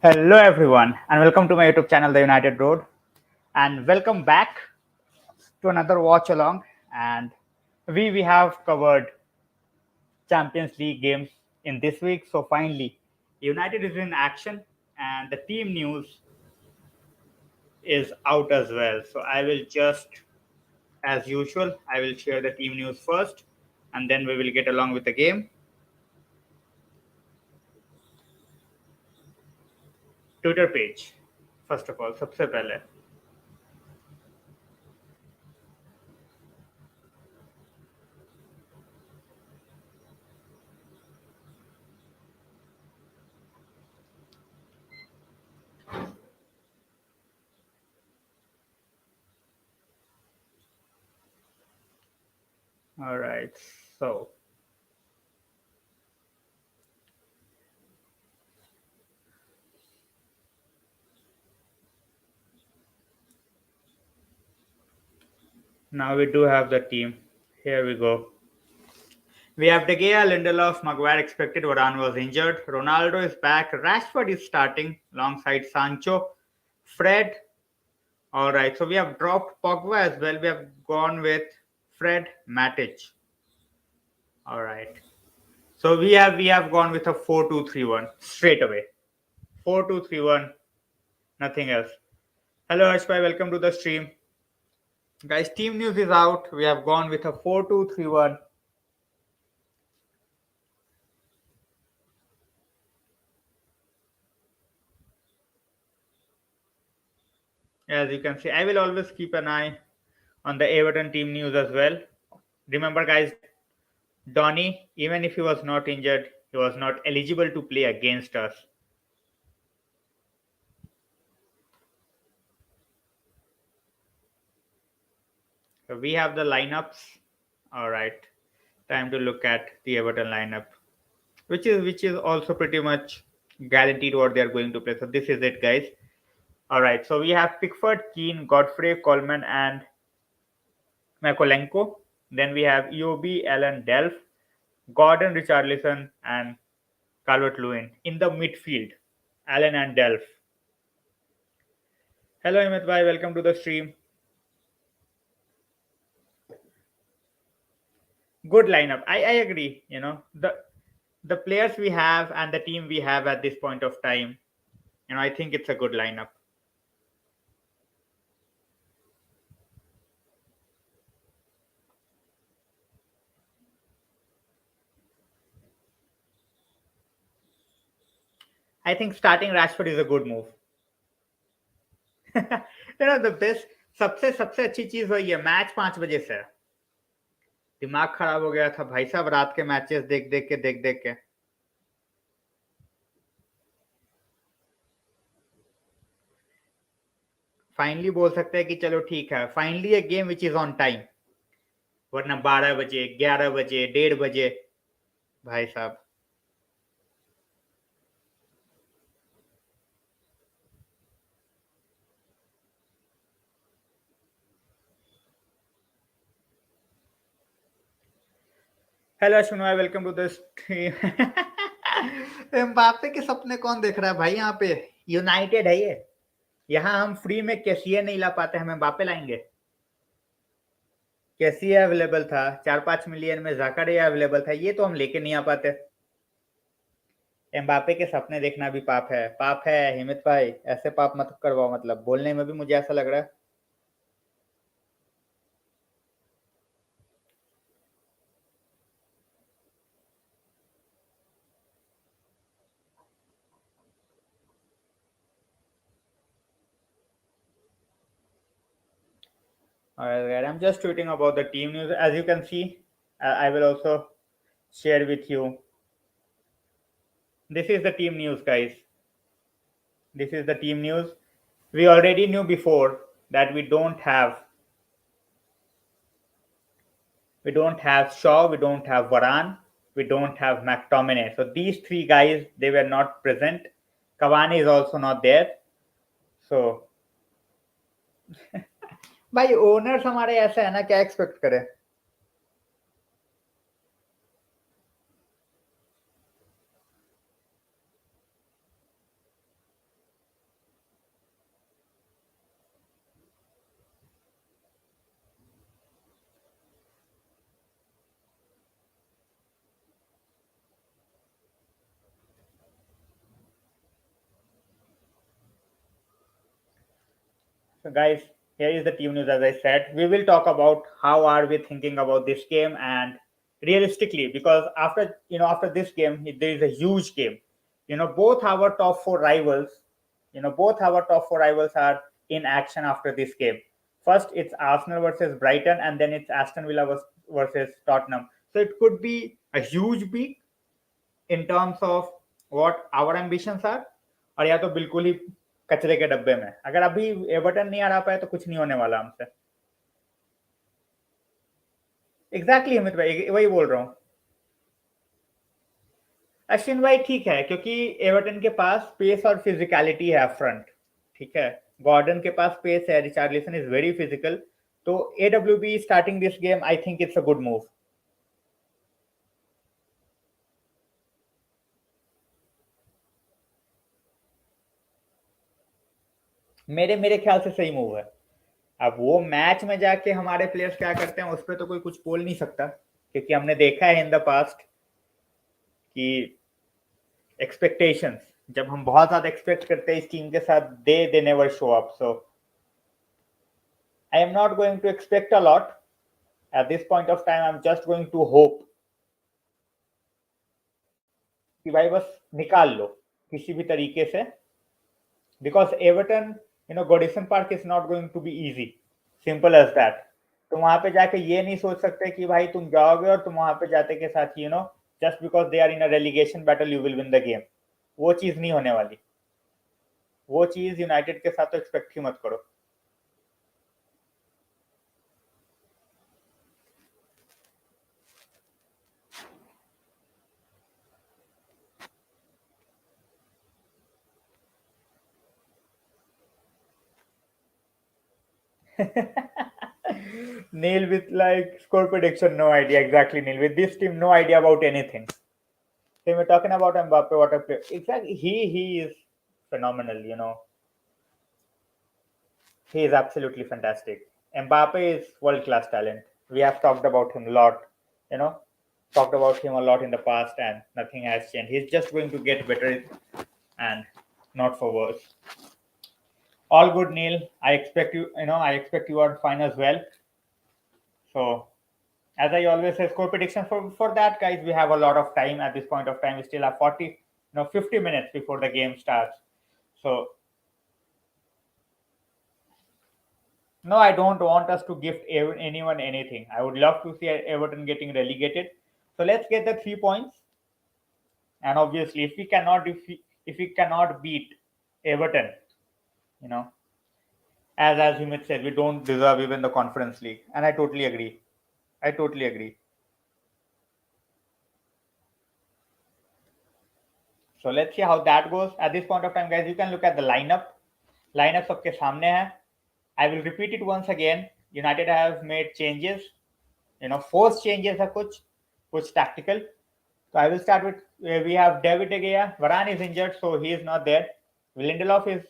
Hello everyone and welcome to my YouTube channel The United Road, and welcome back to another watch along. And we have covered Champions League games in this week, so finally United is in action and the team news is out as well. So I will just, as usual, I will share the team news first and then we will get along with the game. Twitter page, first of all, सबसे पहले. All right, so now we do have the team. Here we go. We have De Gea, Lindelof, Maguire expected. Varane was injured. Ronaldo is back. Rashford is starting alongside Sancho. Fred. All right. So we have dropped Pogba as well. We have gone with Fred, Matic. All right. So we have gone with a 4-2-3-1 straight away. 4-2-3-1. Nothing else. Hello Harshbhai, welcome to the stream. Guys, team news is out. We have gone with a 4-2-3-1. As you can see, I will always keep an eye on the Everton team news as well. Remember, guys, Donny, even if he was not injured, he was not eligible to play against us. So we have the lineups. All right, time to look at the Everton lineup, which is also pretty much guaranteed what they are going to play. So this is it, guys. All right, so we have Pickford, Keane, Godfrey, Coleman, and Makolenko. Then we have EOB, Allen, Delph, Gordon, Richarlison, and Calvert-Lewin in the midfield. Allen and Delph. Hello, Amit bhai. Welcome to the stream. Good lineup. I agree. You know, the players we have and the team we have at this point of time, I think it's a good lineup. I think starting Rashford is a good move. The best, सबसे सबसे अच्छी चीज वही है, match 5 बजे से. दिमाग खराब हो गया था भाई साहब रात के मैचेस देख के. फाइनली बोल सकते हैं कि चलो ठीक है, finally a game which is on time, वरना 12 बजे, 11 बजे, 1:30 बजे भाई साहब. Hello Ashwin, welcome to the stream. Mbappe के सपने कौन देख रहा है भाई? यहाँ पे यूनाइटेड है ये. यहाँ हम फ्री में कैसिए नहीं ला पाते, हम एम्बापे लाएंगे. कैसिए अवेलेबल था, 4-5 मिलियन में ज़ाकारे अवेलेबल था, ये तो हम लेके नहीं आ पाते. एम्बापे के सपने देखना भी पाप है. पाप है हिमित भाई, ऐसे पाप मत करवाओ. मतलब बोलने में भी मुझे ऐसा लग रहा है. Alright, I'm just tweeting about the team news. As you can see, I will also share with you. This is the team news, guys. This is the team news. We already knew before that we don't have Shaw, we don't have Varane, we don't have McTominay. So these three guys, they were not present. Cavani is also not there. So भाई owners हमारे ऐसे है ना, क्या expect करें. So guys, here is the team news. As I said, we will talk about how are we thinking about this game and realistically, because after this game, there is a huge game. Both our top four rivals, are in action after this game. First, it's Arsenal versus Brighton, and then it's Aston Villa versus Tottenham. So it could be a huge beat in terms of what our ambitions are, और या तो बिल्कुल ही कचरे के डब्बे में। अगर अभी एवर्टन नहीं हरा पाए तो कुछ नहीं होने वाला हमसे। एग्जैक्टली अमित भाई, वही बोल रहा हूँ। अश्विन भाई ठीक है, क्योंकि एवर्टन के पास पेस और फिजिकलिटी है फ्रंट, ठीक है। गॉर्डन के पास पेस है, रिचार्लिसन इज वेरी फिजिकल, तो AWB starting this game, I think it's a good move. मेरे मेरे ख्याल से सही मूव है। अब वो मैच में जाके हमारे प्लेयर्स क्या करते हैं उस पर तो कोई कुछ बोल नहीं सकता, क्योंकि हमने देखा है इन द पास्ट कि एक्सपेक्टेशंस, जब हम बहुत ज्यादा एक्सपेक्ट करते हैं इस टीम के साथ, they never show up. So I am not going to expect a lot at this point of time. I am just going to hope कि भाई बस निकाल लो किसी भी तरीके से, because Everton, Goodison Park is not going to be easy, simple as that. तो वहां पे जाके ये नहीं सोच सकते कि भाई तुम जाओगे और तुम वहां पे जाते के साथ just because they are in a relegation battle you will win the game. वो चीज नहीं होने वाली। वो चीज यूनाइटेड के साथ तो एक्सपेक्ट ही मत करो। Neil with like score prediction, no idea exactly. Neil with this team, no idea about anything. So we're talking about Mbappe, what a player. Exactly, he is phenomenal. He is absolutely fantastic. Mbappe is world class talent. We have talked about him a lot. You know, talked about him a lot in the past, and nothing has changed. He's just going to get better, and not for worse. All good, Neil. I expect you. I expect you are fine as well. So, as I always say, score prediction for that, guys. We have a lot of time at this point of time. We still have 50 minutes before the game starts. So, no, I don't want us to gift anyone anything. I would love to see Everton getting relegated. So let's get the 3 points. And obviously, if we cannot beat Everton, you know, as Humid said, we don't deserve even the Conference League, and I totally agree. I totally agree. So let's see how that goes. At this point of time, guys, you can look at the lineup. Lineup सबके सामने है. I will repeat it once again. United have made changes. Forced changes are kuch tactical. So I will start with we have David De Gea. Varane is injured, so he is not there. Lindelof is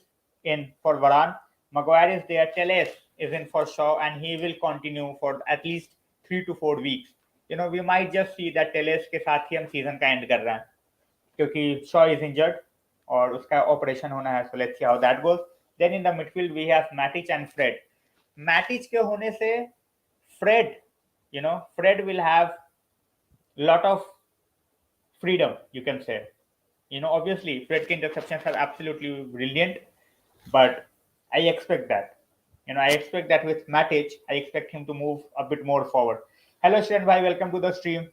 in for Varane. Maguire is there. Teles is in for Shaw, and he will continue for at least 3 to 4 weeks. We might just see that Teles के साथ ही हम season का end कर रहे हैं, क्योंकि Shaw is injured और उसका operation होना है. So let's see how that goes. Then in the midfield we have Matic and Fred. Matic के होने से Fred, Fred will have lot of freedom, you can say. Obviously Fred interceptions are absolutely brilliant, but I expect that. I expect that with Matic, I expect him to move a bit more forward. Hello Shren bhai, welcome to the stream.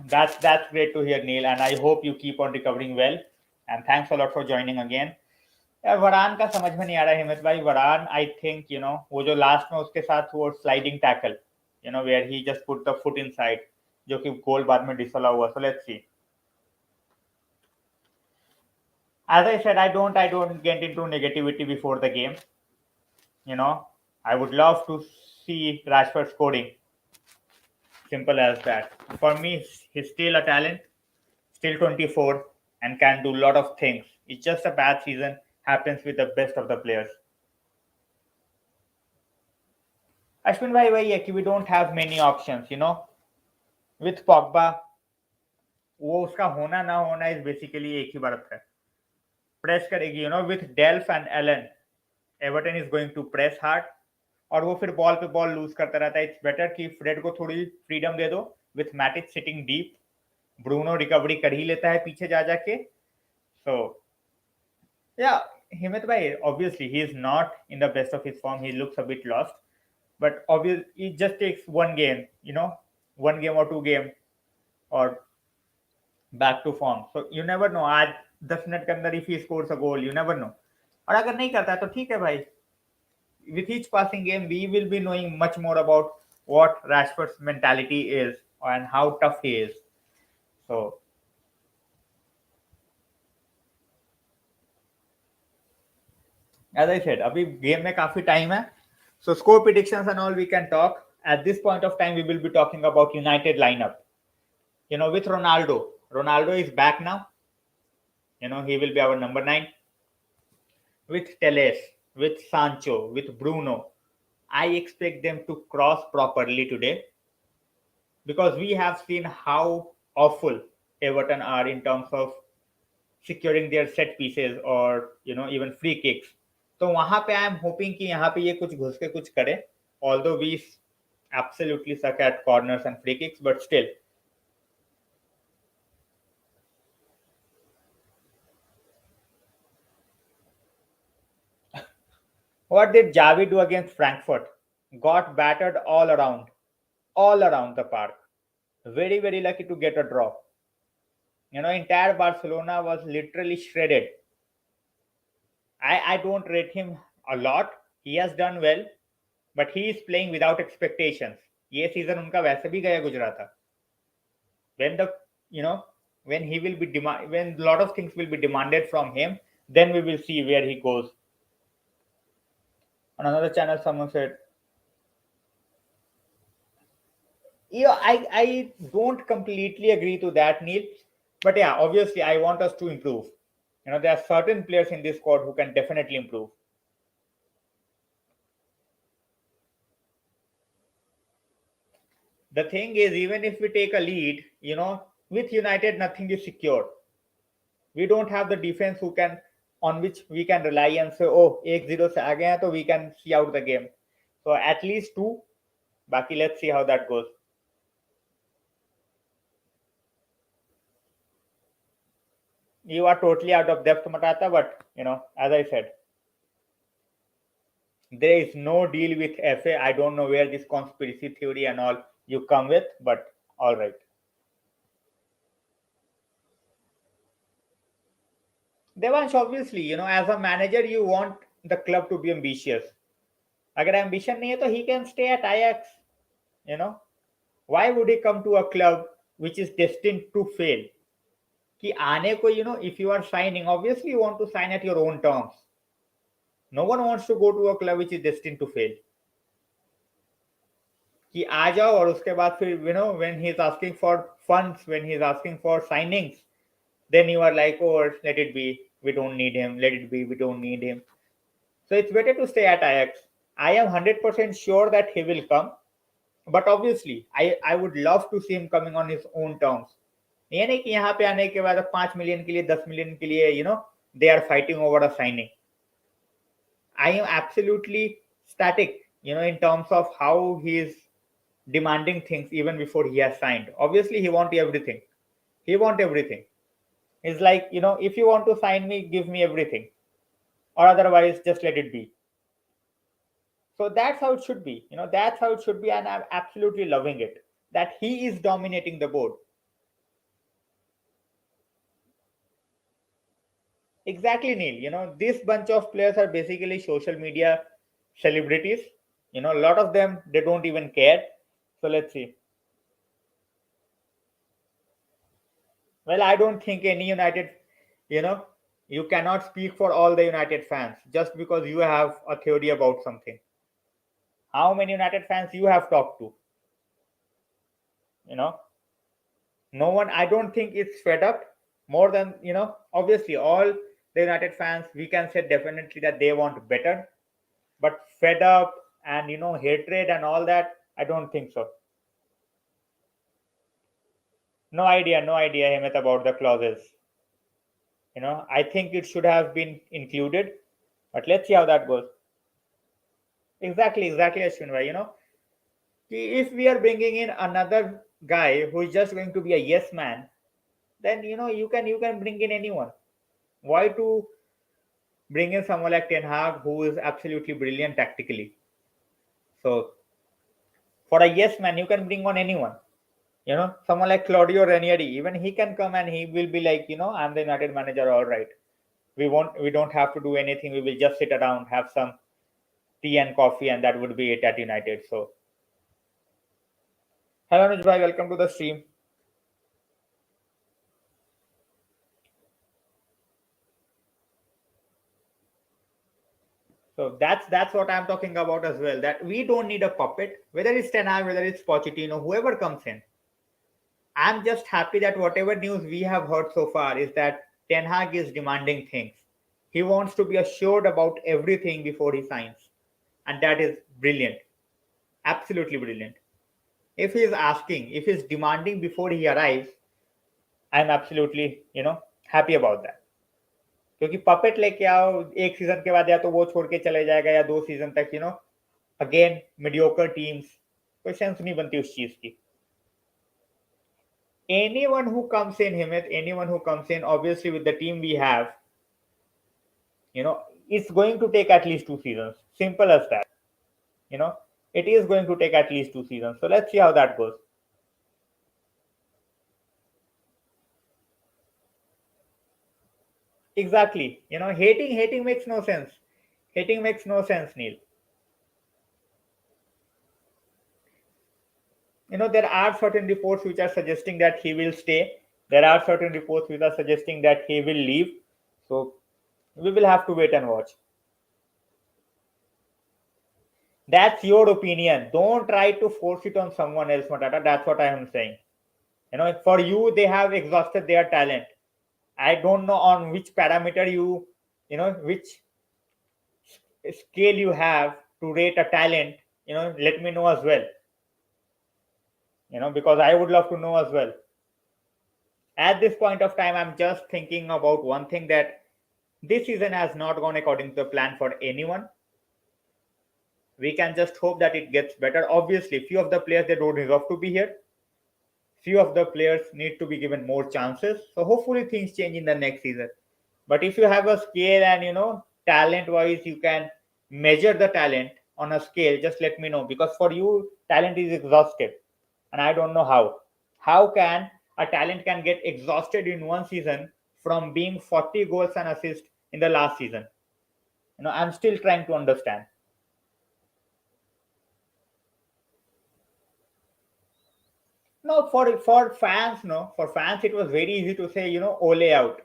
That's great to hear, Neil, and I hope you keep on recovering well. And thanks a lot for joining again. यार वरान का समझ में नहीं आ रहा है हिम्मत भाई. वरान आई थिंक वो जो लास्ट में उसके साथ वो sliding tackle, where he just put the foot inside, जो कि गोल बाद में डिसअलाउ हुआ. So let's see. As I said, I don't get into negativity before the game. I would love to see Rashford scoring. Simple as that. For me, he's still a talent, still 24, and can do a lot of things. It's just a bad season happens with the best of the players. Ashwin bhai, वही है कि we don't have many options. With Pogba, वो उसका होना ना होना is basically एक ही बात है. प्रेस करेगी with Delph and Allan Everton is going to press hard और वो फिर बॉल पे बॉल लूज करता रहता है. इट्स बेटर कि फ्रेड को थोड़ी फ्रीडम दे दो with मैटिच sitting deep. Bruno recovery कर ही लेता है पीछे जा जाके. सो या हिमेत भाई obviously he is not in the best of his form. He looks a bit lost, but obviously it just takes one game, one game or two game or back to form. So you never know. आज 10 minute के अंदर if he scores a goal, you never know. और अगर नहीं करता है तो ठीक है भाई. With each passing game, we will be knowing much more about what Rashford's mentality is and how tough he is. So as I said, अभी गेम में काफी टाइम है. So score predictions and all we can talk. At this point of time, we will be talking about United lineup. With Ronaldo. Ronaldo is back now. He will be our number 9. With Teles, with Sancho, with Bruno. I expect them to cross properly today because we have seen how awful Everton are in terms of securing their set pieces or even free kicks. तो वहां पे I am hoping कि यहाँ पे ये कुछ घुस के कुछ करे. Although we absolutely suck at corners and free kicks, but still. What did Javi do against Frankfurt? Got battered all around the park. Very, very lucky to get a draw. Entire Barcelona was literally shredded. I don't rate him a lot. He has done well, but he is playing without expectations. ये season उनका वैसे भी गया गुजरा था. When the you know when he will be when a lot of things will be demanded from him, then we will see where he goes. On another channel, someone said, I don't completely agree to that, Neil. But yeah, obviously, I want us to improve. There are certain players in this squad who can definitely improve. The thing is, even if we take a lead, with United, nothing is secure. We don't have the defense who can on which we can rely and say, oh, 1-0 se aa gaya hai, so we can see out the game. So at least 2. Baki, let's see how that goes. You are totally out of depth, Matata, but as I said, there is no deal with FA. I don't know where this conspiracy theory and all you come with, but all right. Devansh, obviously, as a manager, you want the club to be ambitious. Agar ambition nahi hai, to he can stay at Ajax. Why would he come to a club which is destined to fail? कि आने को if you are signing, obviously you want to sign at your own terms. No one wants to go to a club which is destined to fail. कि आ जाओ और उसके बाद फिर when he is asking for funds, when he is asking for signings, then you are like, oh, let it be, we don't need him, let it be, we don't need him. So it's better to stay at Ajax. I am 100% sure that he will come, but obviously I would love to see him coming on his own terms. ये नहीं कि यहाँ पे आने के बाद 5 million के लिए 10 मिलियन के लिए they are fighting over a signing. I am absolutely static in terms of how he is demanding things even before he has signed. Obviously he want everything. It's like if you want to sign me, give me everything, or otherwise just let it be. So that's how it should be. That's how it should be, and I'm absolutely loving it that he is dominating the board. Exactly, Neil. This bunch of players are basically social media celebrities. A lot of them, they don't even care. So let's see. Well, I don't think any United, you know, you cannot speak for all the United fans just because you have a theory about something. How many United fans you have talked to? You know, no one, I don't think it's fed up more than, obviously all the United fans, we can say definitely that they want better, but fed up and, hatred and all that, I don't think so. No idea, Hemant, about the clauses. I think it should have been included, but let's see how that goes. Exactly, Ashwin bhai. If we are bringing in another guy who is just going to be a yes man, then you can bring in anyone. Why to bring in someone like Ten Hag who is absolutely brilliant tactically? So for a yes man, you can bring on anyone. Someone like Claudio Ranieri, even he can come and he will be like, I'm the United manager, all right. We don't have to do anything. We will just sit around, have some tea and coffee, and that would be it at United. So hello Anuj bhai, welcome to the stream. So that's what I'm talking about as well. That we don't need a puppet, whether it's Ten Hag, whether it's Pochettino, whoever comes in. I'm just happy that whatever news we have heard so far is that Ten Hag is demanding things. He wants to be assured about everything before he signs, and that is brilliant, absolutely brilliant. If he is asking, if he is demanding before he arrives, I'm absolutely happy about that. क्योंकि puppet लेके आओ एक season के बाद या तो वो छोड़ के चले जाएगा या 2 सीजन तक अगेन मीडियोकर टीम्स कोई सेंस नहीं बनती उस चीज की. Anyone who comes in, Himit, anyone who comes in, obviously with the team we have, it's going to take at least 2 seasons. Simple as that. You know, it is going to take at least 2 seasons. So let's see how that goes. Exactly. Hating makes no sense. Hating makes no sense, Neil. There are certain reports which are suggesting that he will stay. There are certain reports which are suggesting that he will leave. So we will have to wait and watch. That's your opinion. Don't try to force it on someone else, Matata. That's what I am saying. For you, they have exhausted their talent. I don't know on which parameter which scale you have to rate a talent. Let me know as well. Because I would love to know as well. At this point of time, I'm just thinking about one thing, that this season has not gone according to the plan for anyone. We can just hope that it gets better. Obviously, few of the players, they don't deserve to be here. Few of the players need to be given more chances. So hopefully things change in the next season. But if you have a scale and talent wise, you can measure the talent on a scale, just let me know, because for you talent is exhausted and I don't know how can a talent can get exhausted in one season from being 40 goals and assists in the last season. I'm still trying to understand. No, for fans, no. For fans, it was very easy to say, Ole out.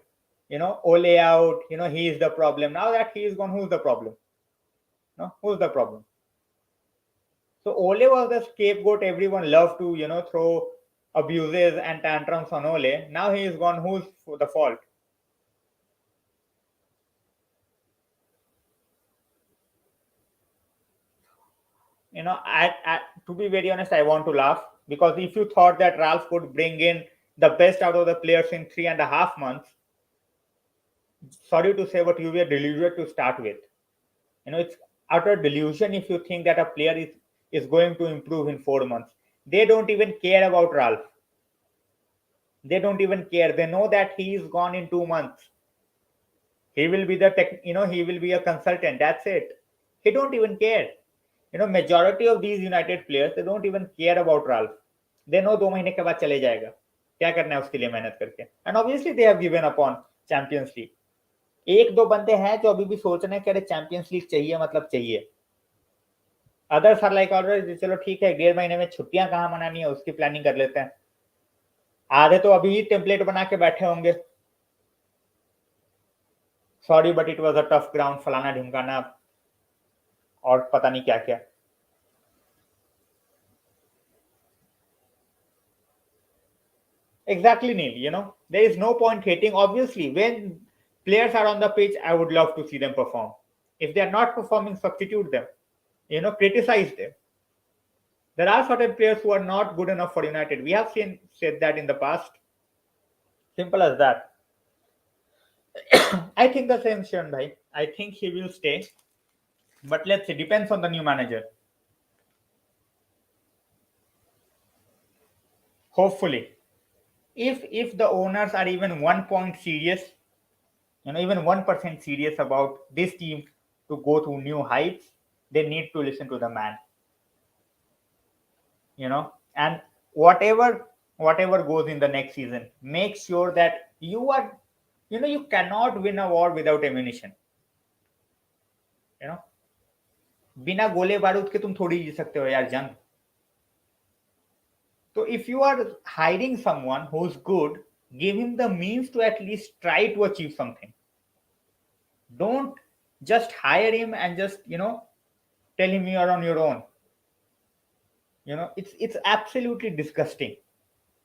Ole out. He is the problem. Now that he is gone, who's the problem? No, who's the problem? So Ole was the scapegoat. Everyone loved to, throw abuses and tantrums on Ole. Now he is gone. Who's for the fault? To be very honest, I want to laugh, because if you thought that Ralph could bring in the best out of the players in 3.5 months, sorry to say, but you were deluded to start with. It's utter delusion if you think that a player is going to improve in 4 months. They don't even care about Ralph. They don't even care. They know that he is gone in 2 months. He will be the he will be a consultant. That's it. He don't even care. Majority of these United players, they don't even care about Ralph. They know 2 महीने के बाद चले जाएगा. क्या करना है उसके लिए मेहनत करके. And obviously they have given up on Champions League. एक दो बंदे हैं जो अभी भी सोच रहे हैं कि अरे चैंपियंस लीग चाहिए, मतलब चाहिए. अदर्स आर लाइक ऑलरेडी, चलो ठीक है, 1.5 महीने में छुट्टियां कहाँ मनानी है उसकी प्लानिंग कर लेते हैं. आधे तो अभी ही टेम्पलेट बना के बैठे होंगे. Sorry but it was a tough ground, फलाना ढिमकाना और पता नहीं क्या क्या. Exactly, Neil. There is no point hating. Obviously, when players are on the pitch, I would love to see them perform. If they are not performing, substitute them. Criticize them. There are certain players who are not good enough for United. We have said that in the past. Simple as that. I think the same, Sharon bhai. I think he will stay, but let's see. Depends on the new manager. Hopefully, if the owners are even 1 point serious, even 1% serious about this team to go to new heights, they need to listen to the man. And whatever goes in the next season, make sure that you cannot win a war without ammunition. you know बिना गोले बारूद के तुम थोड़ी जीत सकते हो यार जंग. So if you are hiring someone who's good, give him the means to at least try to achieve something. Don't just hire him and just tell him you are on your own. It's absolutely disgusting.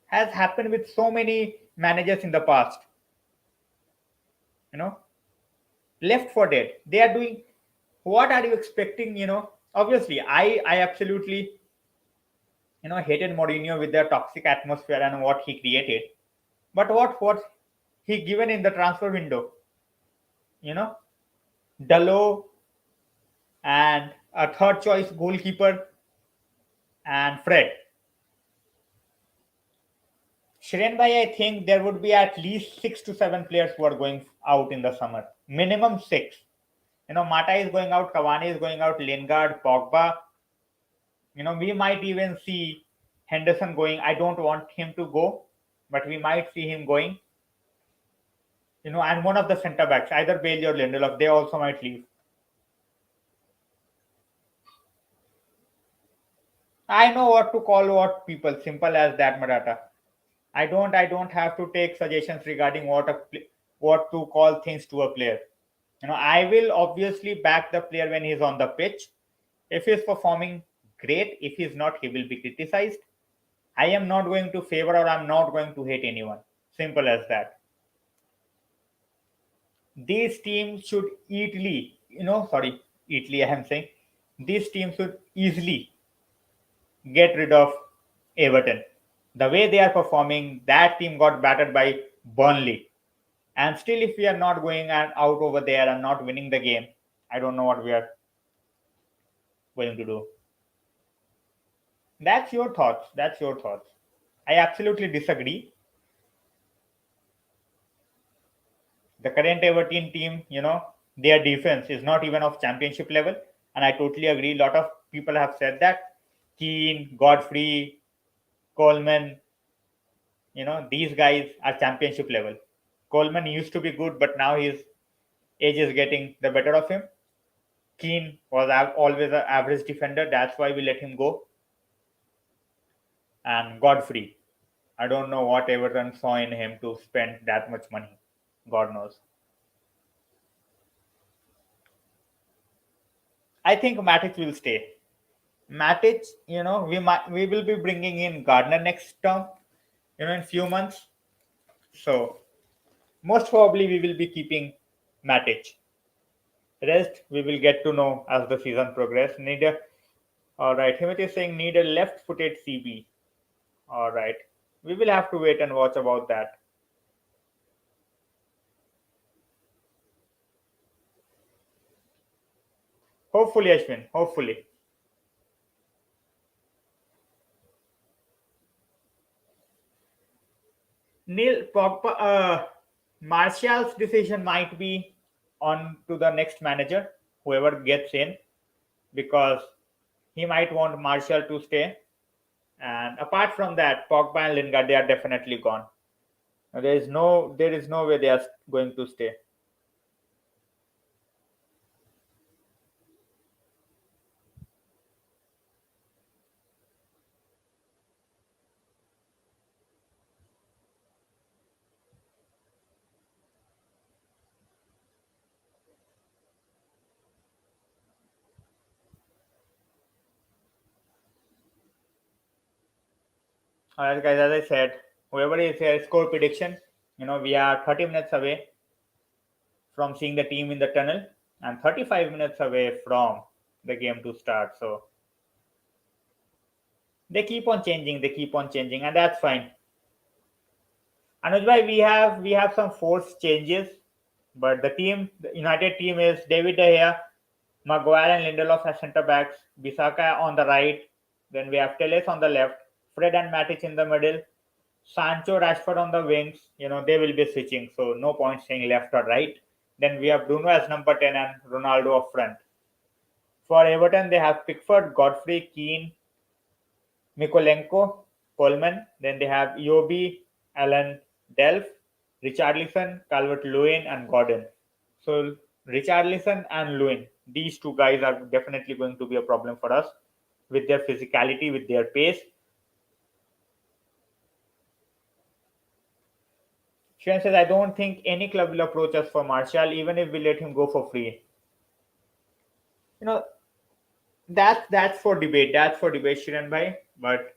Has happened with so many managers in the past. you know Left for dead. They are doing. What are you expecting? Obviously, I absolutely hated Mourinho with their toxic atmosphere and what he created. But what he given in the transfer window? You know, Dalot and a third choice goalkeeper and Fred. Shiren bhai, I think there would be at least 6 to 7 players who are going out in the summer. Minimum 6. Mata is going out, Cavani is going out, Lingard, Pogba. We might even see Henderson going. I don't want him to go, but we might see him going. And one of the centre backs, either Bailey or Lindelof, they also might leave. I know what to call what people. Simple as that, Marata. I don't have to take suggestions regarding what to call things to a player. I will obviously back the player when he's on the pitch. If he's performing great, if he's not, he will be criticized. I am not going to favor or I'm not going to hate anyone. Simple as that. These teams should easily, I am saying, these teams should easily get rid of Everton. The way they are performing, that team got battered by Burnley. And still, if we are not going out over there and not winning the game, I don't know what we are going to do. That's your thoughts. That's your thoughts. I absolutely disagree. The current Everton team, their defense is not even of championship level. And I totally agree. A lot of people have said that. Keane, Godfrey, Coleman, these guys are championship level. Coleman used to be good, but now his age is getting the better of him. Keane was always an average defender. That's why we let him go. And Godfrey, I don't know what Everton saw in him to spend that much money. God knows. I think Matic will stay. Matic, we will be bringing in Gardner next term, in few months. So most probably we will be keeping Matic. Rest we will get to know as the season progress. All right. Himit is saying need a left-footed CB. All right. We will have to wait and watch about that. Hopefully, Ashwin. Hopefully. Neil Pogba, Martial's decision might be on to the next manager, whoever gets in, because he might want Martial to stay. And apart from that, Pogba and Lingard, they are definitely gone. There is no way they are going to stay. All right, guys. As I said, whoever is here, score prediction. We are 30 minutes away from seeing the team in the tunnel and 35 minutes away from the game to start. So they keep on changing, and that's fine. Anuj bhai, we have some forced changes. But the United team is David De Gea, Maguire and Lindelof as centre backs, Bisaka on the right. Then we have Teles on the left, Fred and Matic in the middle, Sancho, Rashford on the wings. They will be switching, so no point saying left or right. Then we have Bruno as number 10 and Ronaldo up front. For Everton, they have Pickford, Godfrey, Keane, Mikolenko, Coleman. Then they have Iobi, Alan Delph, Richarlison, Calvert-Lewin, and Gordon. So Richarlison and Lewin, these two guys are definitely going to be a problem for us with their physicality, with their pace. Shen says, I don't think any club will approach us for Martial, even if we let him go for free. You know, that's for debate. That's for debate, Shiran bhai. But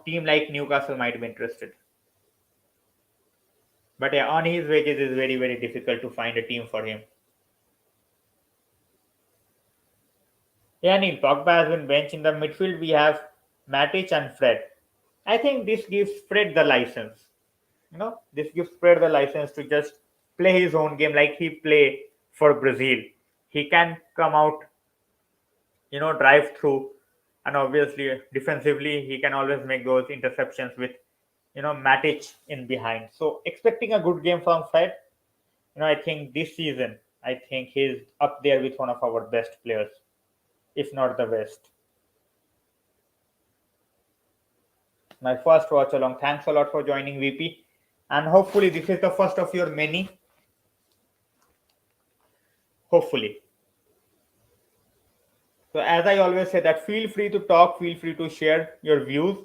team like Newcastle might be interested. But yeah, on his wages is very, very difficult to find a team for him. Yeah, Neil, Pogba has been benched in the midfield. We have Matic and Fred. I think this gives Fred the license. This gives Fred the license to just play his own game like he play for Brazil. He can come out, drive through, and obviously defensively he can always make those interceptions with, Matic in behind. So expecting a good game from Fred. I think this season, I think he's up there with one of our best players, if not the best. My first watch along. Thanks a lot for joining, VP. And hopefully, this is the first of your many. Hopefully. So, as I always say, that feel free to talk, feel free to share your views.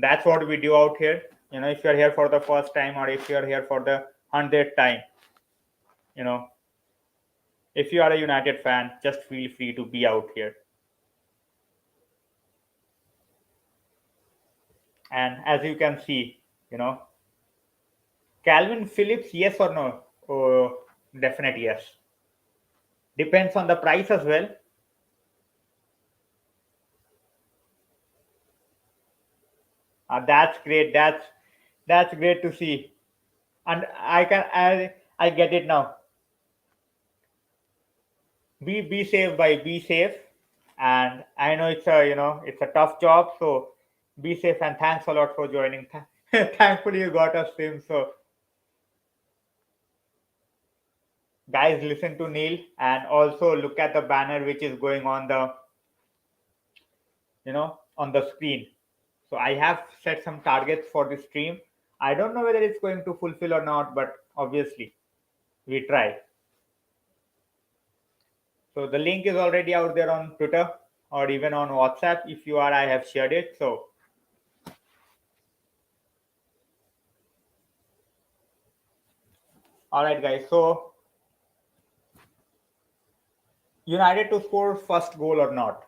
That's what we do out here. If you're here for the first time or if you're here for the 100th time, you know, if you are a United fan, just feel free to be out here. And as you can see, Calvin Phillips, yes or no? Oh, definite yes. Depends on the price as well. That's great. That's great to see. And I get it now. Be safe, by be safe. And I know it's a tough job, so be safe and thanks a lot for joining. Thankfully you got a stream, so guys, listen to Neil and also look at the banner which is going on the on the screen. So I have set some targets for this stream. I don't know whether it's going to fulfill or not, but obviously we try. So the link is already out there on Twitter or even on WhatsApp. If you are, I have shared it. So all right, guys. So United to score first goal or not?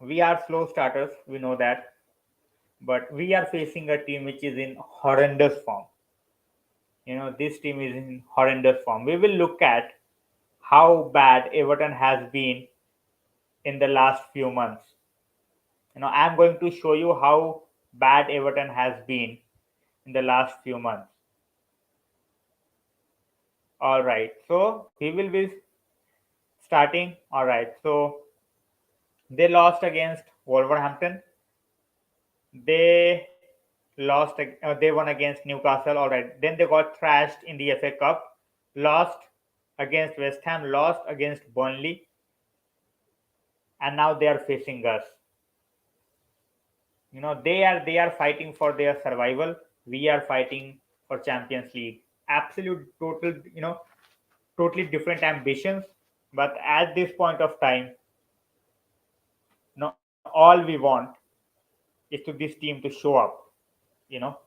We are slow starters. We know that, but we are facing a team which is in horrendous form. This team is in horrendous form. We will look at how bad Everton has been in the last few months. I'm going to show you how bad Everton has been in the last few months. All right, so we will be starting. All right, so they lost against Wolverhampton. They they won against Newcastle. All right, then they got thrashed in the FA Cup. Lost against West Ham. Lost against Burnley, and now they are facing us. They are fighting for their survival. We are fighting for Champions League. Absolute total, totally different ambitions. But at this point of time, all we want is to this team to show up. You know,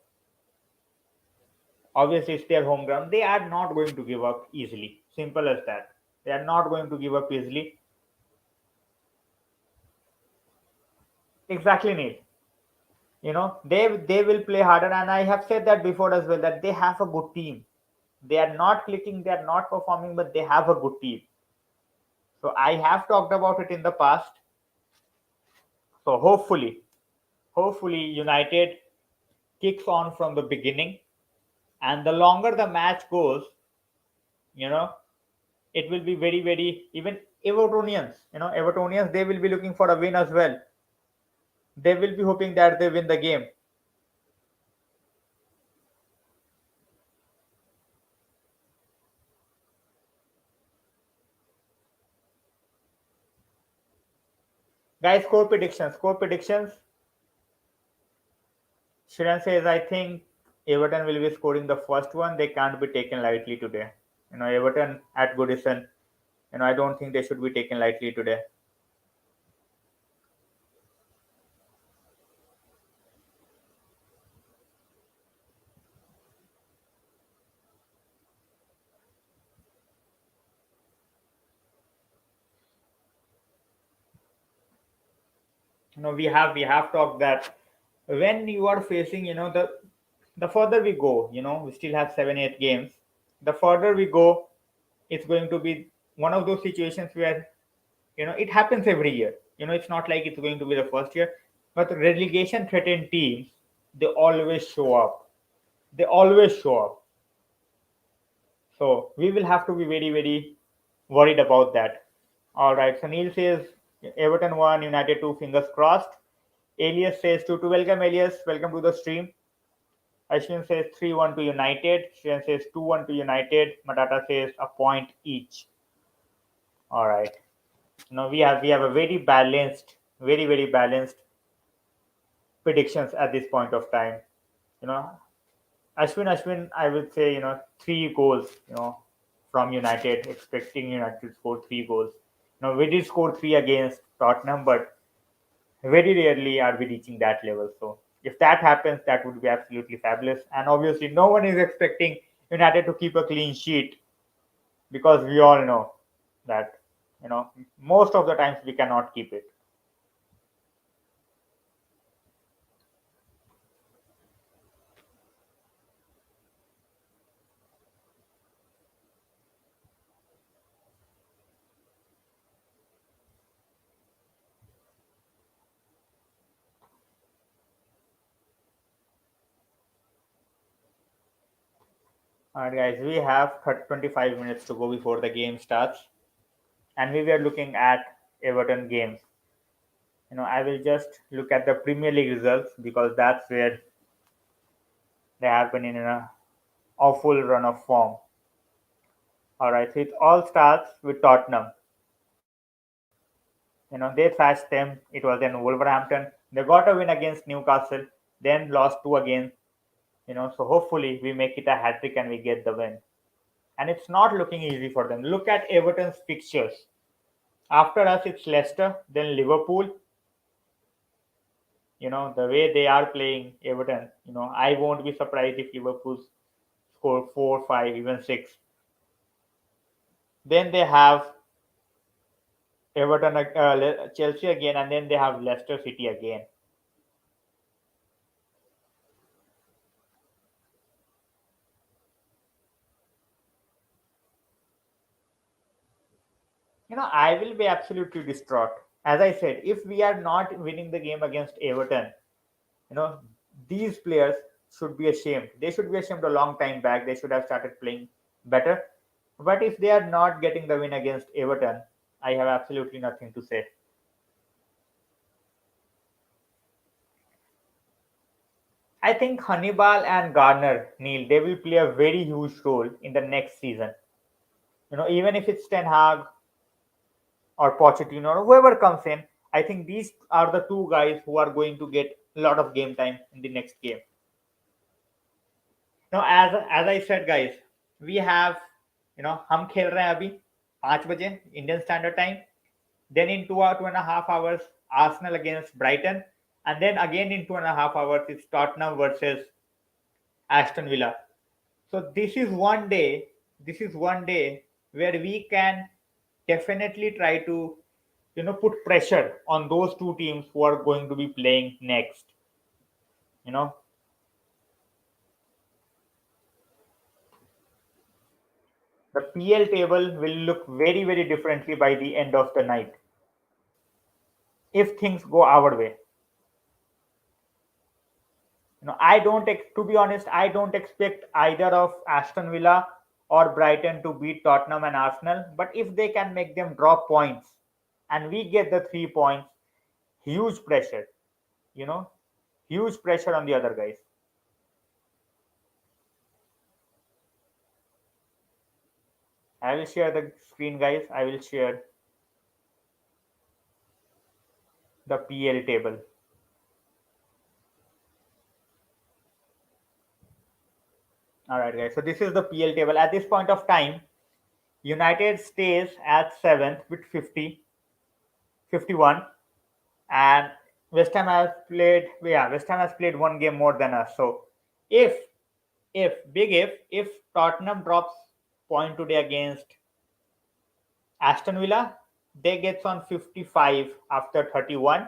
Obviously it's their home ground. They are not going to give up easily. Simple as that. They are not going to give up easily. Exactly, Neil. They will play harder, and I have said that before as well that they have a good team. They are not clicking, they are not performing, but they have a good team. So I have talked about it in the past. So hopefully United kicks on from the beginning. And the longer the match goes, you know, it will be very, very even Evertonians, Evertonians, they will be looking for a win as well. They will be hoping that they win the game. Guys, score predictions. Score predictions. Shiran says, I think Everton will be scoring the first one. They can't be taken lightly today. Everton at Goodison, I don't think they should be taken lightly today. We have talked that when you are facing, the further we go, we still have 7 8 games. The further we go, it's going to be one of those situations where it happens every year. It's not like it's going to be the first year, but relegation threatened teams, they always show up. They always show up. So we will have to be very, very worried about that. All right. So Neil says Everton 1, United 2, fingers crossed. Elias says 2 to welcome Elias. Welcome to the stream. Ashwin says 3-1 to United. Shiran says 2-1 to United. Matata says a point each. All right. We have a very, very balanced predictions at this point of time. You know, Ashwin, I would say, 3 goals, from United, expecting United to score 3 goals. We did score three against Tottenham, but very rarely are we reaching that level. So if that happens, that would be absolutely fabulous. And obviously, no one is expecting United to keep a clean sheet because we all know that, most of the times we cannot keep it. All right, guys, we have 25 minutes to go before the game starts, and we were looking at Everton games. I will just look at the Premier League results because that's where they have been in an awful run of form. All right, so it all starts with Tottenham. They thrashed them. It was in Wolverhampton. They got a win against Newcastle, then lost two again. So hopefully we make it a hat trick and we get the win. And it's not looking easy for them. Look at Everton's fixtures. After us, it's Leicester, then Liverpool. The way they are playing Everton, I won't be surprised if Liverpool score 4, 5, even 6. Then they have Everton, Chelsea again, and then they have Leicester City again. I will be absolutely distraught. As I said, if we are not winning the game against Everton, you know, these players should be ashamed. They should be ashamed a long time back. They should have started playing better. But if they are not getting the win against Everton, I have absolutely nothing to say. I think Hannibal and Garner, Neil, they will play a very huge role in the next season. Even if it's Ten Hag or Pochettino or whoever comes in, I think these are the two guys who are going to get a lot of game time in the next game. As I said, guys, we have हम खेल रहे हैं अभी 5 बजे Indian Standard Time. Then in 2 2.5 hours, Arsenal against Brighton, and then again in 2.5 hours, it's Tottenham versus Aston Villa. So this is one day. This is one day where we can definitely try to put pressure on those two teams who are going to be playing next. You know the PL table will look very, very differently by the end of the night if things go our way. No, to be honest, I don't expect either of Aston Villa or Brighton to beat Tottenham and Arsenal. But if they can make them drop points and we get the 3 points, huge pressure, you know, huge pressure on the other guys. I will share the screen, guys. I will share the PL table. All right, guys. So this is the PL table. At this point of time, United stays at 7th with 51, and West Ham has played one game more than us. So if if Tottenham drops point today against Aston Villa, they gets on 55 after 31.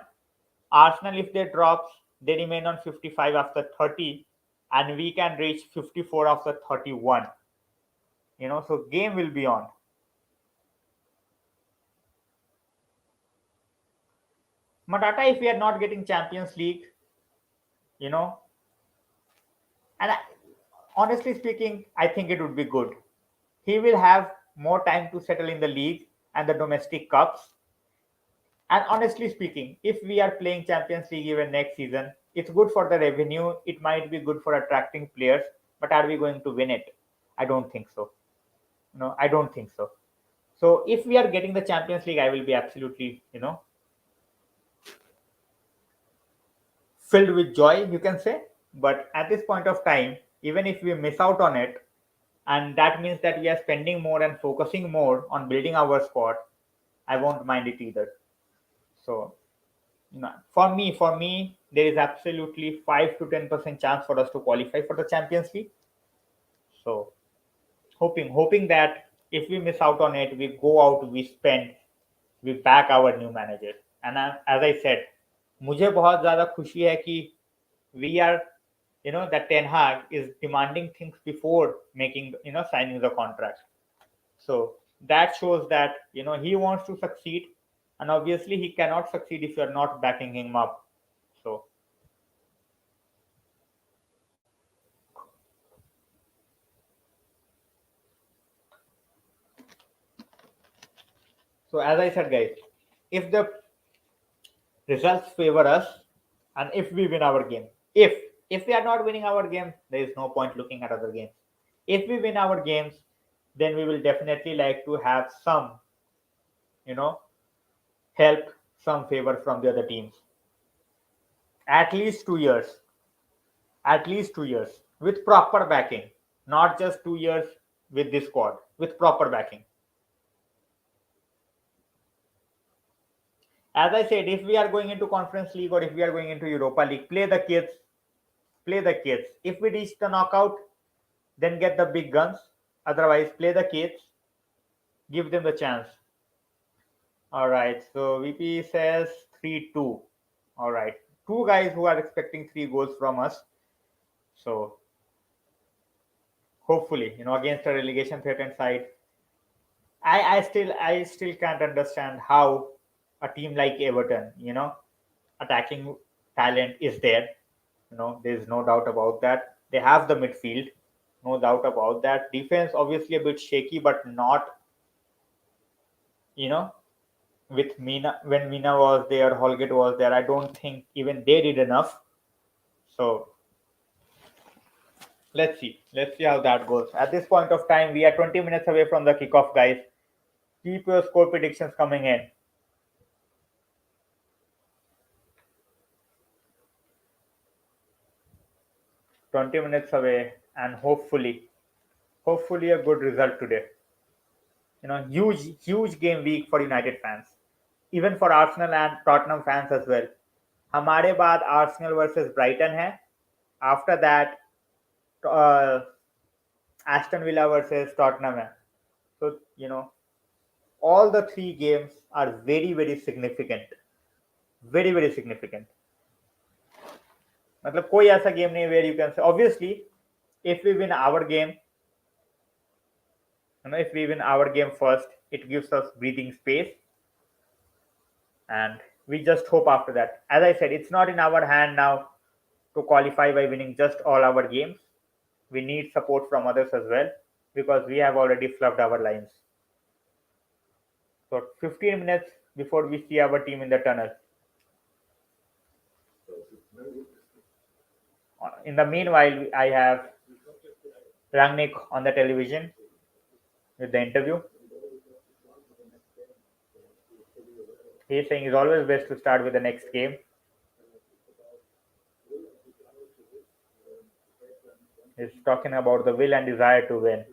Arsenal, if they drops, they remain on 55 after 30, and we can reach 54 after 31. So game will be on. Matata, if we are not getting Champions League, you know, and honestly speaking, I think it would be good. He will have more time to settle in the league and the domestic cups. And honestly speaking, if we are playing Champions League even next season, it's good for the revenue. It might be good for attracting players, but are we going to win it? I don't think so. No, I don't think so. So if we are getting the Champions League, I will be absolutely, filled with joy, you can say. But at this point of time, even if we miss out on it, and that means that we are spending more and focusing more on building our squad, I won't mind it either. So for me, there is absolutely 5 to 10% chance for us to qualify for the Champions League. So hoping that if we miss out on it, we go out, we spend, we back our new manager. And as I said, मुझे बहुत ज़्यादा खुशी है कि we are, that Ten Hag is demanding things before making, signing the contract. So that shows that, he wants to succeed, and obviously he cannot succeed if you're not backing him up. So, so as I said, guys, if the results favor us, and if we win our game, if we are not winning our game, there is no point looking at other games. If we win our games, then we will definitely like to have some, you know, help, some favor from the other teams. At least 2 years, at least 2 years with proper backing, not just 2 years with this squad, with proper backing. As I said, if we are going into Conference League or if we are going into Europa League, play the kids, play the kids. If we reach the knockout, then get the big guns. Otherwise, play the kids, give them the chance. All right. So VP says 3-2. All right. Two guys who are expecting 3 goals from us. So hopefully, against a relegation threatened side, I still can't understand how a team like Everton, attacking talent is there. There's no doubt about that. They have the midfield, no doubt about that. Defense obviously a bit shaky, but not, you know, with Mina when Mina was there, Holgate was there. I don't think even they did enough. So let's see how that goes. At this point of time, we are 20 minutes away from the kickoff, guys. Keep your score predictions coming in. 20 minutes away, and hopefully a good result today. Huge game week for United fans, even for Arsenal and Tottenham fans as well. हमारे बाद Arsenal versus Brighton है. After that, Aston Villa versus Tottenham है. So all the 3 games are very significant, very significant. मतलब कोई ऐसा game नहीं where you can say obviously if we win our game, if we win our game first, it gives us breathing space, and we just hope after that. As I said, it's not in our hand now to qualify by winning just all our games. We need support from others as well because we have already flubbed our lines. So 15 minutes before we see our team in the tunnel. In the meanwhile, I have Rangnick on the television with the interview. He's saying it's always best to start with the next game. He's talking about the will and desire to win.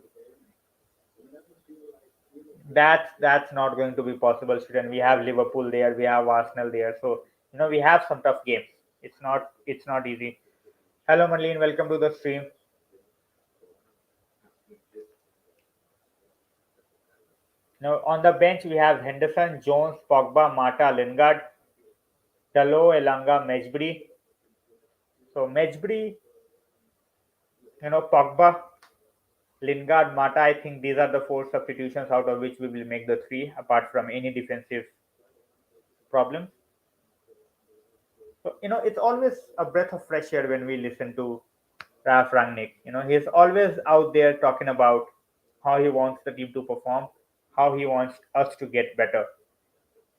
That's not going to be possible, Sweden. We have Liverpool there, we have Arsenal there, so we have some tough games. It's not easy. Hello, Marlene. Welcome to the stream. Now on the bench we have Henderson, Jones, Pogba, Mata, Lingard, Dalo, Elanga, Mejbri. So Mejbri, Pogba, Lingard, Mata. I think these are the four substitutions out of which we will make the three, apart from any defensive problem. So it's always a breath of fresh air when we listen to Ralph Rangnick. He's always out there talking about how he wants the team to perform, how he wants us to get better.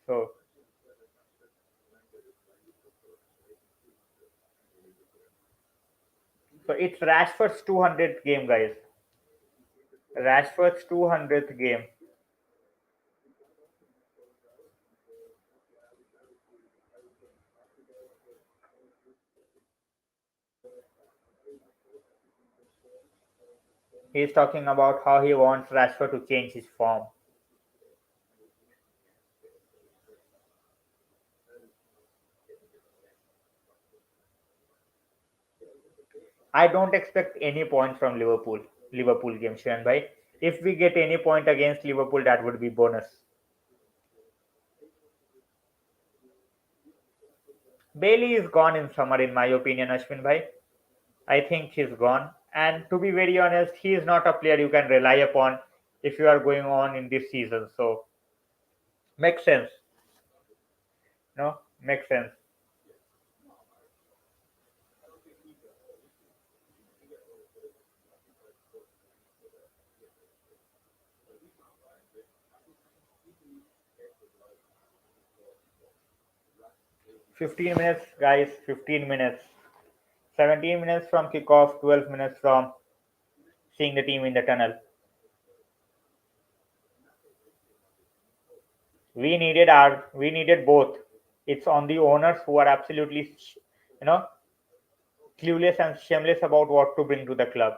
So, so it's Rashford's 200th game, guys. Rashford's 200th game. He's talking about how he wants Rashford to change his form. I don't expect any points from Liverpool. Liverpool game, Shiran bhai. If we get any point against Liverpool, that would be bonus. Bailey is gone in summer, in my opinion, Ashwin bhai. I think he's gone. And to be very honest, he is not a player you can rely upon if you are going on in this season. So makes sense. No, makes sense. 15 minutes, guys. 15 minutes. 17 minutes from kickoff. 12 minutes from seeing the team in the tunnel. We needed both. It's on the owners who are absolutely you know clueless and shameless about what to bring to the club.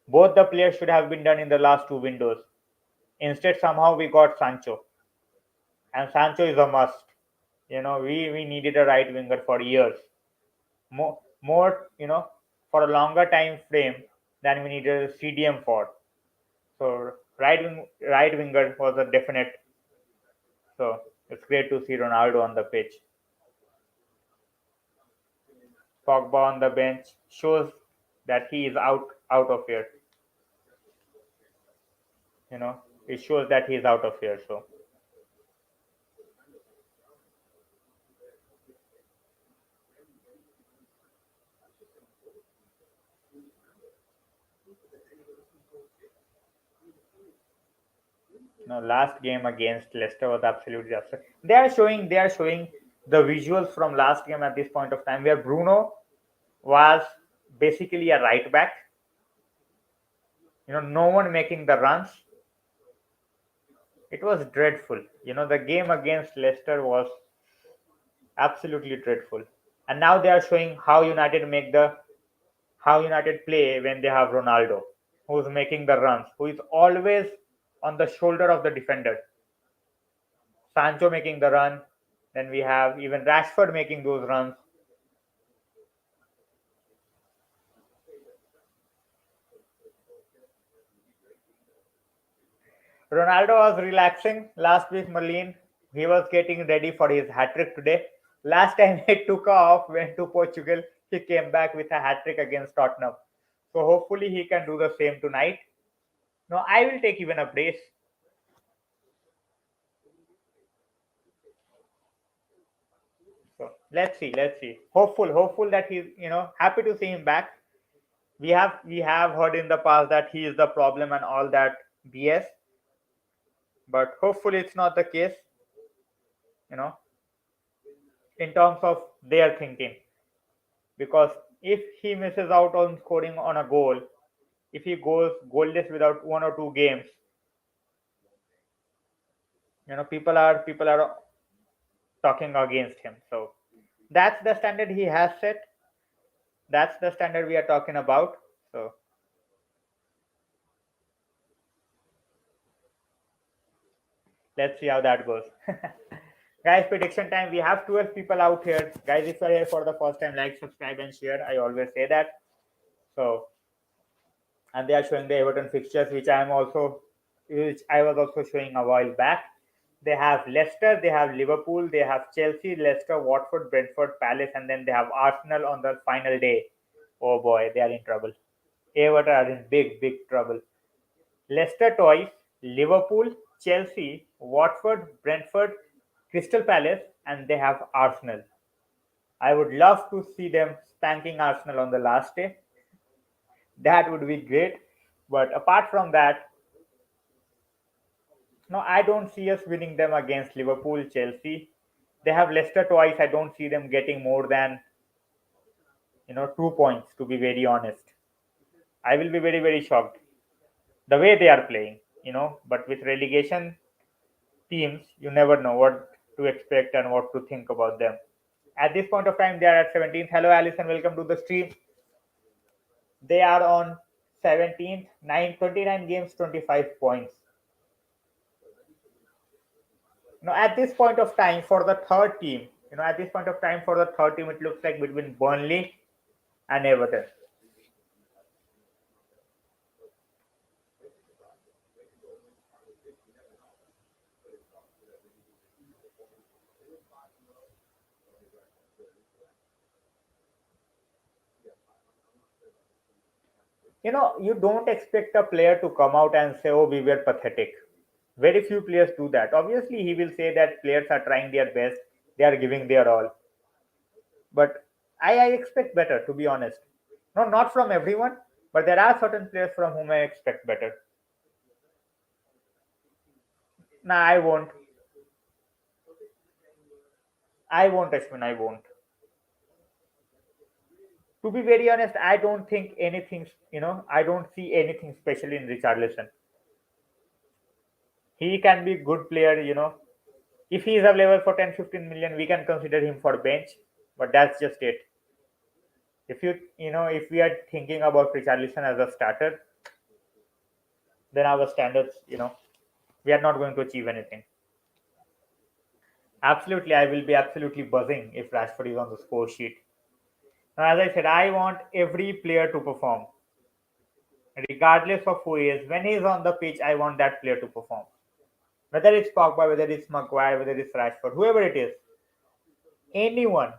Both the players should have been done in the last two windows. Instead, somehow we got Sancho, and Sancho is a must. We needed a right winger for years, more for a longer time frame than we needed a CDM for. So right winger was a definite. So it's great to see Ronaldo on the pitch. Pogba on the bench shows that he is out of here. It shows that he is out of here. So last game against Leicester was absolutely absurd. They are showing the visuals from last game at this point of time where Bruno was basically a right back. No one making the runs. It was dreadful. The game against Leicester was absolutely dreadful. And now they are showing how United play when they have Ronaldo, who's making the runs, who is always on the shoulder of the defender. Sancho making the run, then we have even Rashford making those runs. Ronaldo was relaxing last week, Merlin. He was getting ready for his hat trick today. Last time he took off, went to Portugal, he came back with a hat trick against Tottenham. So hopefully he can do the same tonight. No, I will take even a brace. So let's see, let's see. Hopeful that he's happy to see him back. We have heard in the past that he is the problem and all that BS, but hopefully it's not the case. You know, in terms of their thinking, because if he misses out on scoring on a goal, if he goes goalless without 1 or 2 games, people are talking against him. So that's the standard he has set. That's the standard we are talking about. So let's see how that goes. Guys, prediction time. We have 12 people out here. Guys, if you're here for the first time, like, subscribe, and share. I always say that. So, and they are showing the Everton fixtures, which I was also showing a while back. They have Leicester, they have Liverpool, they have Chelsea, Leicester, Watford, Brentford, Palace, and then they have Arsenal on the final day. Oh boy, they are in trouble. Everton are in big trouble. Leicester twice, Liverpool, Chelsea, Watford, Brentford, Crystal Palace, and they have Arsenal. I would love to see them spanking Arsenal on the last day. That would be great. But apart from that, no, I don't see us winning them against Liverpool, Chelsea. They have Leicester twice. I don't see them getting more than 2 points. To be very honest, I will be very shocked the way they are playing. But with relegation teams, you never know what to expect and what to think about them. At this point of time, they are at 17th. Hello, Alison. Welcome to the stream. They are on 17th, 29 games, 25 points. At this point of time for the third team, it looks like between Burnley and Everton. You don't expect a player to come out and say, "Oh, we were pathetic." Very few players do that. Obviously, he will say that players are trying their best, they are giving their all. But I expect better, to be honest. No, not from everyone, but there are certain players from whom I expect better. Nah, I won't. I won't, Ashwin. I won't. To be very honest, I don't think anything. I don't see anything special in Richarlison. He can be good player. If he is available for 10-15 million, we can consider him for bench. But that's just it. If we are thinking about Richarlison as a starter, then our standards, we are not going to achieve anything. Absolutely, I will be absolutely buzzing if Rashford is on the score sheet. Now, as I said, I want every player to perform, regardless of who he is. When he is on the pitch, I want that player to perform. Whether it's Pogba, whether it's Maguire, whether it's Rashford, whoever it is, anyone,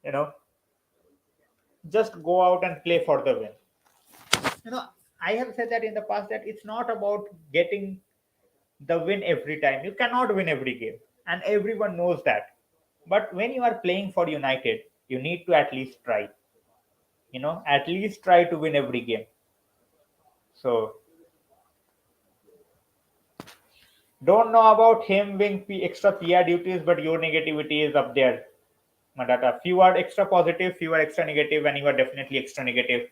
you know, just go out and play for the win. You know, I have said that in the past that it's not about getting the win every time. You cannot win every game, and everyone knows that. But when you are playing for United, you need to at least try. At least try to win every game. So don't know about him being extra PR duties, but your negativity is up there, Madata. Few are extra positive, few are extra negative, and you are definitely extra negative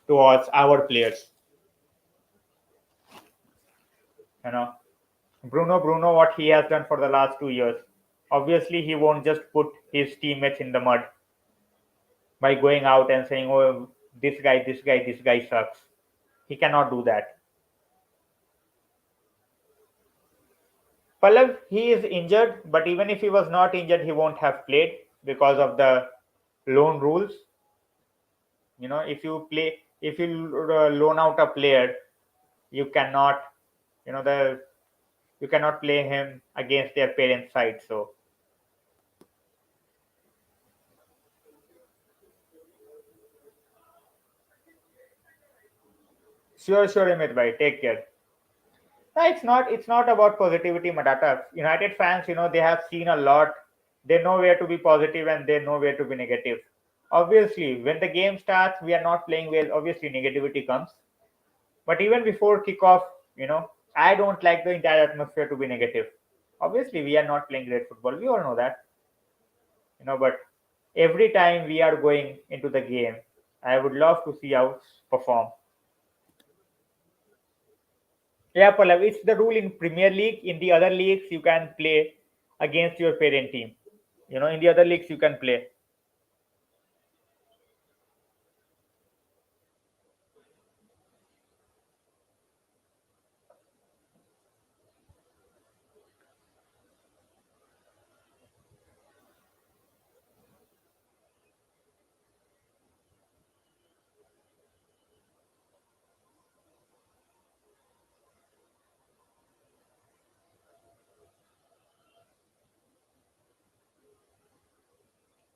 towards our players. You know, Bruno, what he has done for the last 2 years. Obviously, he won't just put his teammates in the mud by going out and saying, "Oh, this guy sucks." He cannot do that. Pallav, he is injured, but even if he was not injured, he won't have played because of the loan rules. If you loan out a player, you cannot, the you cannot play him against their parents' side. So sure, Amit bhai, take care. No, it's not about positivity, Matata. United fans, they have seen a lot. They know where to be positive and they know where to be negative. Obviously, when the game starts, we are not playing well. Obviously, negativity comes. But even before kickoff, I don't like the entire atmosphere to be negative. Obviously, we are not playing great football. We all know that, but every time we are going into the game, I would love to see us perform. Yeah, Pallav, it's the rule in Premier League. In the other leagues, you can play against your parent team. In the other leagues, you can play.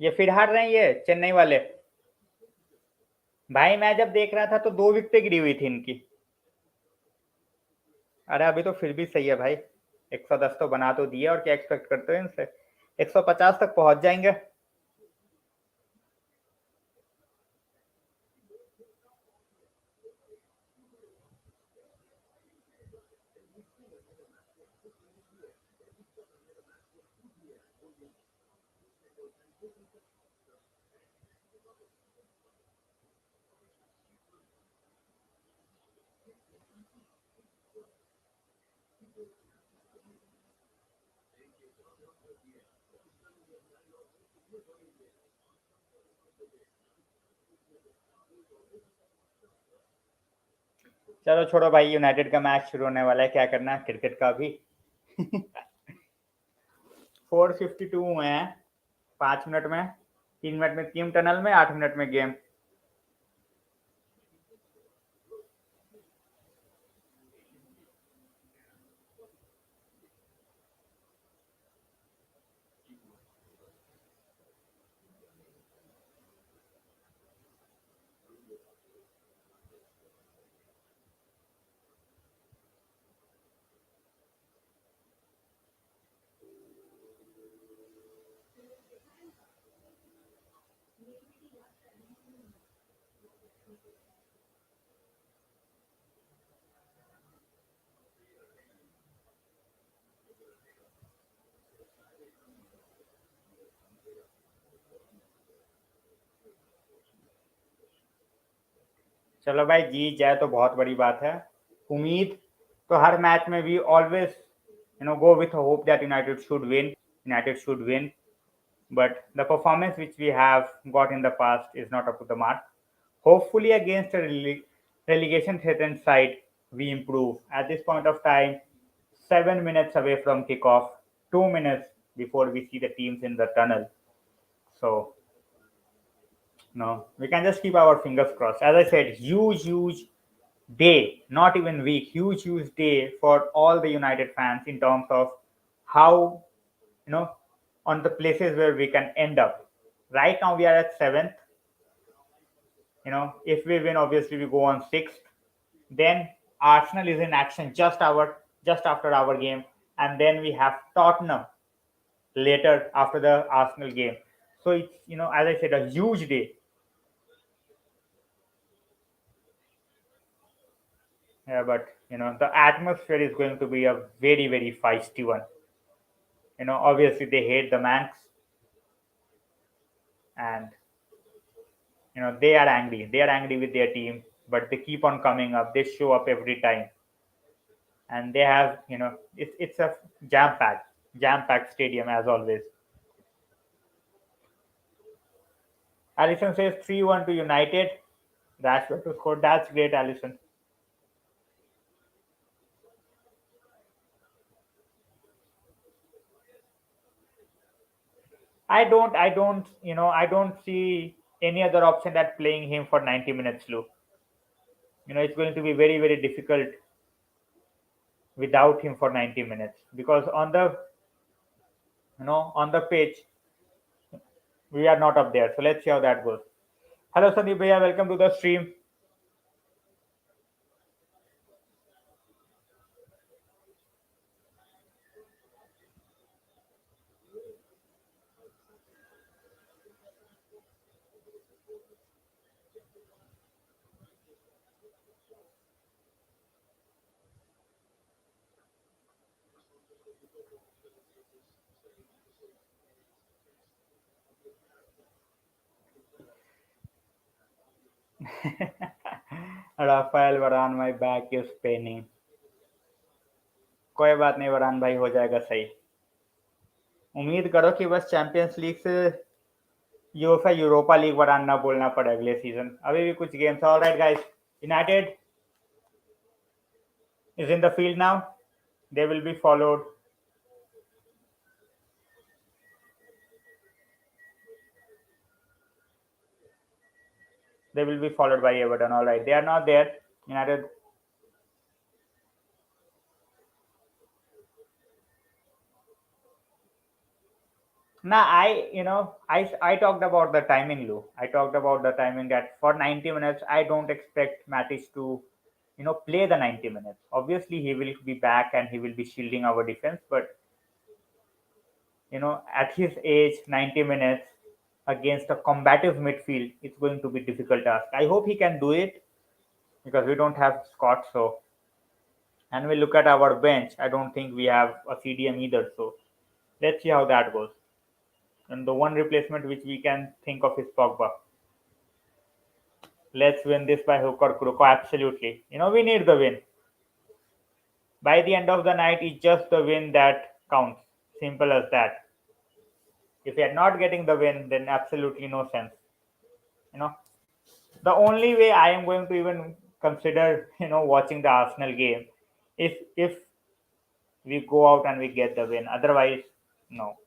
ये फिर हार रहे हैं ये चेन्नई वाले। भाई मैं जब देख रहा था तो 2 विकेटें गिरी हुई थी इनकी। अरे अभी तो फिर भी सही है भाई। 110 तो बना तो दिए और क्या एक्सपेक्ट करते हो इनसे। 150 तक पहुंच जाएंगे। चलो छोड़ो भाई, यूनाइटेड का मैच शुरू होने वाला है, क्या करना है क्रिकेट का अभी। 452 हुए हैं 5 मिनट में। 3 मिनट में टीम टनल में, 8 मिनट में गेम। चलो भाई, जीत जाए तो बहुत बड़ी बात है। उम्मीद तो हर मैच में we always go with hope that United should win, but the performance which we have got in the past is not up to the mark. Hopefully, against a relegation threatened side, we improve. At this point of time, 7 minutes away from kickoff, 2 minutes before we see the teams in the tunnel. So, no, we can just keep our fingers crossed. As I said, huge, huge day, not even week, huge, huge day for all the United fans in terms of how, you know, on the places where we can end up. Right now, we are at seventh. If we win, obviously we go on sixth. Then Arsenal is in action just after our game, and then we have Tottenham later after the Arsenal game. So it's, as I said, a huge day. Yeah, but the atmosphere is going to be a very, very feisty one. Obviously they hate the Manx, and they are angry. They are angry with their team, but they keep on coming up. They show up every time, and they have, it's a jam packed stadium as always. Allison says 3-1 to United. Rashford to score. That's great, Allison. I don't see any other option that playing him for 90 minutes, Lou. It's going to be very, very difficult without him for 90 minutes, because on the pitch we are not up there. So let's see how that goes. Hello, Sandeep Bhaiya. Welcome to the stream. Raphael Varane, my back is Penning. कोई बात नहीं वरान भाई, हो जाएगा सही। उम्मीद करो कि बस चैंपियंस लीग से यूएफए यूरोपा लीग वरान ना बोलना पड़े अगले सीजन। अभी भी कुछ games. Alright guys, United is in the field now. They will be followed. They will be followed by Everton. All right, they are not there. United. Nah, I talked about the timing, Lou. I talked about the timing that for 90 minutes, I don't expect Matic to, play the 90 minutes. Obviously, he will be back and he will be shielding our defense. But at his age, 90 minutes against a combative midfield, it's going to be difficult task. I hope he can do it because we don't have Scott. So, and we look at our bench. I don't think we have a CDM either. So let's see how that goes. And the one replacement which we can think of is Pogba. Let's win this by hook or crook. Oh, absolutely. We need the win. By the end of the night, it's just the win that counts. Simple as that. If we are not getting the win, then absolutely no sense. You know, the only way I am going to even consider, watching the Arsenal game, if we go out and we get the win. Otherwise, no.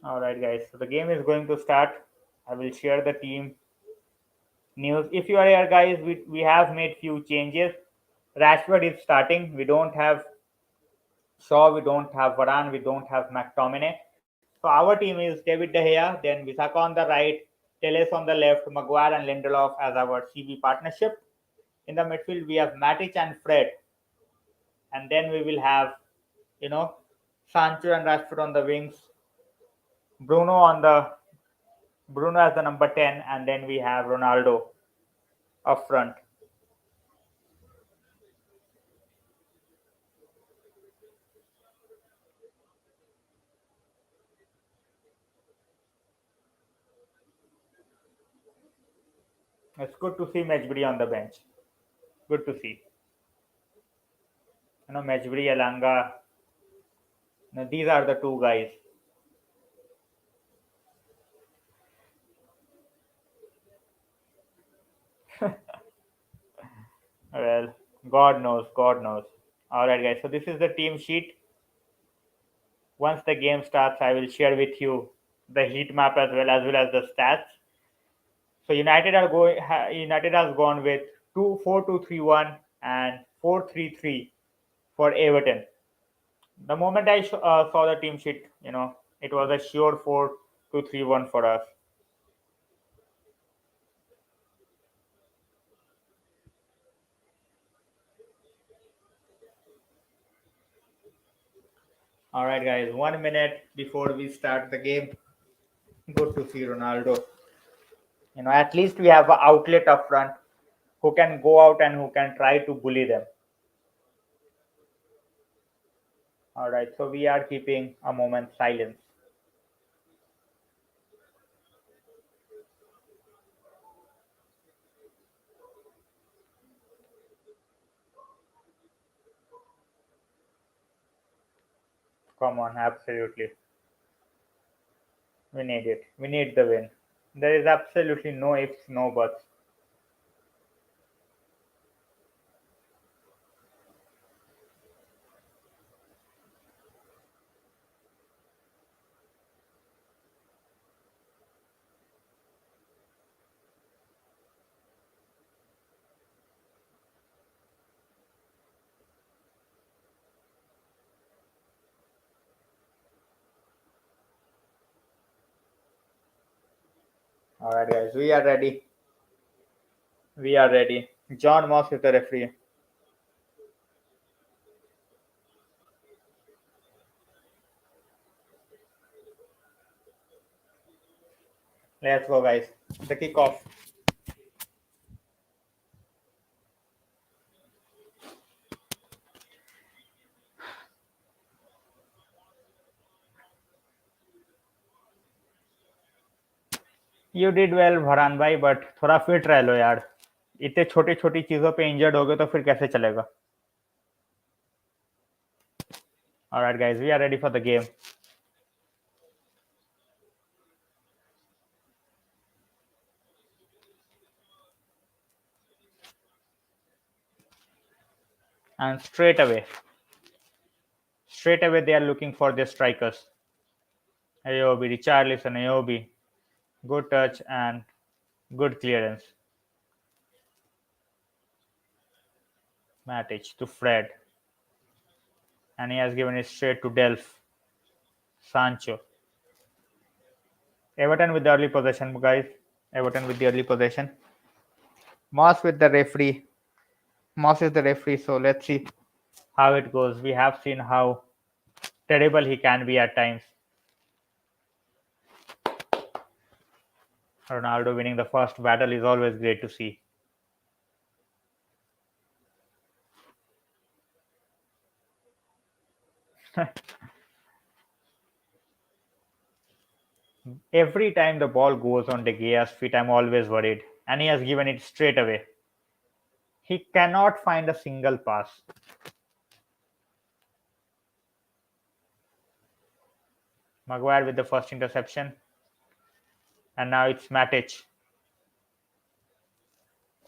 All right, guys. So the game is going to start. I will share the team news. If you are here, guys, we have made few changes. Rashford is starting. We don't have Shaw, we don't have Varane, we don't have McTominay. So our team is David De Gea, then Visaka on the right, Teles on the left, Maguire and Lindelof as our CB partnership. In the midfield, we have Matic and Fred, and then we will have, you know, Sancho and Rashford on the wings, Bruno on the Bruno as the number 10, and then we have Ronaldo up front. It's good to see Mejbri on the bench. Good to see. Mejbri, Alanga. These are the two guys. Well, God knows, God knows. All right, guys. So this is the team sheet. Once the game starts, I will share with you the heat map as well as the stats. So United has gone with 2-4-2-3-1 and 4-3-3 for Everton. The moment I saw the team sheet, it was a sure 4-2-3-1 for us. All right, guys. 1 minute before we start the game, good to see Ronaldo. At least we have an outlet up front who can go out and who can try to bully them. All right, so we are keeping a moment silence. Come on, absolutely. We need it. We need the win. There is absolutely no ifs, no buts. All right, guys, we are ready. We are ready. John Moss is the referee. Let's go, guys. The kickoff. You did well, भरान भाई, but थोड़ा fit रह लो यार. इतने छोटी छोटी चीजों पे injured हो गए तो फिर कैसे चलेगा? Alright, guys, we are ready for the game. And straight away, they are looking for their strikers. Ayobi, Richarlison, Ayobi. Good touch and good clearance. Matic to Fred. And he has given it straight to Delph. Sancho. Everton with the early possession, guys. Everton with the early possession. Moss with the referee. Moss is the referee, so let's see how it goes. We have seen how terrible he can be at times. Ronaldo winning the first battle is always great to see. Every time the ball goes on De Gea's feet, I'm always worried. And he has given it straight away. He cannot find a single pass. Maguire with the first interception. And now it's Matic.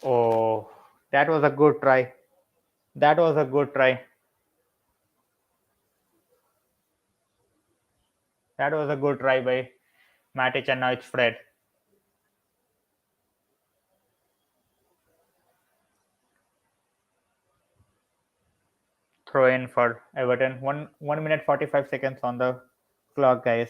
Oh, that was a good try. That was a good try. That was a good try by Matic, and now it's Fred. Throw in for Everton. 1 minute 45 seconds on the clock, guys.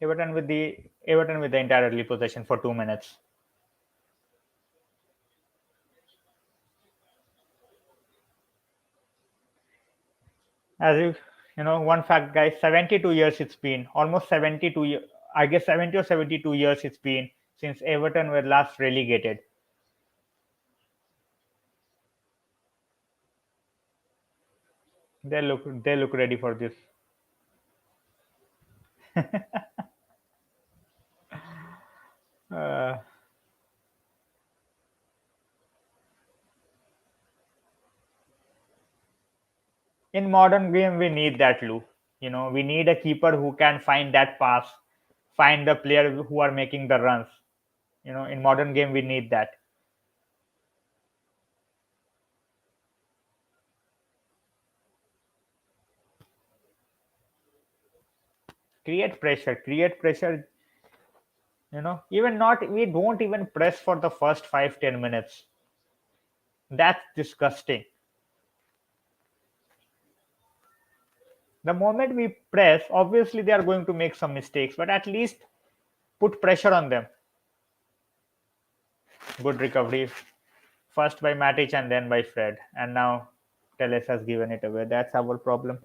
Everton with the entire early possession for 2 minutes. As you know, one fact, guys, 72 years it's been, almost 72 years, I guess 70 or 72 years it's been since Everton were last relegated. They look ready for this. uh, in modern game, we need that, Lou. We need a keeper who can find that pass, find the player who are making the runs. In modern game, we need that. Create pressure. Even not, we don't even press for the first 5-10 minutes. That's disgusting. The moment we press, obviously they are going to make some mistakes, but at least put pressure on them. Good recovery. First by Matic and then by Fred. And now Teles has given it away. That's our problem.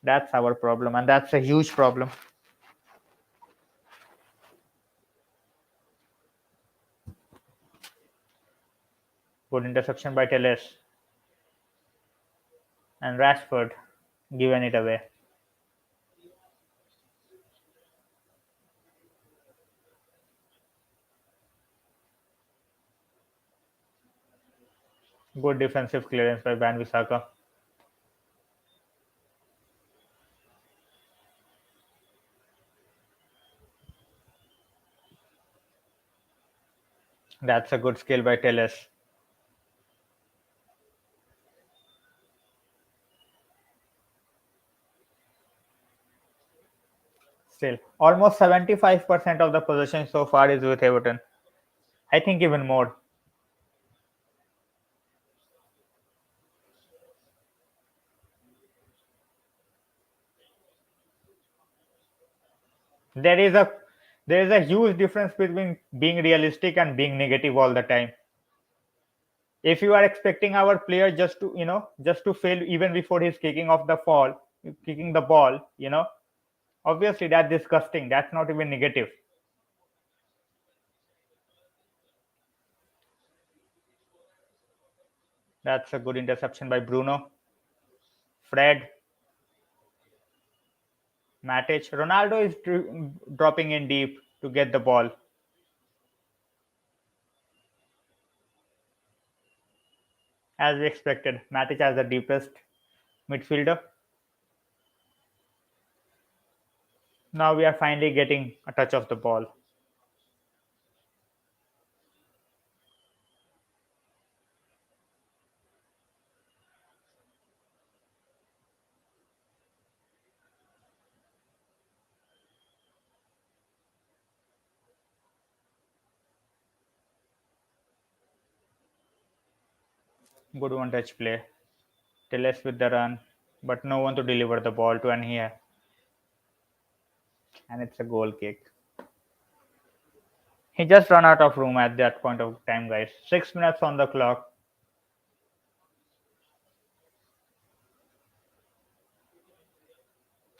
That's our problem. And that's a huge problem. Good interception by Teles. And Rashford given it away. Good defensive clearance by Van Bissaka. That's a good skill by Teles. Still, almost 75% of the possession so far is with Everton. I think even more. There is a huge difference between being realistic and being negative all the time. If you are expecting our player just to just to fail even before he's kicking the ball, obviously that's disgusting. That's not even negative. That's a good interception by Bruno. Fred, Matic, Ronaldo is dropping in deep to get the ball. As we expected, Matic as the deepest midfielder. Now we are finally getting a touch of the ball. Good one touch play. Telles with the run, but no one to deliver the ball to, and here, and it's a goal kick. He just ran out of room at that point of time, guys. 6 minutes on the clock.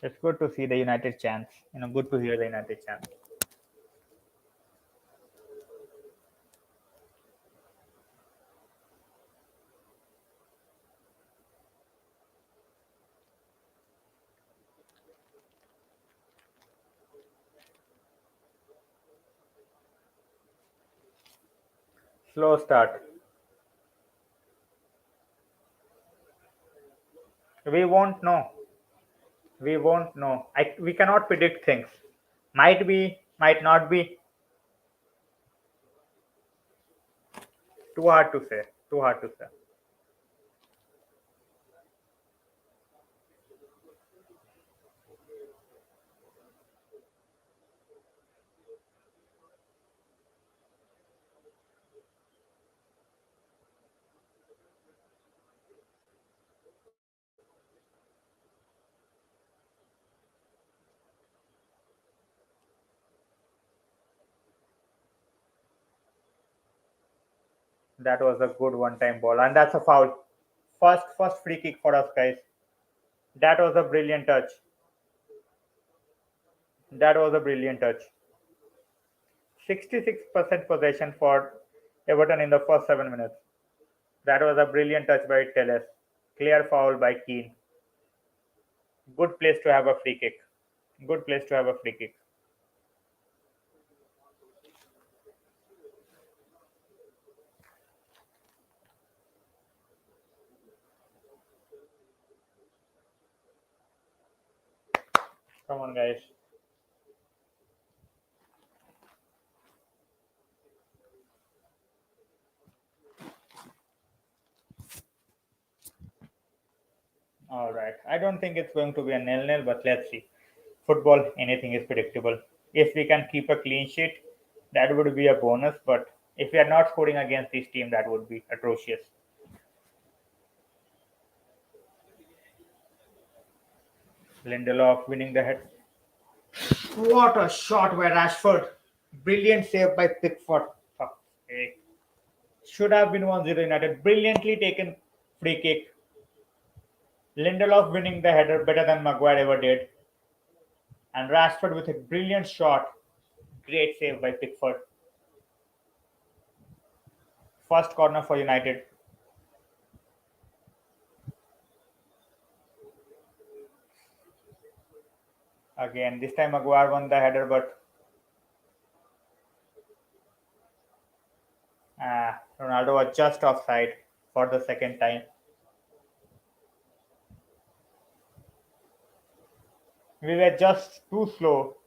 It's good to see the United chance. Good to hear the United chance. Slow start. We won't know. We won't know. We cannot predict things. Might be, might not be. Too hard to say. Too hard to say. That was a good one-time ball, and that's a foul. First free kick for us, guys. That was a brilliant touch. That was a brilliant touch. 66% possession for Everton in the first 7 minutes. That was a brilliant touch by Telles. Clear foul by Keane. Good place to have a free kick. Good place to have a free kick. Come on, guys. All right. I don't think it's going to be a nil-nil, but let's see. Football, anything is predictable. If we can keep a clean sheet, that would be a bonus. But if we are not scoring against this team, that would be atrocious. Lindelof winning the head. What a shot by Rashford. Brilliant save by Pickford. Fuck's sake. Should have been 1-0 United. Brilliantly taken free kick. Lindelof winning the header better than Maguire ever did. And Rashford with a brilliant shot. Great save by Pickford. First corner for United. Again, this time Maguire won the header, but Ronaldo was just offside for the second time. We were just too slow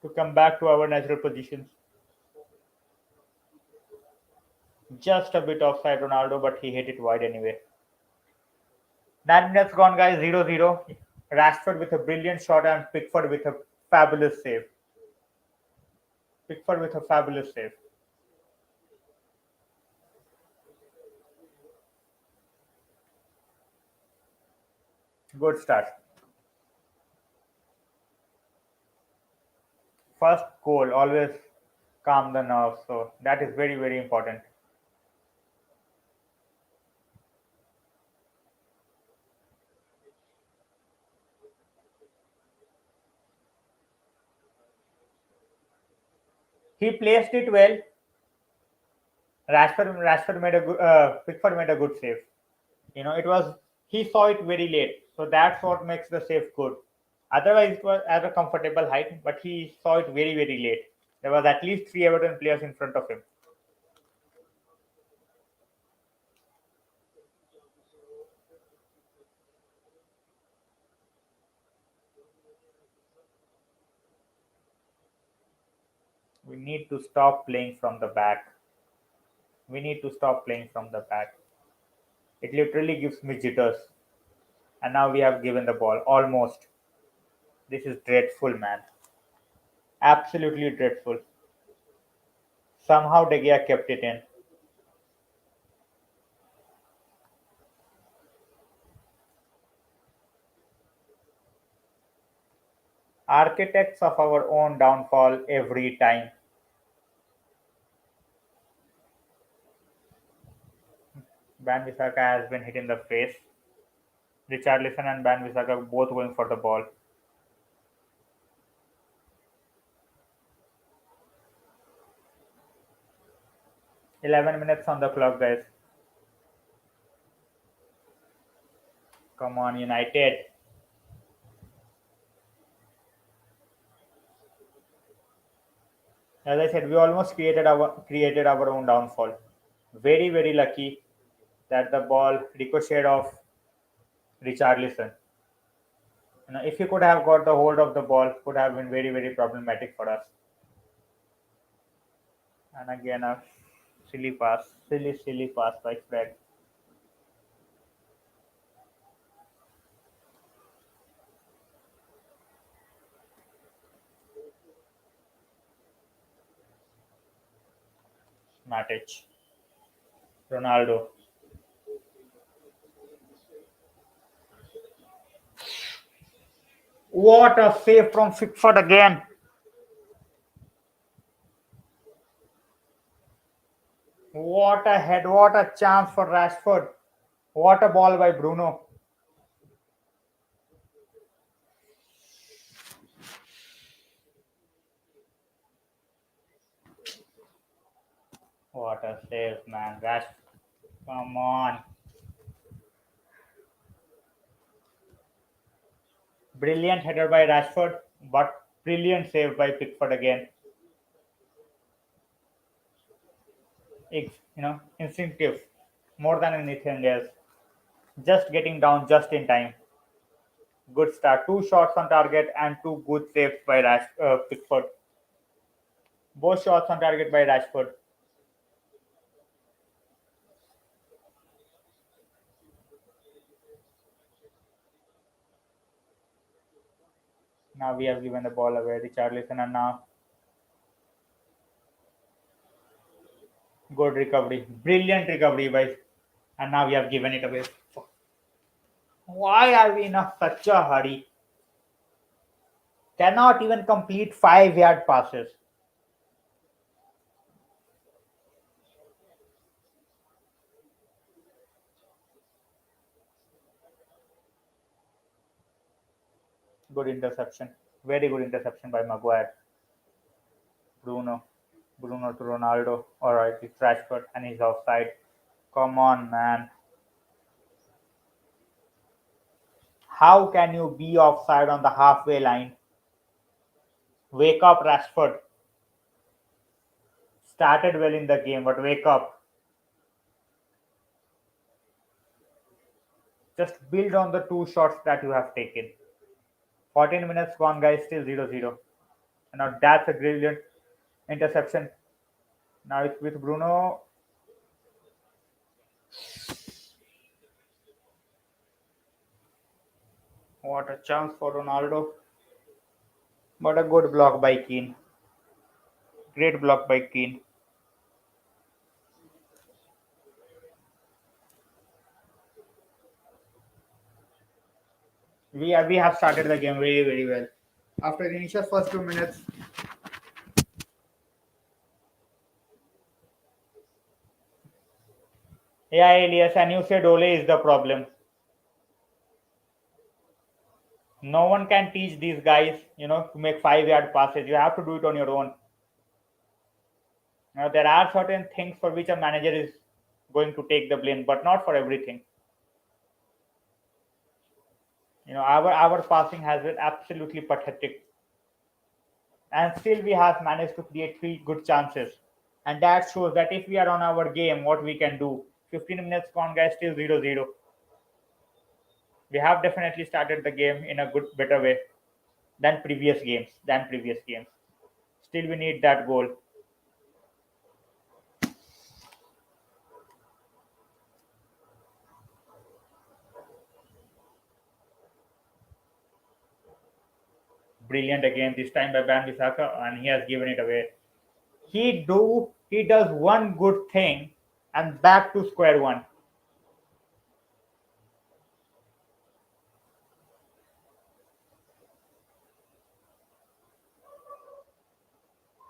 to come back to our natural positions. Just a bit offside Ronaldo, but he hit it wide anyway. 9 minutes gone, guys. 0-0. Rashford with a brilliant shot and Pickford with a fabulous save. Pickford with a fabulous save. Good start. First goal always calm the nerves, so that is very, very important. He placed it well. Rashford made a good. Pickford made a good save. It was he saw it very late, so that's what makes the save good. Otherwise, it was at a comfortable height, but he saw it very very late. There was at least three Everton players in front of him. We need to stop playing from the back. We need to stop playing from the back. It literally gives me jitters. And now we have given the ball almost. This is dreadful, man. Absolutely dreadful. Somehow De Gea kept it in. Architects of our own downfall every time. Van Bissaka has been hit in the face. Richarlison and Van Bissaka both going for the ball. 11 minutes on the clock, guys. Come on, United. As I said, we almost created our own downfall. Very very lucky that the ball ricocheted off Richarlison. If he could have got the hold of the ball, could have been very very problematic for us. And again a silly pass, silly pass by Fred. Matic, Ronaldo. What a save from Pickford again! What a head! What a chance for Rashford! What a ball by Bruno! What a save, man! Rash, come on! Brilliant header by Rashford, but brilliant save by Pickford again. Instinctive, more than anything else. Just getting down just in time. Good start. Two shots on target and two good saves by Pickford. Both shots on target by Rashford. Now we have given the ball away. Richarlison and now good recovery. Brilliant recovery by and now we have given it away. Why are we in such a hurry? Cannot even complete 5 yard passes. Good interception. Very good interception by Maguire. Bruno. Bruno to Ronaldo. Alright, it's Rashford and he's offside. Come on, man. How can you be offside on the halfway line? Wake up, Rashford. Started well in the game, but wake up. Just build on the two shots that you have taken. 14 minutes gone, guys, still 0-0. And now that's a brilliant interception. Now it's with Bruno. What a chance for Ronaldo. But a good block by Keane. Great block by Keane. We have started the game very very well. After the initial first 2 minutes, yeah, Elias, and you said Ole is the problem. No one can teach these guys, to make 5 yard passes. You have to do it on your own. There are certain things for which a manager is going to take the blame, but not for everything. Our passing has been absolutely pathetic, and still we have managed to create three good chances. And that shows that if we are on our game, what we can do. 15 minutes gone, guys, still 0-0. We have definitely started the game in a good, better way than previous games. Still, we need that goal. Brilliant again, this time by Ban Bissaka, and he has given it away. He does one good thing, and back to square one.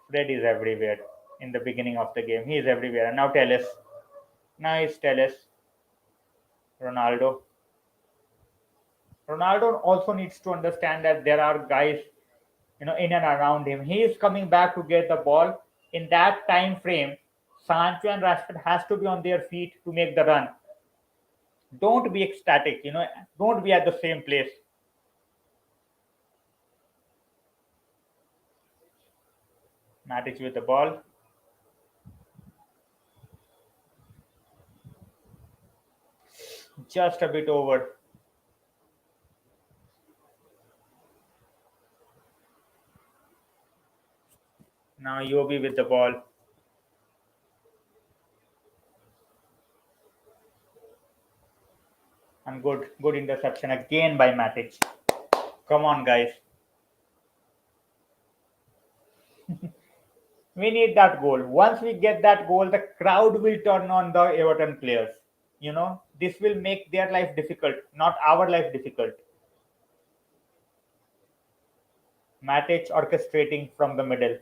Fred is everywhere in the beginning of the game. He is everywhere. And now Telles. Nice Telles. Ronaldo. Ronaldo also needs to understand that there are guys, in and around him. He is coming back to get the ball. In that time frame, Sancho and Rashford has to be on their feet to make the run. Don't be ecstatic, don't be at the same place. Matic with the ball. Just a bit over. Now Yobi with the ball. And good interception again by Matic. Come on, guys. We need that goal. Once we get that goal, the crowd will turn on the Everton players. This will make their life difficult, not our life difficult. Matic orchestrating from the middle.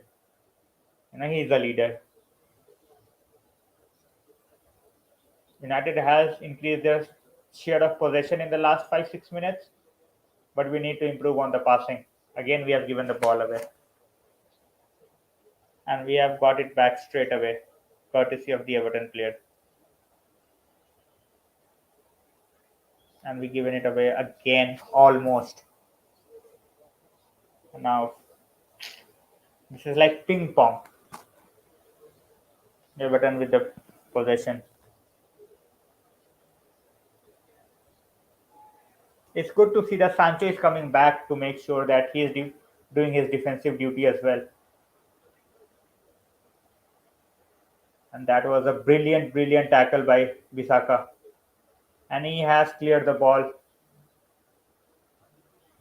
He's a leader. United has increased their share of possession in the last 5-6 minutes, but we need to improve on the passing. Again, we have given the ball away. And we have got it back straight away, courtesy of the Everton player. And we given it away again, almost. Now, this is like ping pong. Everton with the possession. It's good to see that Sancho is coming back to make sure that he is doing his defensive duty as well. And that was a brilliant tackle by Bisaka. And he has cleared the ball.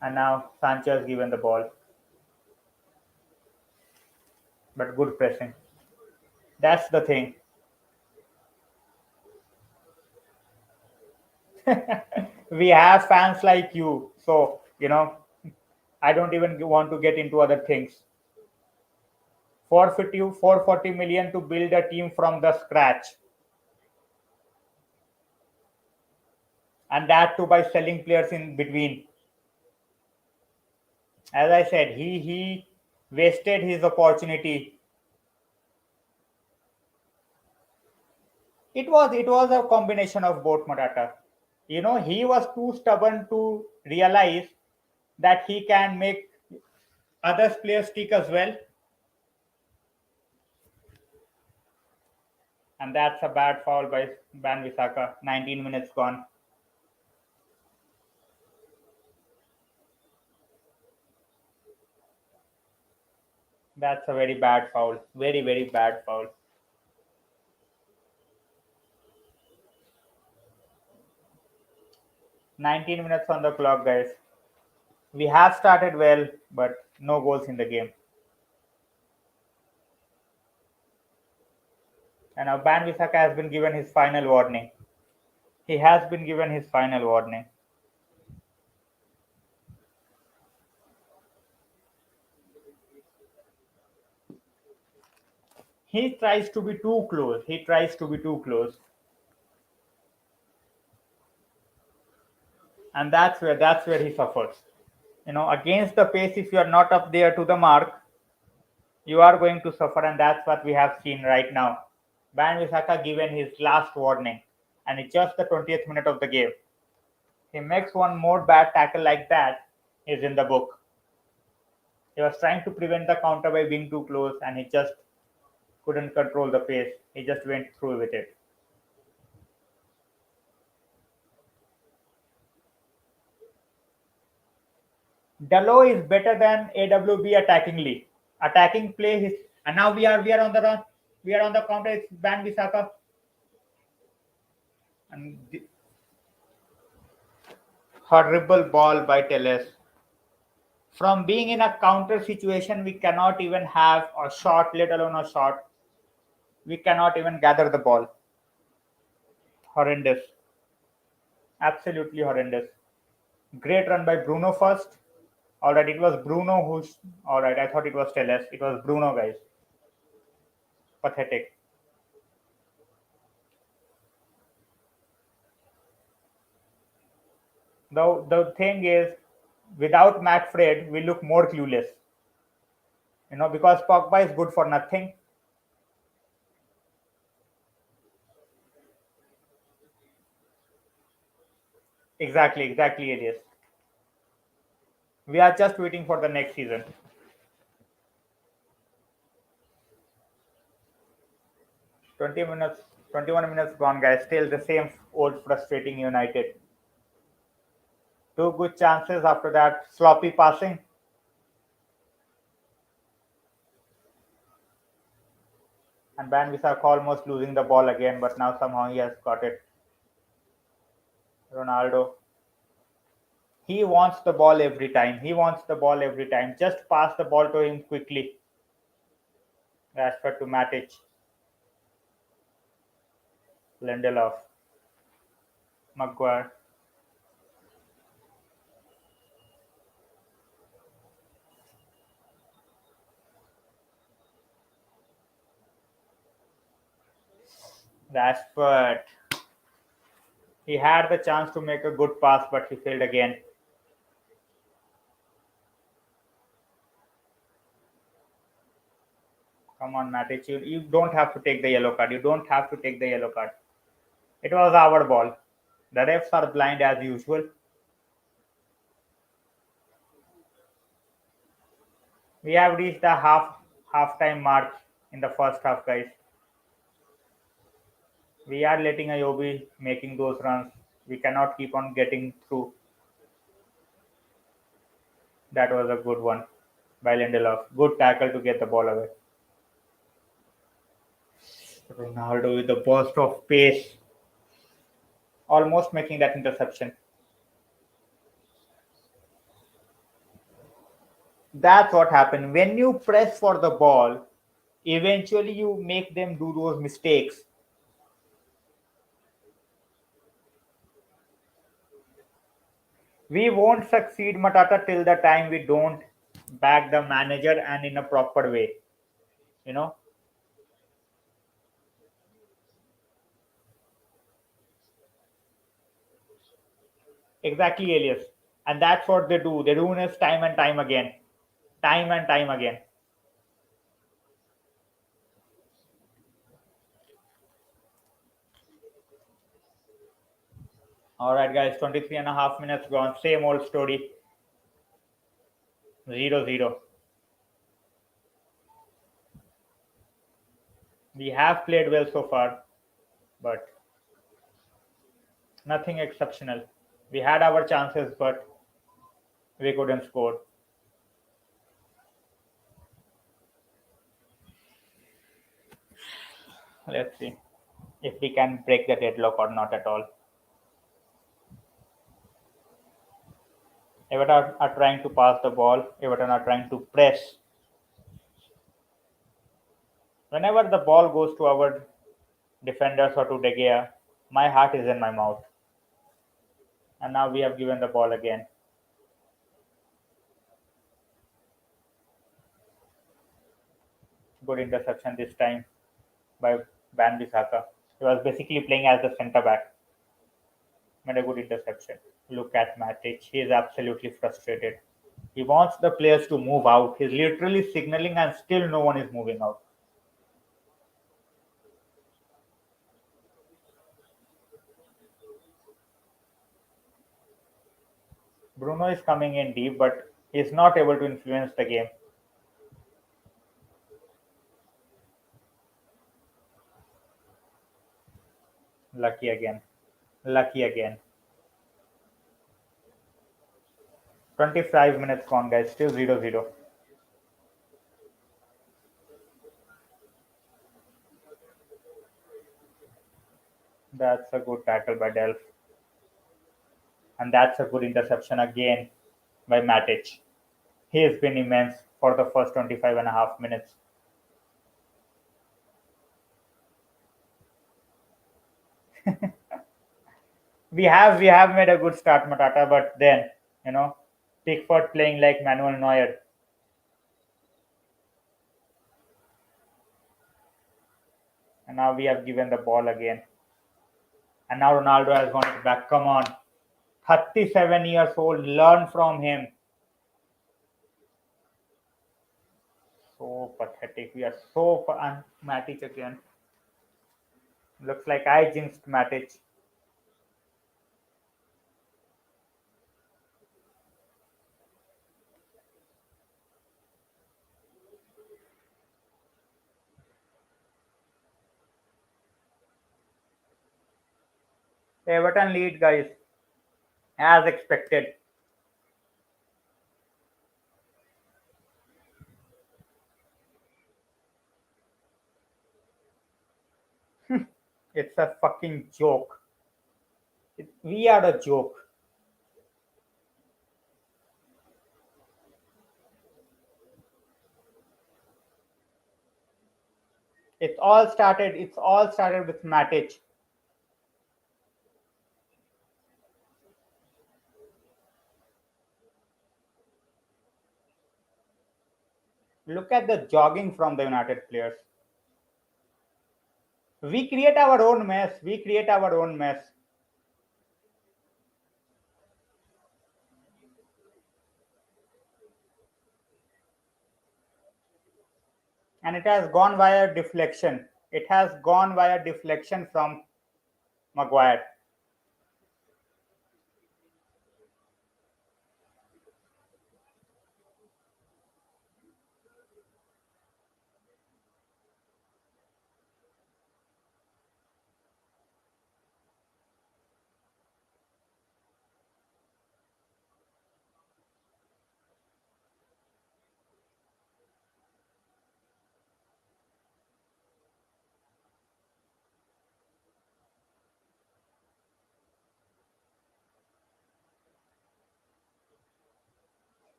And now Sancho has given the ball. But good pressing. That's the thing. We have fans like you. So, I don't even want to get into other things. 440 million to build a team from the scratch. And that too by selling players in between. As I said, he wasted his opportunity. It was a combination of both, Morata. He was too stubborn to realize that he can make others players stick as well. And that's a bad foul by Ban Visaka. 19 minutes gone. That's a very bad foul. Very bad foul. 19 minutes on the clock, guys. We have started well, but no goals in the game. And now Ban Visaka has been given his final warning. He has been given his final warning. He tries to be too close. And that's where he suffers. Against the pace, if you are not up there to the mark, You are going to suffer, and that's what we have seen right now. Ban Visaka given his last warning, and it's just the 20th minute of the game. He makes one more bad tackle like that, is in the book. He was trying to prevent the counter by being too close, and he just couldn't control the pace. He just went through with it. Dalo is better than AWB attackingly. Attacking play his, and now we are on the run. We are on the counter. It's Ban Visaka, and the horrible ball by Teles. From being in a counter situation, we cannot even have a shot, let alone a shot. We cannot even gather the ball. Horrendous. Absolutely horrendous. Great run by Bruno first. Alright, it was Bruno who's. Alright, I thought it was Teles. It was Bruno, guys. Pathetic. Though the thing is, without McFred, we look more clueless. Because Pogba is good for nothing. Exactly, Elias. We are just waiting for the next season. 20 minutes, 21 minutes gone, guys. Still the same old frustrating United. Two good chances after that sloppy passing. And Van Bissaka almost losing the ball again, but now somehow he has got it. Ronaldo. He wants the ball every time. He wants the ball every time. Just pass the ball to him quickly. Rashford to Matic. Lindelof. Maguire. Rashford. He had the chance to make a good pass, but he failed again. Come on, Matic. You don't have to take the yellow card. You don't have to take the yellow card. It was our ball. The refs are blind as usual. We have reached the half time mark in the first half, guys. We are letting Ayobi making those runs. We cannot keep on getting through. That was a good one by Lindelof. Good tackle to get the ball away. Ronaldo with a burst of pace, almost making that interception. That's what happened. When you press for the ball, eventually you make them do those mistakes. We won't succeed, Matata, till the time we don't back the manager and in a proper way. You know, exactly, Elias. And that's what they do. They ruin us time and time again. Time and time again. All right, guys, 23 and a half minutes gone. Same old story. 0-0. We have played well so far, but nothing exceptional. We had our chances, but we couldn't score. Let's see if we can break the deadlock or not at all. Everton are trying to pass the ball. Everton are trying to press. Whenever the ball goes to our defenders or to De Gea, my heart is in my mouth. And now we have given the ball again. Good interception this time by Van Bissaka. He was basically playing as the centre back. Made a good interception. Look at Matic. He is absolutely frustrated. He wants the players to move out. He's literally signaling and still no one is moving out. Bruno is coming in deep, but he's not able to influence the game. Lucky again. Lucky again. 25 minutes gone, guys. Still 0-0. That's a good tackle by Delph. And that's a good interception again by Matic. He has been immense for the first 25 and a half minutes. We have made a good start, Matata, but then, you know, Pickford playing like Manuel Neuer. And now we have given the ball again. And now Ronaldo has won it back. Come on. 37 years old. Learn from him. So pathetic. We are so Matic again. Looks like I jinxed Matic. Everton lead, guys, as expected. It's a fucking joke. We are a joke. It's all started with Matic. Look at the jogging from the United players. We create our own mess. We create our own mess. And it has gone via deflection. It has gone via deflection from Maguire.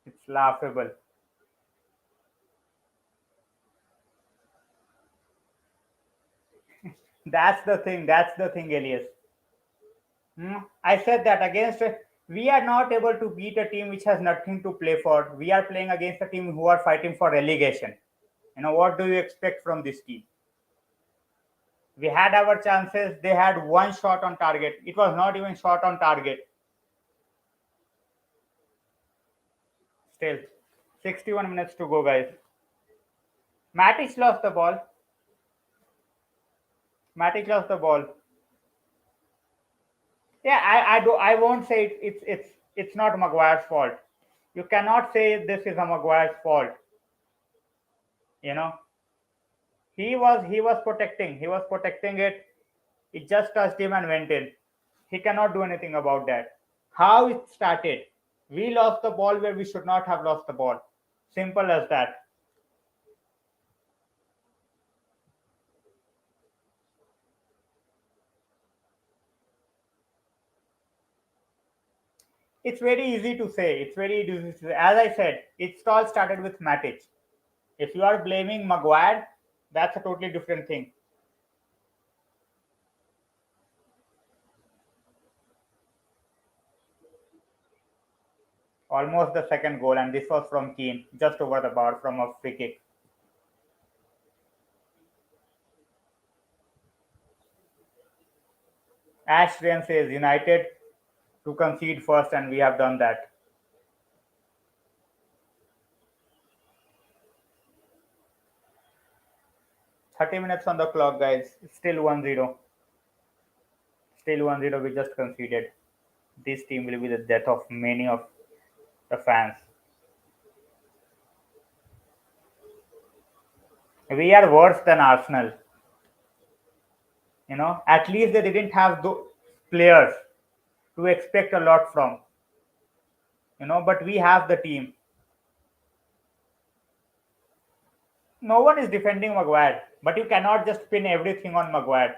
It's laughable. That's the thing. That's the thing, Elias. I said that against we are not able to beat a team which has nothing to play for. We are playing against a team who are fighting for relegation. What do you expect from this team? We had our chances. They had one shot on target. It was not even shot on target. Still, 61 minutes to go, guys. Matic lost the ball. Matic lost the ball. Yeah, I won't say it's not Maguire's fault. You cannot say this is a Maguire's fault. You know, he was protecting it. It just touched him and went in. He cannot do anything about that. How it started? We lost the ball where we should not have lost the ball. Simple as that. It's very easy to say. It's very easy to say. As I said, it all started with Matic. If you are blaming Maguire, that's a totally different thing. Almost the second goal, and this was from Keane, just over the bar from a free kick. Ash Rain says United to concede first, and we have done that. 30 minutes on the clock, guys. Still 1-0. Still 1-0. We just conceded. This team will be the death of many of the fans. We are worse than Arsenal. At least they didn't have those players to expect a lot from. But we have the team. No one is defending Maguire, but you cannot just pin everything on Maguire.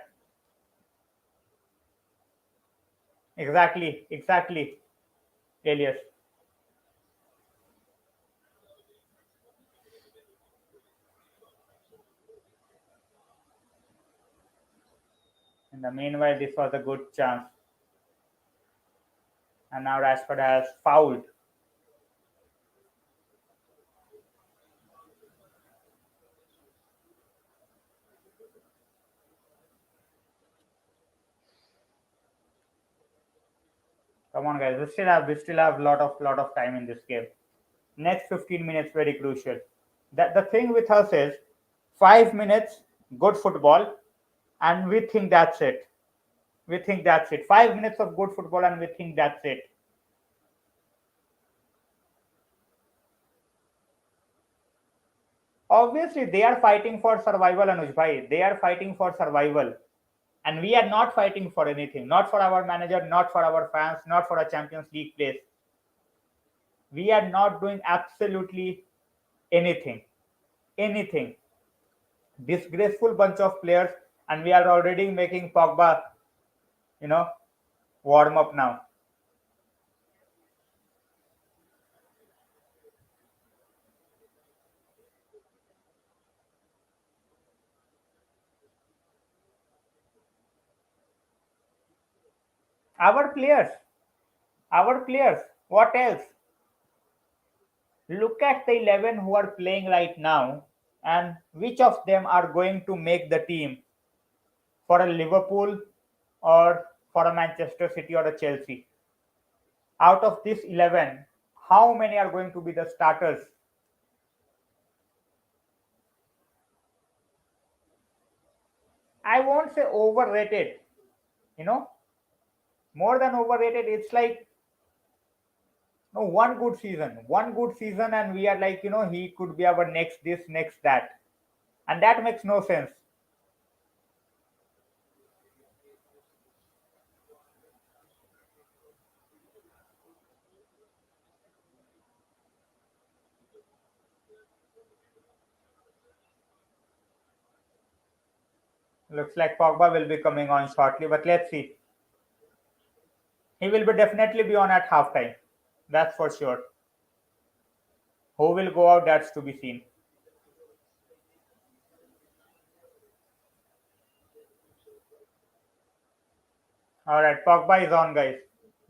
Exactly, Elias. In the meanwhile, this was a good chance, and now Rashford has fouled. Come on, guys. We still have lot of time in this game. Next 15 minutes very crucial. That the thing with us is 5 minutes good football, and we think that's it. We think that's it. 5 minutes of good football, and we think that's it. Obviously, they are fighting for survival, Anuj bhai. They are fighting for survival. And we are not fighting for anything. Not for our manager, not for our fans, not for a Champions League place. We are not doing absolutely anything. Anything. Disgraceful bunch of players, and we are already making Pogba, you know, warm up now. Our players, our players. What else? Look at the 11 who are playing right now, and which of them are going to make the team for a Liverpool or for a Manchester City or a Chelsea. Out of this 11, how many are going to be the starters? I won't say overrated, you know, more than overrated. It's like no one good season, and we are like, he could be our next this, next that, and that makes no sense. Looks like Pogba will be coming on shortly, but let's see. He will be definitely be on at halftime. That's for sure. Who will go out? That's to be seen. All right, Pogba is on, guys.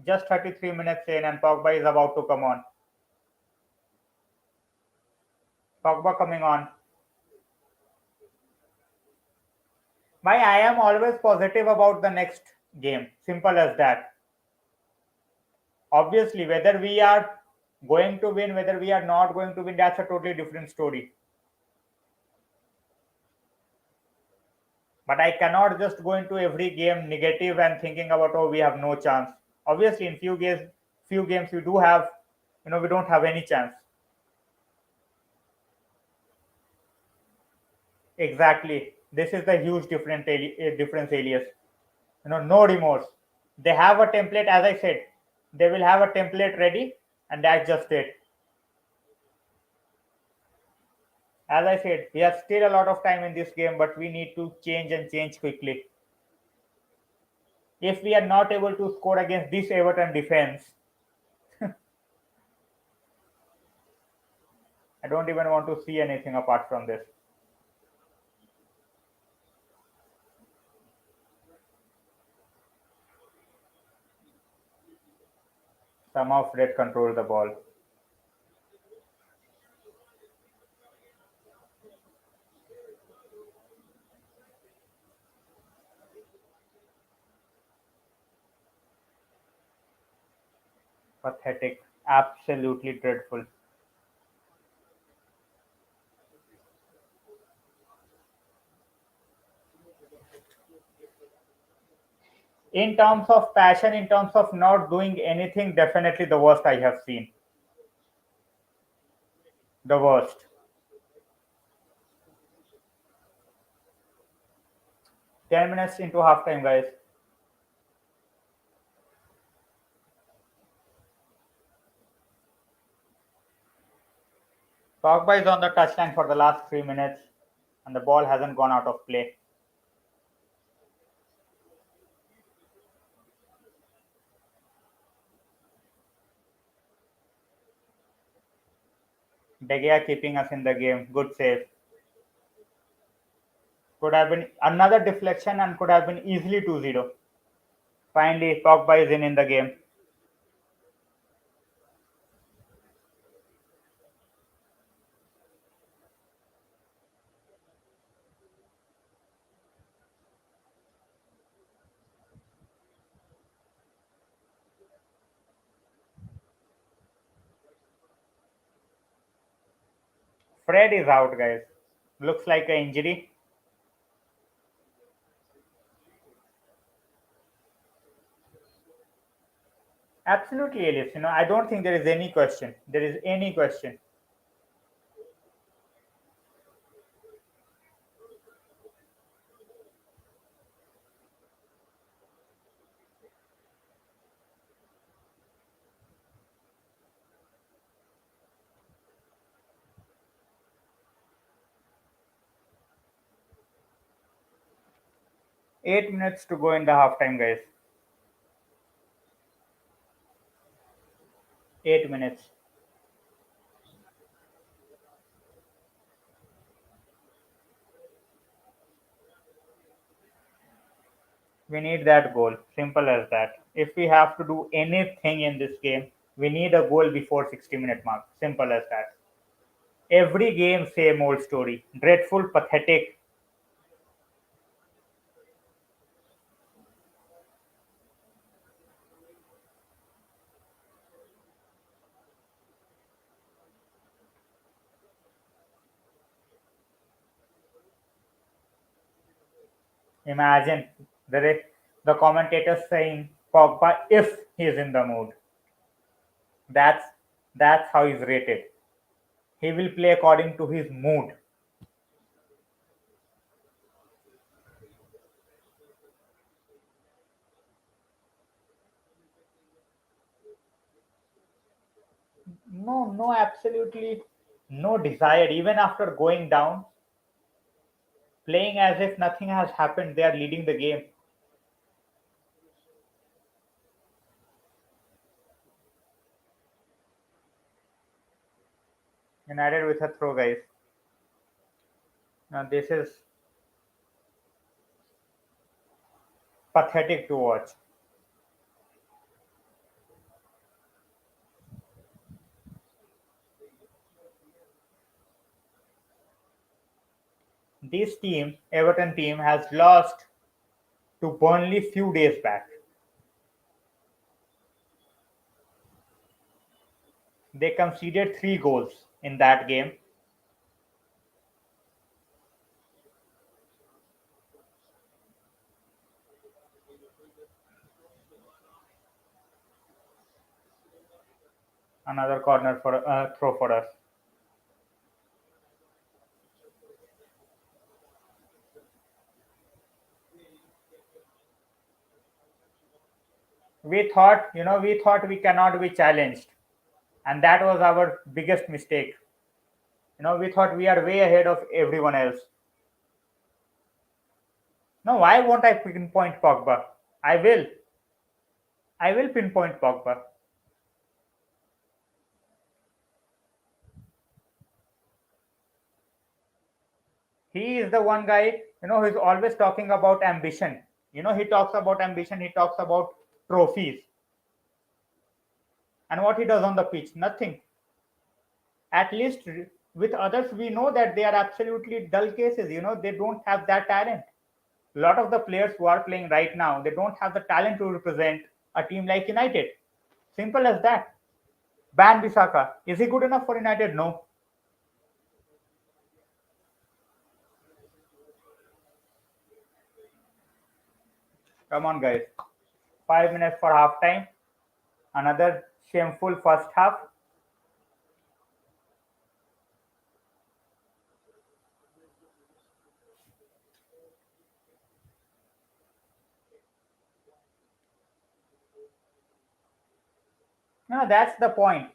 Just 33 minutes in, and Pogba is about to come on. Pogba coming on. Why I am always positive about the next game. Simple as that. Obviously, whether we are going to win, whether we are not going to win, that's a totally different story. But I cannot just go into every game negative and thinking about, oh, we have no chance. Obviously, in few games we do have, we don't have any chance. Exactly. This is the huge difference, Elias. No remorse. They have a template, as I said. They will have a template ready, and that's just it. As I said, we have still a lot of time in this game, but we need to change and change quickly. If we are not able to score against this Everton defense, I don't even want to see anything apart from this. Somehow Fred controlled the ball. Pathetic. Absolutely dreadful. In terms of passion, in terms of not doing anything, definitely the worst I have seen. The worst. 10 minutes into halftime, guys. Pogba is on the touchline for the last 3 minutes, and the ball hasn't gone out of play. De Gea keeping us in the game. Good save. Could have been another deflection and could have been easily 2-0. Finally, Pogba is in the game. Fred is out, guys. Looks like an injury. Absolutely, Elias. I don't think there is any question. There is any question. 8 minutes to go in the halftime, guys. 8 minutes. We need that goal. Simple as that. If we have to do anything in this game, we need a goal before 60-minute mark. Simple as that. Every game, same old story. Dreadful, pathetic. Imagine the commentators saying Pogba if he's in the mood. That's that's how he's rated. He will play according to his mood. No, no, absolutely no desire. Even after going down, playing as if nothing has happened, they are leading the game. United with a throw, guys. Now this is pathetic to watch. This team, Everton team, has lost to Burnley few days back. They conceded 3 goals in that game. Another corner for throw for us. We thought we cannot be challenged, and that was our biggest mistake. We thought we are way ahead of everyone else. No, why won't I pinpoint Pogba? I will. I will pinpoint Pogba. He is the one guy, who's always talking about ambition. He talks about ambition, he talks about trophies. And what he does on the pitch? Nothing. At least with others, we know that they are absolutely dull cases. They don't have that talent. A lot of the players who are playing right now, they don't have the talent to represent a team like United. Simple as that. Ban Bisaka. Is he good enough for United? No. Come on, guys. 5 minutes for half time. Another shameful first half. No, that's the point.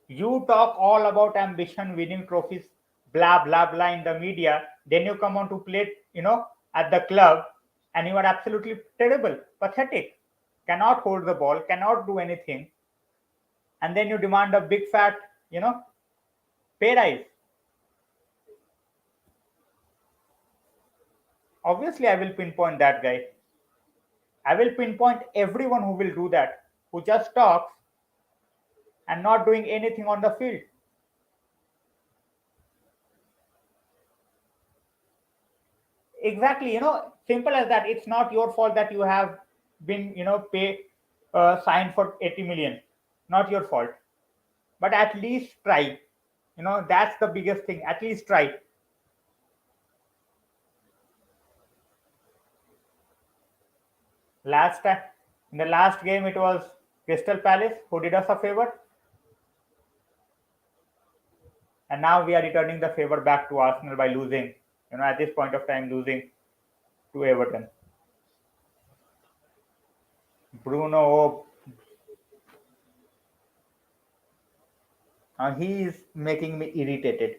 You talk all about ambition, winning trophies, blah blah blah in the media. Then you come on to play, at the club, and you are absolutely terrible, pathetic. Cannot hold the ball, cannot do anything, and then you demand a big fat, pay rise. Obviously, I will pinpoint that guy. I will pinpoint everyone who will do that, who just talks and not doing anything on the field. Exactly, simple as that. It's not your fault that you have been, pay signed for 80 million. Not your fault. But at least try. That's the biggest thing. At least try. Last time, in the last game, it was Crystal Palace who did us a favor, and now we are returning the favor back to Arsenal by losing. At this point of time, losing to Everton. Bruno, oh, he is making me irritated.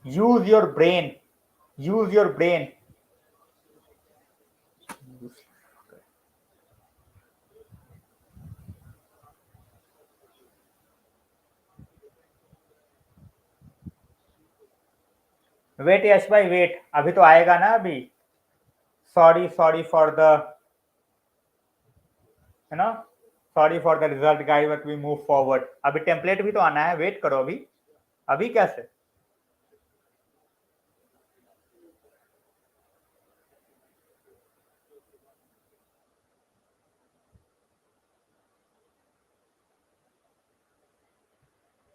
Use your brain. Use your brain. Wait Yash भाई wait अभी तो आएगा ना अभी sorry sorry for the you know sorry for the result guys but we move forward अभी template भी तो आना है वेट करो अभी अभी कैसे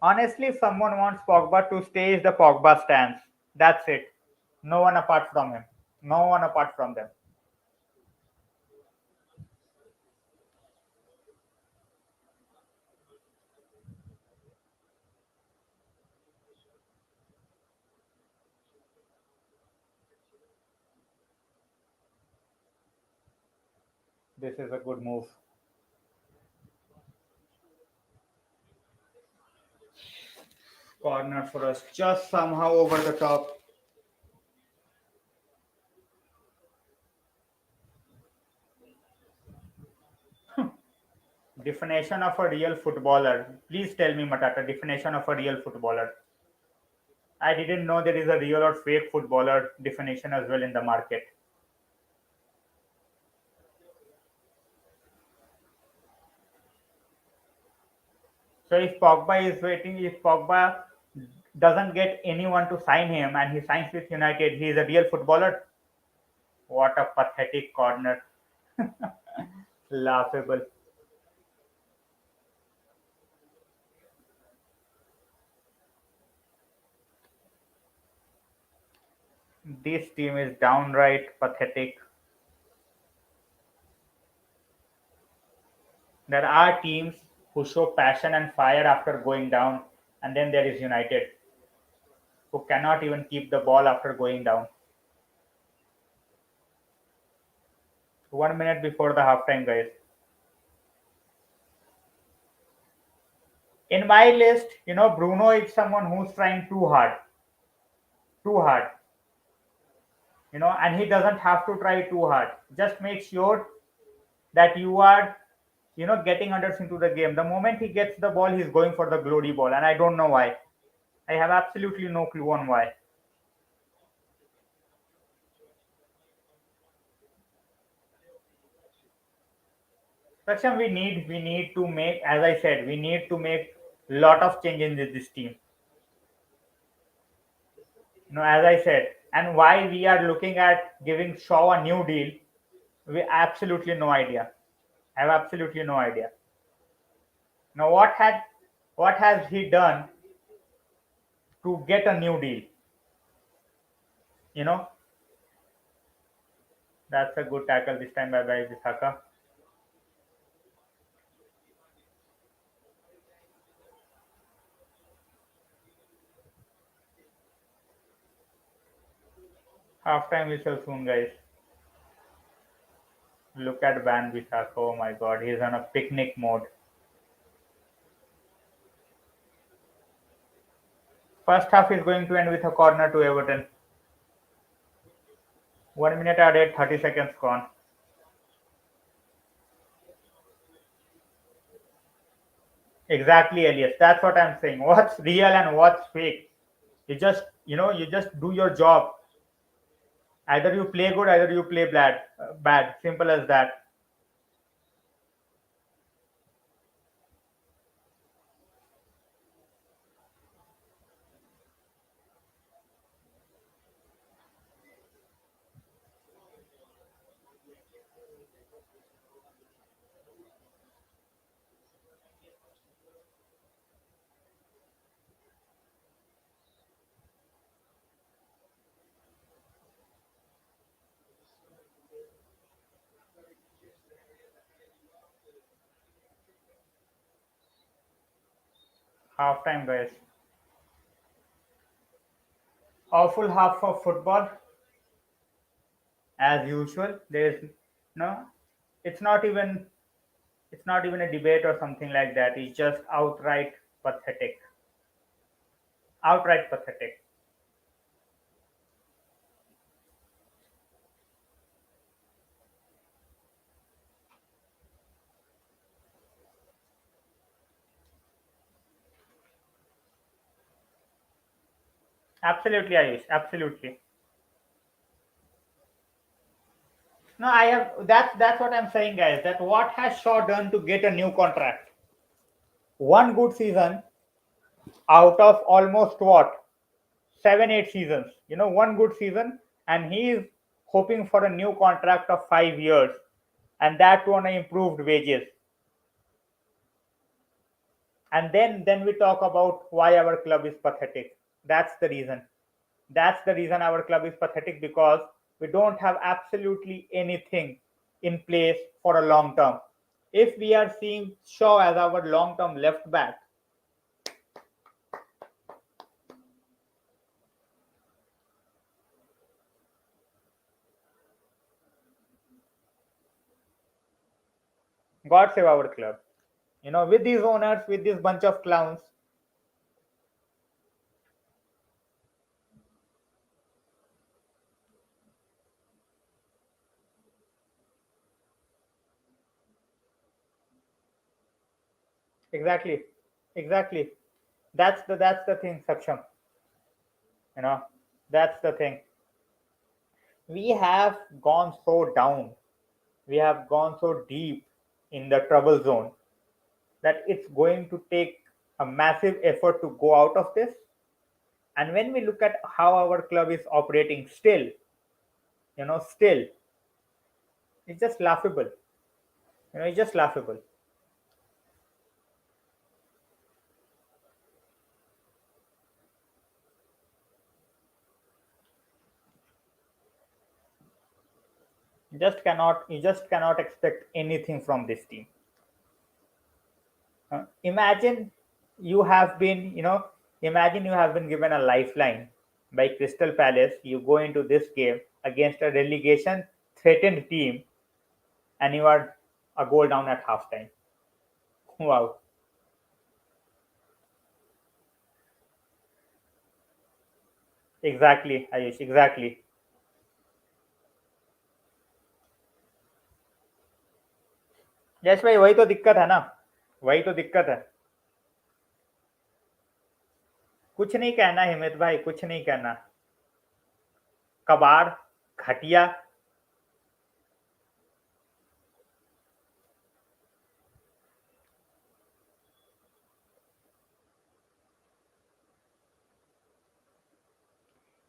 honestly if someone wants Pogba to stay is the Pogba stance that's it no one apart from him no one apart from them this is a good move corner for us just somehow over the top definition of a real footballer please tell me Matata definition of a real footballer I didn't know there is a real or fake footballer definition as well in the market. So if Pogba doesn't get anyone to sign him and he signs with United, he is a real footballer. What a pathetic corner. Laughable. This team is downright pathetic. There are teams who show passion and fire after going down, and then there is United, who cannot even keep the ball after going down. 1 minute before the halftime, guys. In my list, Bruno is someone who's trying too hard, and he doesn't have to try too hard. Just make sure that you are, getting others into the game. The moment he gets the ball, he's going for the glory ball, and I don't know why. I have absolutely no clue on why. Saksham, we need to make, as I said, we need to make lot of changes in this team. As I said, and why we are looking at giving Shaw a new deal, we absolutely no idea. I have absolutely no idea. Now, what has he done to get a new deal. You know, that's a good tackle this time by Bisaka. Half time whistle soon, guys. Look at Van Bisaka. Oh my god, he's on a picnic mode. First half is going to end with a corner to Everton. 1 minute added, 30 seconds gone. Exactly, Elias. That's what I'm saying. What's real and what's fake? You just do your job. Either you play good, either you play bad. Bad. Simple as that. Half time, guys. Awful half of football, as usual. There's no. It's not even. It's not even a debate or something like that. It's just outright pathetic. Outright pathetic. Absolutely, Ayush. Absolutely. No, I have. That's what I'm saying, guys. That what has Shaw done to get a new contract? One good season out of almost what 7 8 seasons. One good season, and he is hoping for a new contract of 5 years, and that too on improved wages. And then we talk about why our club is pathetic. That's the reason. That's the reason our club is pathetic, because we don't have absolutely anything in place for a long term. If we are seeing Shaw as our long term left back, God save our club. With these owners, with this bunch of clowns. Exactly, exactly. That's the thing, Saksham. You know, that's the thing. We have gone so down. We have gone so deep in the trouble zone that it's going to take a massive effort to go out of this. And when we look at how our club is operating, still, it's just laughable. It's just laughable. You just cannot expect anything from this team. Imagine you have been, imagine you have been given a lifeline by Crystal Palace. You go into this game against a relegation threatened team, and you are a goal down at halftime. Wow. Exactly, Ayush. Exactly. यश भाई वही तो दिक्कत है ना. वही तो दिक्कत है. कुछ नहीं कहना हिम्मत भाई, कुछ नहीं कहना. कबाड़, घटिया.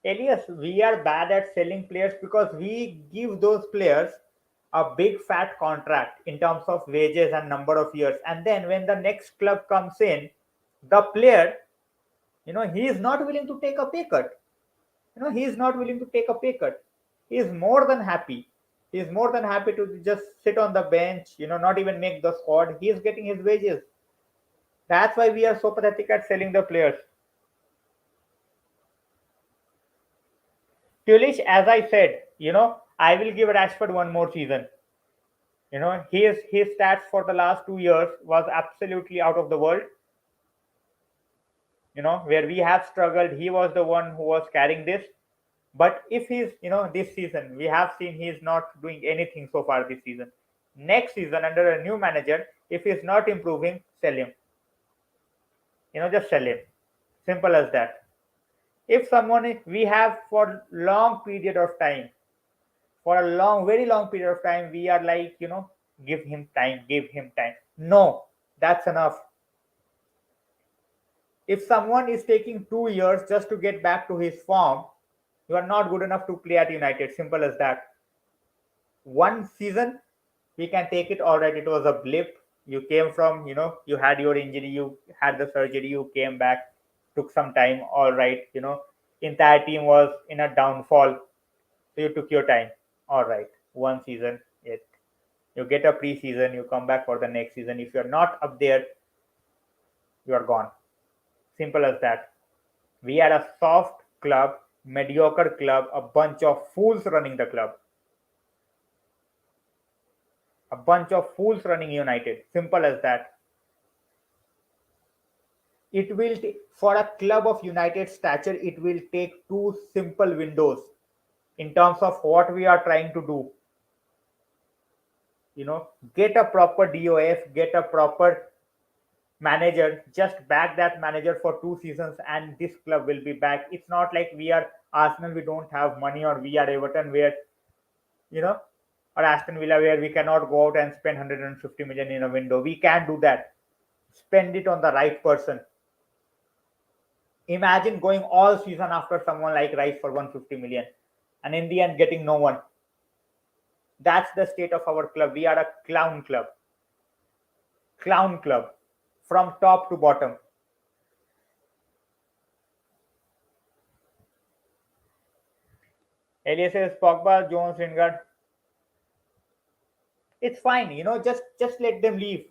Elias, we are bad at selling players because we give those players a big fat contract in terms of wages and number of years. And then when the next club comes in, the player, He is not willing to take a pay cut. He is not willing to take a pay cut. He is more than happy. He is more than happy to just sit on the bench, not even make the squad. He is getting his wages. That's why we are so pathetic at selling the players. Tulish, as I said, I will give Rashford one more season. His stats for the last 2 years was absolutely out of the world. Where we have struggled, he was the one who was carrying this. But if he's, this season, we have seen he's not doing anything so far this season. Next season, under a new manager, if he's not improving, sell him. Just sell him. Simple as that. If someone we have for long period of time, for a long, very long period of time, we are like, give him time, give him time. No, that's enough. If someone is taking 2 years just to get back to his form, you are not good enough to play at United. Simple as that. One season, we can take it. All right, it was a blip. You came from, you had your injury, you had the surgery, you came back, took some time. All right, entire team was in a downfall. So you took your time. All right, one season, you get a preseason, you come back for the next season. If you're not up there, you are gone. Simple as that. We are a soft club, mediocre club, a bunch of fools running the club. A bunch of fools running United. Simple as that. It will for a club of United stature, it will take two simple windows in terms of what we are trying to do. Get a proper DOF, get a proper manager, just back that manager for 2 seasons, and this club will be back. It's not like we are Arsenal, we don't have money, or we are Everton, where or Aston Villa, where we cannot go out and spend 150 million in a window. We can't do that. Spend it on the right person. Imagine going all season after someone like Rice for 150 million, and in the end getting no one. That's the state of our club. We are a clown club. Clown club. From top to bottom. Elias says Pogba, Jones, Lingard. It's fine, just let them leave.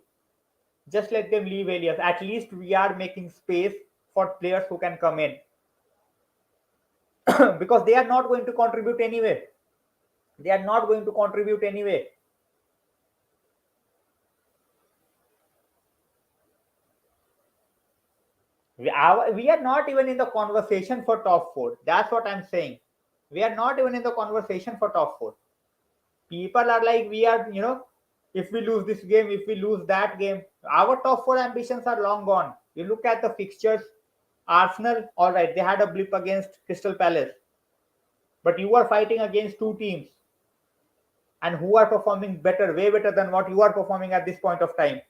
Just let them leave, Elias. At least we are making space for players who can come in. Because they are not going to contribute anyway. They are not going to contribute anyway. We are not even in the conversation for top four. That's what I'm saying. We are not even in the conversation for top four. People are like, we are, if we lose this game, if we lose that game, our top four ambitions are long gone. You look at the fixtures, Arsenal, all right, they had a blip against Crystal Palace. But you are fighting against two teams and who are performing better, way better than what you are performing at this point of time.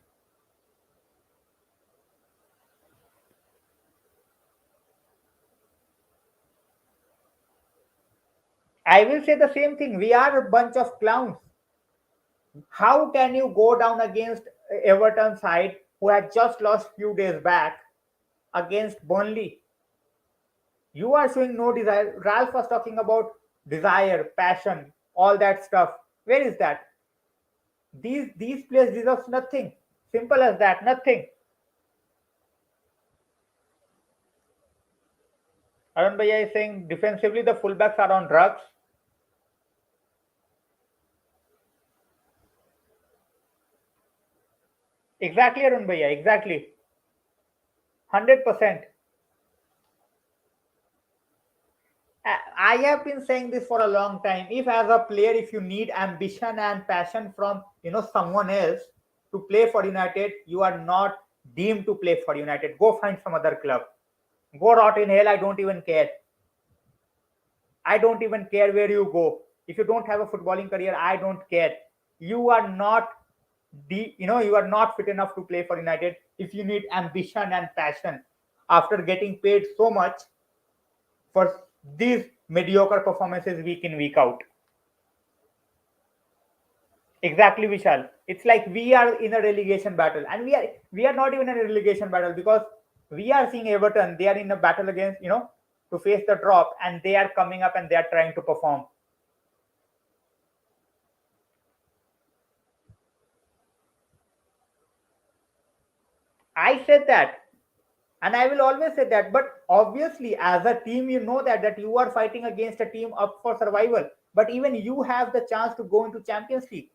I will say the same thing. We are a bunch of clowns. How can you go down against Everton side who had just lost few days back against Burnley? You are showing no desire. Ralph was talking about desire, passion, all that stuff. Where is that? These players deserve nothing. Simple as that. Nothing. Arun Bhaiya is saying defensively the fullbacks are on drugs. Exactly, Arun Bhaiya. Exactly. 100%. I have been saying this for a long time. If as a player, if you need ambition and passion from someone else to play for United, you are not deemed to play for United. Go find some other club. Go rot in hell. I don't even care. I don't even care where you go. If you don't have a footballing career, I don't care. You are not you are not fit enough to play for United. If you need ambition and passion after getting paid so much for these mediocre performances week in, week out. Exactly, Vishal. It's like we are in a relegation battle, and we are not even in a relegation battle because We are seeing Everton, they are in a battle against, to face the drop, and they are coming up and they are trying to perform. I said that, and I will always say that. But obviously, as a team, you know that you are fighting against a team up for survival. But even you have the chance to go into Champions League.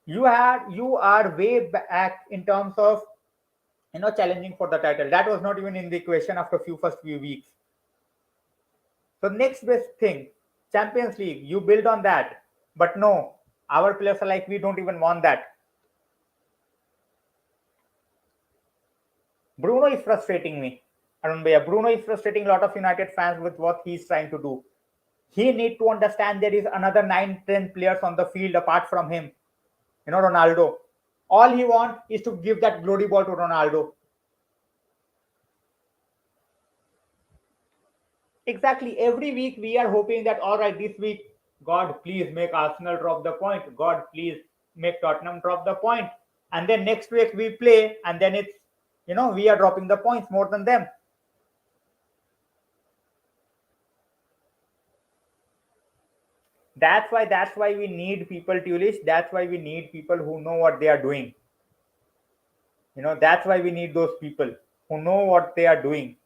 You are way back in terms of challenging for the title. That was not even in the equation after first few weeks. So next best thing, Champions League. You build on that, but no, our players are like we don't even want that. Bruno is frustrating me. Arun Bhaiya, Bruno is frustrating a lot of United fans with what he's trying to do. He need to understand there is another 9, 10 players on the field apart from him. Ronaldo. All he wants is to give that glory ball to Ronaldo. Exactly. Every week we are hoping that all right, this week, God, please make Arsenal drop the point. God, please make Tottenham drop the point. And then next week we play, and then it's we are dropping the points more than them. That's why we need people, Tulish. That's why we need people who know what they are doing. That's why we need those people who know what they are doing.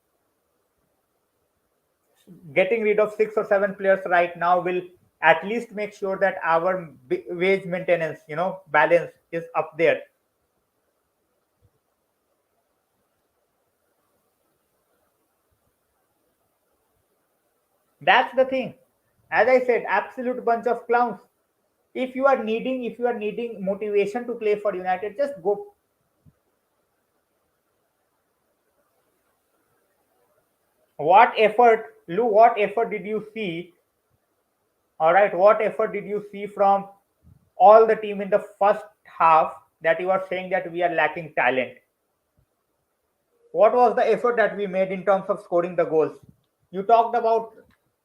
Getting rid of 6 or 7 players right now will at least make sure that our wage maintenance, balance is up there. That's the thing. As I said, absolute bunch of clowns. If you are needing motivation to play for United, just go. What effort, Lou? What effort did you see? All right, what effort did you see from all the team in the first half that you are saying that we are lacking talent? What was the effort that we made in terms of scoring the goals? You talked about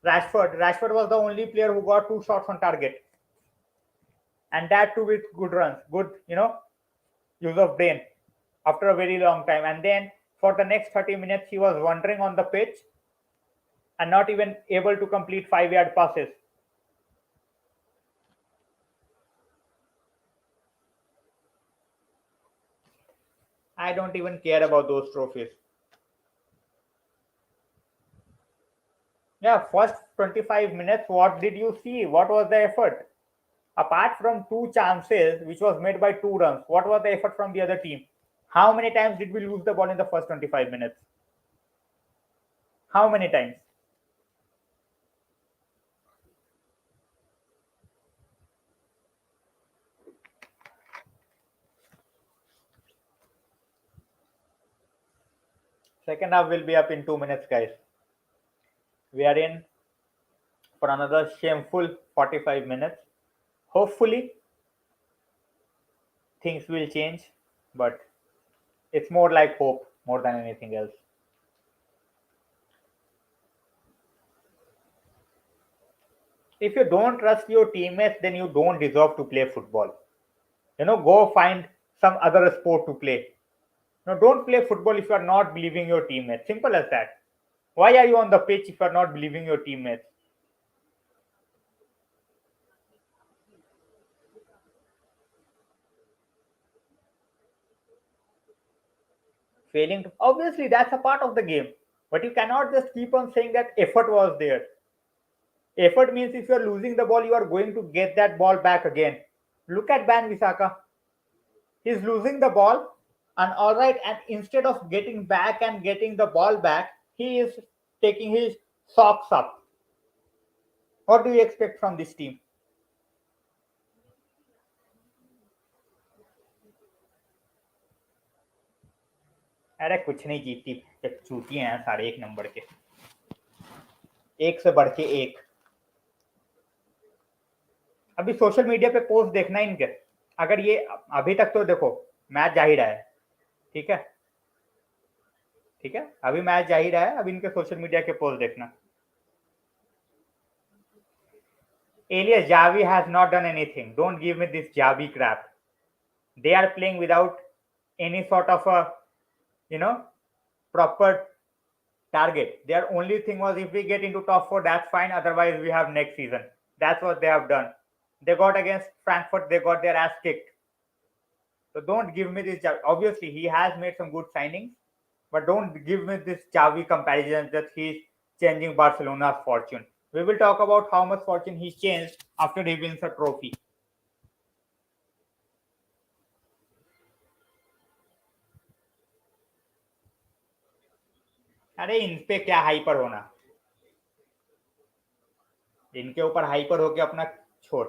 Rashford. Rashford was the only player who got 2 shots on target, and that too with good runs, good use of brain after a very long time. And then for the next 30 minutes, he was wandering on the pitch and not even able to complete 5-yard passes. I don't even care about those trophies. Yeah, first 25 minutes, what did you see? What was the effort? Apart from 2 chances, which was made by 2 runs, what was the effort from the other team? How many times did we lose the ball in the first 25 minutes? How many times? Second half will be up in 2 minutes, guys. We are in for another shameful 45 minutes. Hopefully, things will change, but it's more like hope more than anything else. If you don't trust your teammates, then you don't deserve to play football. Go find some other sport to play. Don't play football if you are not believing your teammates. Simple as that. Why are you on the pitch if you are not believing your teammates? Failing to, obviously that's a part of the game, but you cannot just keep on saying that effort was there. Effort means if you are losing the ball, you are going to get that ball back again. Look at Ban Visaka. He's losing the ball, and all right, and instead of getting back and getting the ball back, he is taking his socks up. What do you expect from this team? अरे कुछ नहीं जीतती, एक चूतिए हैं सारे एक number के, एक से बढ़ के एक. अभी सोशल मीडिया पे पोस्ट देखना इनके, अगर ये अभी तक तो देखो मैच जा ही रहा है. ठीक है, ठीक है, अभी मैच जा ही रहा है. अभी इनके सोशल मीडिया के पोस्ट देखना. Elias Javi has not done anything. Don't give me this Javi crap. They are playing without any sort of a, you know, proper target. Their only thing was if we get into top four, that's fine. Otherwise, we have next season. That's what they have done. They got against Frankfurt, they got their ass kicked. So don't give me this. Obviously, he has made some good signings, but don't give me this Xavi comparison that he's changing Barcelona's fortune. We will talk about how much fortune he's changed after he wins a trophy. अरे इन पे क्या hyper होना, इनके ऊपर hyper होके अपना छोड़.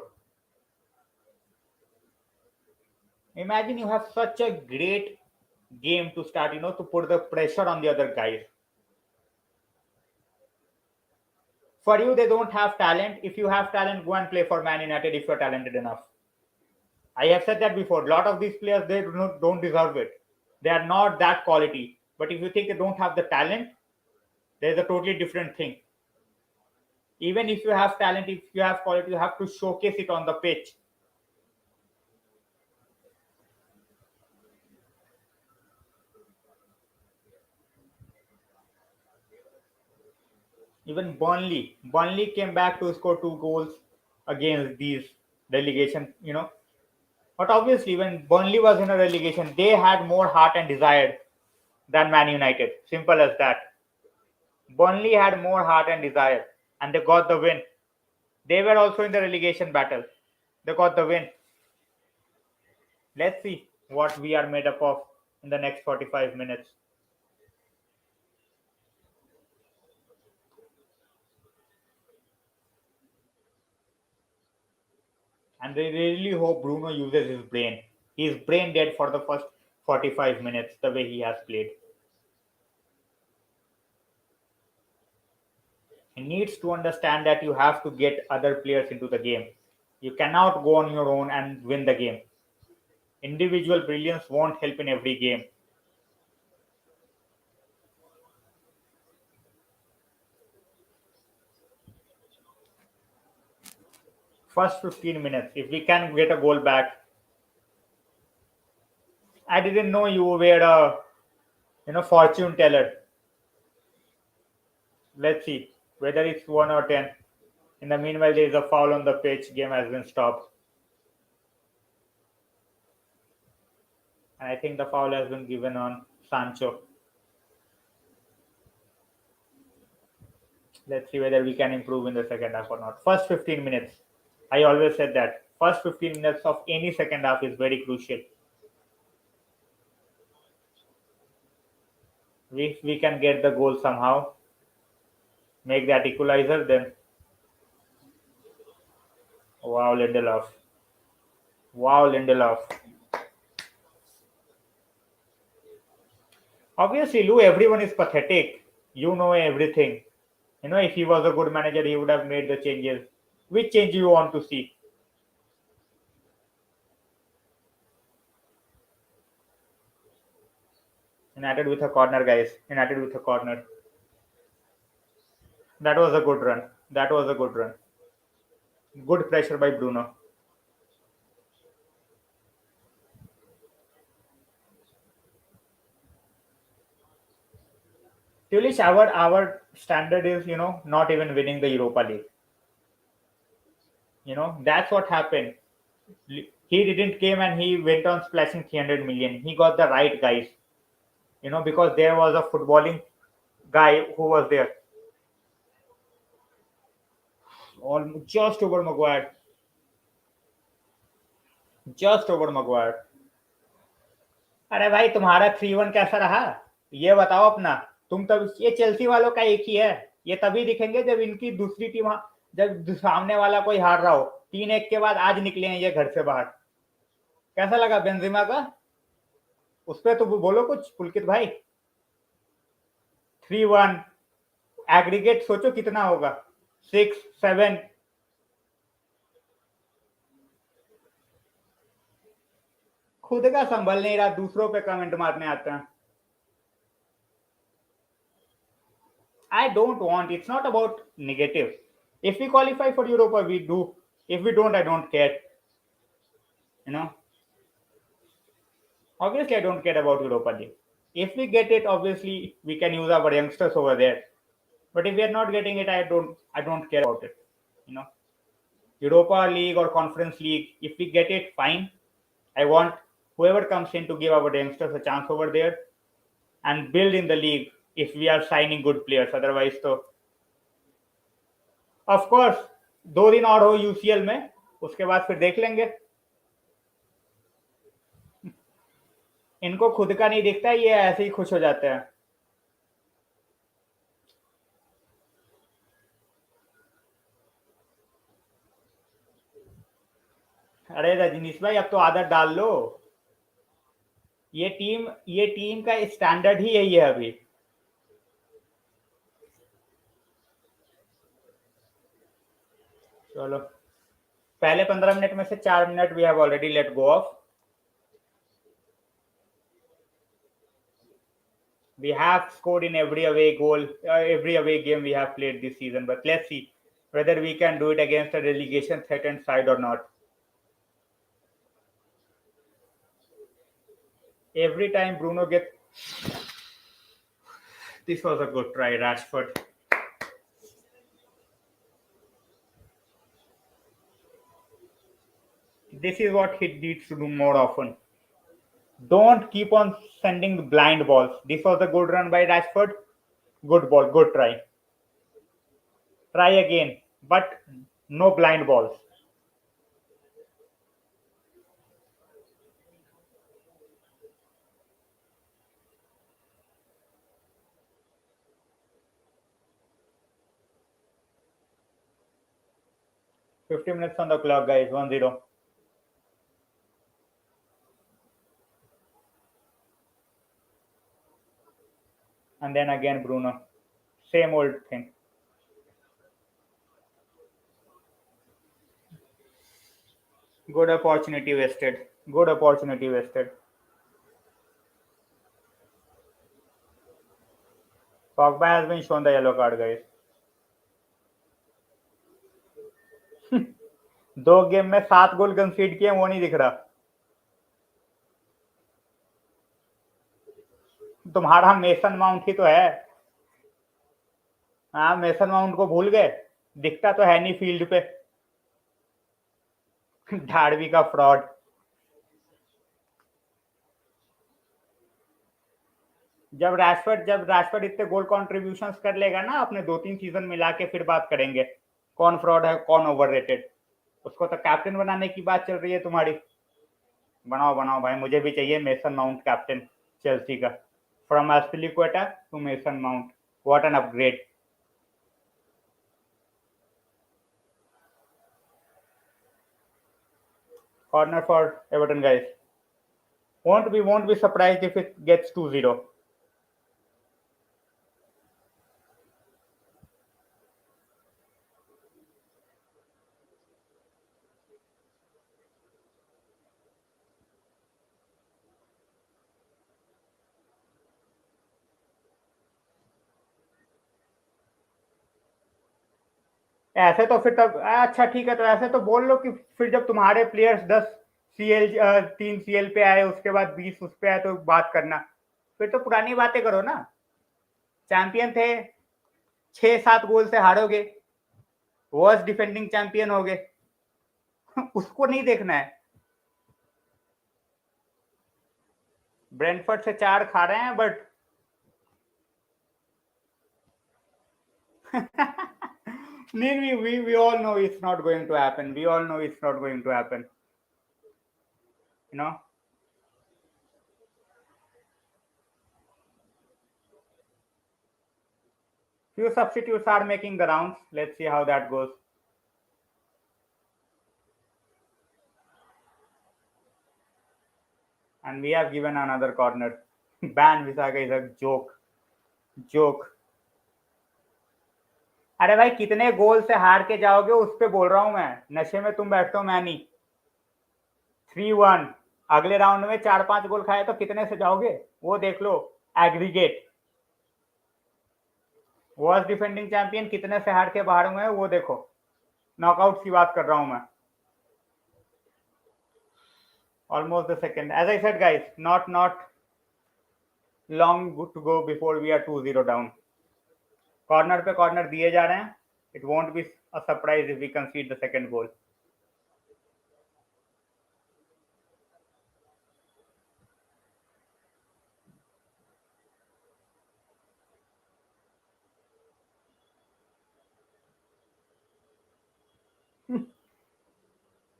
Imagine you have such a great game to start, to put the pressure on the other guys. For you, they don't have talent. If you have talent, go and play for Man United if you're talented enough. I have said that before. A lot of these players, they don't deserve it. They are not that quality. But if you think they don't have the talent, there's a totally different thing. Even if you have talent, if you have quality, you have to showcase it on the pitch. Even Burnley came back to score 2 goals against these relegation. But obviously, when Burnley was in a relegation, they had more heart and desire than Man United. Simple as that. Burnley had more heart and desire, and they got the win. They were also in the relegation battle. They got the win. Let's see what we are made up of in the next 45 minutes. And they really hope Bruno uses his brain. He's brain dead for the first 45 minutes, the way he has played. He needs to understand that you have to get other players into the game. You cannot go on your own and win the game. Individual brilliance won't help in every game. First 15 minutes, if we can get a goal back. I didn't know you were a fortune teller. Let's see whether it's 1 or 10. In the meanwhile, there is a foul on the pitch. Game has been stopped. And I think the foul has been given on Sancho. Let's see whether we can improve in the second half or not. First 15 minutes. I always said that. First 15 minutes of any second half is very crucial. If we can get the goal somehow, make that equalizer, then wow, Lindelof. Wow, Lindelof. Obviously, Lou, everyone is pathetic. You know everything. If he was a good manager, he would have made the changes. Which change you want to see? United with a corner, guys. United with a corner. That was a good run. That was a good run. Good pressure by Bruno. Tulish, our standard is, not even winning the Europa League. That's what happened. He didn't came and he went on splashing 300 million. He got the right guys. Because there was a footballing guy who was there. Just over Maguire. Just over Maguire. अरे भाई तुम्हारा 3-1 कैसा रहा, ये बताओ अपना. तुम तब ये चेल्सी वालों का एक ही है. ये तभी दिखेंगे जब इनकी दूसरी टीम, जब सामने वाला कोई हार रहा हो. 3-1 के बाद आज निकले हैं ये घर से बाहर. कैसा लगा बेंजिमा का? उस पर तो बोलो कुछ पुलकित भाई. 3-1 एग्रीगेट सोचो कितना होगा. 6-7. खुद का संभल नहीं रहा, दूसरों पे कमेंट मारने आता है. I don't want. It's not about negative. If we qualify for Europa, we do. If we don't, I don't care. You know. Obviously, I don't care about Europa League. If we get it, obviously we can use our youngsters over there. But if we are not getting it, I don't care about it. You know, Europa League or Conference League, if we get it, fine. I want whoever comes in to give our youngsters a chance over there and build in the league if we are signing good players. Otherwise, तो of course 2 दिन और हो UCL में, उसके बाद फिर देख लेंगे. इनको खुद का नहीं दिखता, ये ऐसे ही खुश हो जाते हैं. अरे रजनीश भाई, अब तो आदत डाल लो. ये टीम का स्टैंडर्ड ही यही है अभी. चलो, पहले 15 मिनट में से 4 minute we have already let go off. We have scored in every away goal, every away game we have played this season. But let's see whether we can do it against a relegation threatened side or not. Every time Bruno gets... This was a good try, Rashford. This is what he needs to do more often. Don't keep on sending blind balls. This was a good run by Rashford. Good ball, good try. Try again, but no blind balls. $50 on the clock, guys. 1-0. And then again Bruno. Same old thing. Good opportunity wasted. Good opportunity wasted. Pogba has been shown the yellow card, guys. 2 game में 7 गोल कंसीड किए, वो नहीं दिख रहा. तुम्हारा mason mount ही तो है. हाँ, मेसन माउंट को भूल गए. दिखता तो है नहीं फील्ड पे. धाड़वी का फ्रॉड. जब रैशफोर्ड इतने गोल कॉन्ट्रीब्यूशंस कर लेगा ना अपने 2-3 सीजन मिला के, फिर बात करेंगे कौन फ्रॉड है कौन ओवररेटेड. उसको तो कैप्टन बनाने की बात चल रही है तुम्हारी. बनाओ बनाओ भाई, मुझे भी चाहिए मेसन माउंट कैप्टन चेल्सी का. From Azpilicueta to Mason Mount, what an upgrade. Corner for Everton, guys. Won't be surprised if it gets 2-0. ऐसे तो फिर तब अच्छा ठीक है, तो ऐसे तो बोल लो कि फिर जब तुम्हारे प्लेयर्स 10 सीएल 3 सीएल पे आए, उसके बाद 20 उस पे आए, तो बात करना. फिर तो पुरानी बातें करो ना. चैंपियन थे, 6-7 गोल से हारोगे, वर्स्ट डिफेंडिंग चैंपियन हो गए. उसको नहीं देखना है. ब्रेंटफोर्ड से 4 खा रहे हैं, but we all know it's not going to happen. We all know it's not going to happen. You know. Few substitutes are making the rounds. Let's see how that goes. And we have given another corner. Ban Visaga is a joke. अरे भाई, कितने गोल से हार के जाओगे उस पे बोल रहा हूं मैं. नशे में तुम बैठते हो, मैं नहीं. 3-1. अगले राउंड में 4-5 गोल खाए तो कितने से जाओगे वो देख लो. एग्रीगेट. वर्स्ट डिफेंडिंग चैंपियन कितने से हार के बाहर हुए हैं वो देखो. नॉकआउट की बात कर रहा हूं मैं. Almost the second. As I said, guys, not long to go before we are 2-0 down. Corner पे कॉर्नर दिए जा रहे हैं. It won't be a surprise if we concede the second goal.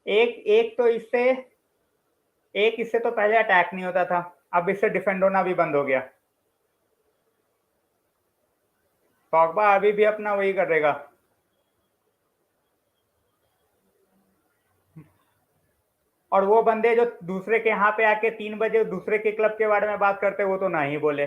एक एक तो इससे एक इससे तो पहले अटैक नहीं होता था, अब इससे डिफेंड होना भी बंद हो गया. पॉग्बा अभी भी अपना वही करेगा. और वो बंदे जो दूसरे के यहाँ पे आके 3 बजे दूसरे के क्लब के बारे में बात करते वो तो ना ही बोले.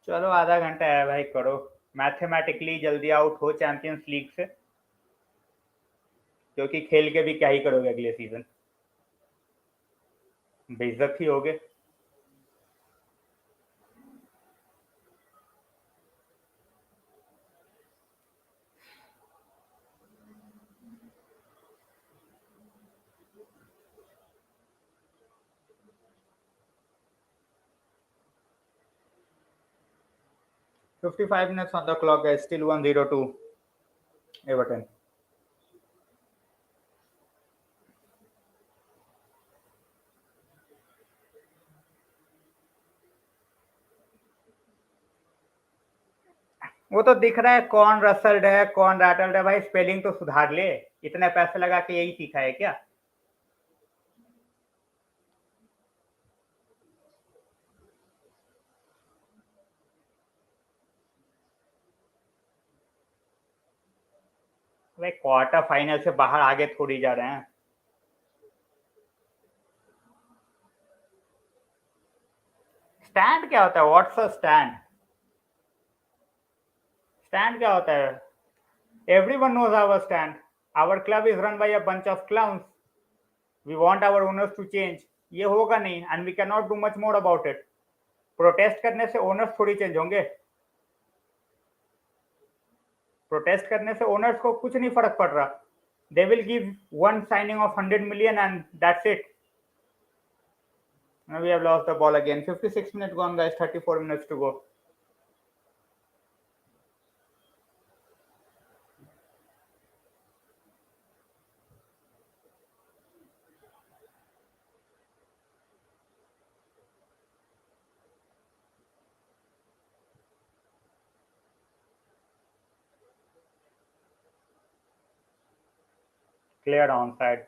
चलो आधा घंटा है भाई, करो मैथमेटिकली जल्दी आउट हो चैंपियंस लीग से, क्योंकि खेल के भी क्या ही करोगे अगले सीजन, बेइज्जत ही होगे. $55 on the clock, guys. Still 1-0 to Everton. वो तो दिख रहा है कौन रसल्ड है कौन रैटल्ड है भाई. स्पेलिंग तो सुधार ले, इतने पैसे लगा के यही सीखा है क्या? भाई क्वार्टर फाइनल से बाहर आगे थोड़ी जा रहे हैं. स्टैंड क्या होता है? What's a stand? स्टैंड क्या होता है? Everyone knows our stand. Our club is run by a bunch of clowns. We want our owners to change. ये होगा नहीं and we can not do much more about it. Protest करने से owners थोड़ी change होंगे. Protest करने से owners को कुछ नहीं फर्क पड़ रहा. They will give one signing off 100 million and that's it. Now we have lost the ball again. 56 minutes gone, guys. 34 minutes to go. Cleared onside.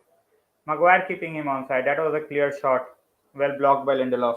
Maguire keeping him onside. That was a clear shot. Well blocked by Lindelof.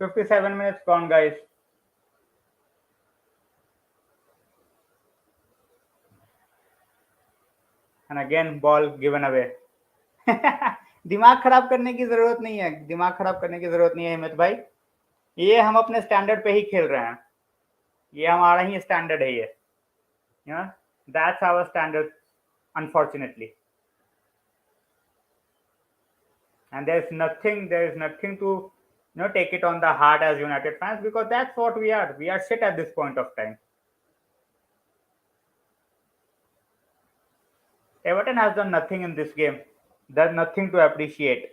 $57 minutes gone, guys. And again, ball given away. दिमाग खराब करने की जरूरत नहीं है. दिमाग खराब करने की जरूरत नहीं है हिम्मत भाई. ये हम अपने स्टैंडर्ड पे ही खेल रहे हैं. ये हमारा ही स्टैंडर्ड है ये. You know, that's our standard, unfortunately. And there is nothing to take it on the heart as United fans, because that's what we are. We are shit at this point of time. Everton has done nothing in this game. There's nothing to appreciate.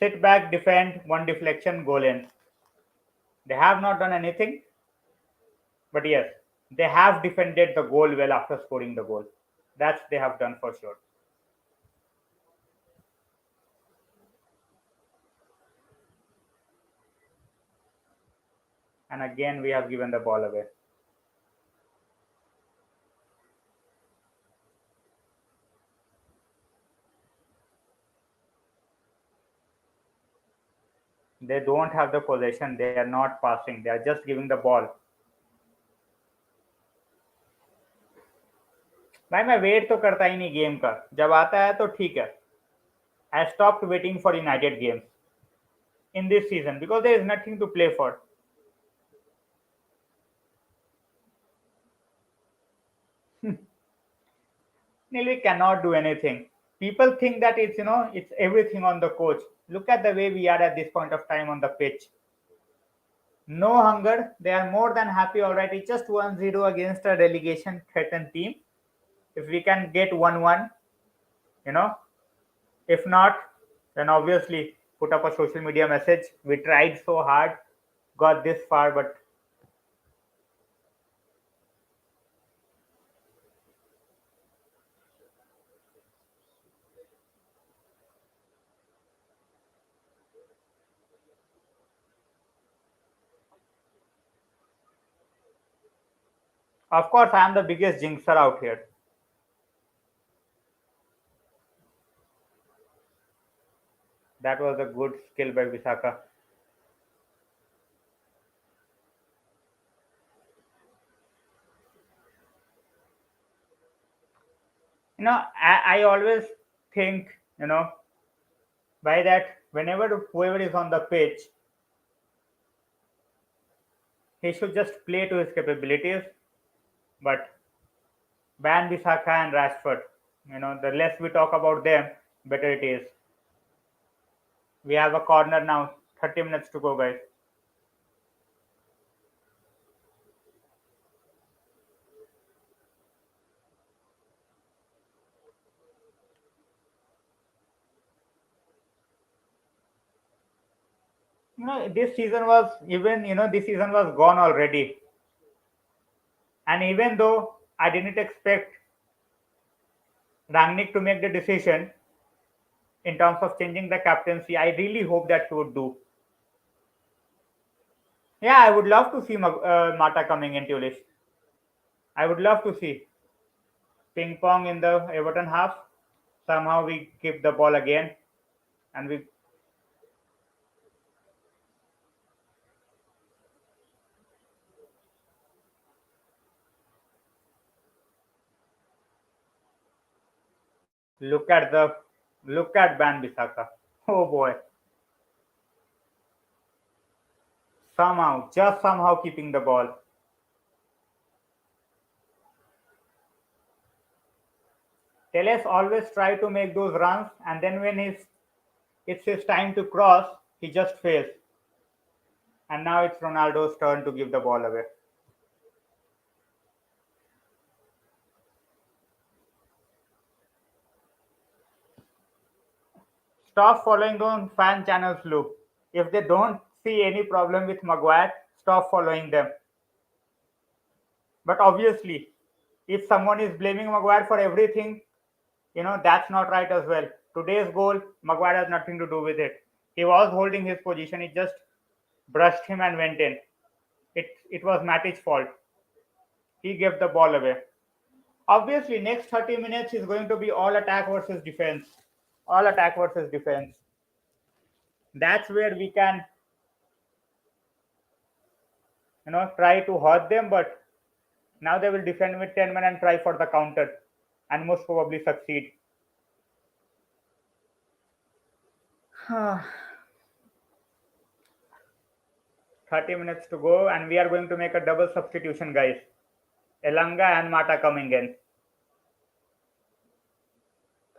Sit back, defend, one deflection, goal in. They have not done anything, but yes, they have defended the goal well after scoring the goal. That's they have done for sure. And again, we have given the ball away. They don't have the possession. They are not passing. They are just giving the ball. भाई मैं wait तो करता ही नहीं game का जब आता है तो ठीक है I stopped waiting for United games in this season because there is nothing to play for. We cannot do anything. People think that it's everything on the coach. Look at the way we are at this point of time on the pitch. No hunger. They are more than happy already. It's just 1-0 against a relegation threatened team. If we can get 1-1, you know, if not, then obviously put up a social media message. We tried so hard, got this far, but of course I am the biggest jinxer out here. That was a good skill by Visaka. I always think, by that whenever whoever is on the pitch, he should just play to his capabilities. But Ban Bisaka and Rashford, the less we talk about them, better it is. We have a corner now. 30 minutes to go, guys. This season was even, this season was gone already. And even though I didn't expect Rangnick to make the decision in terms of changing the captaincy, I really hope that he would do. Yeah, I would love to see Mata coming into this. I would love to see ping pong in the Everton half. Somehow we keep the ball again, and we look at Ban Bisaka. Oh boy, just somehow keeping the ball. Teles always try to make those runs, and then when it's his time to cross, he just fails. And now it's Ronaldo's turn to give the ball away. Stop following those fan channels, Lou. If they don't see any problem with Maguire, stop following them. But obviously, if someone is blaming Maguire for everything, that's not right as well. Today's goal, Maguire has nothing to do with it. He was holding his position, he just brushed him and went in. It was Matic's fault. He gave the ball away. Obviously, next 30 minutes is going to be all attack versus defense. All attack versus defense. That's where we can, try to hurt them, but now they will defend with 10 men and try for the counter and most probably succeed. 30 minutes to go, and we are going to make a double substitution, guys. Elanga and Mata coming in.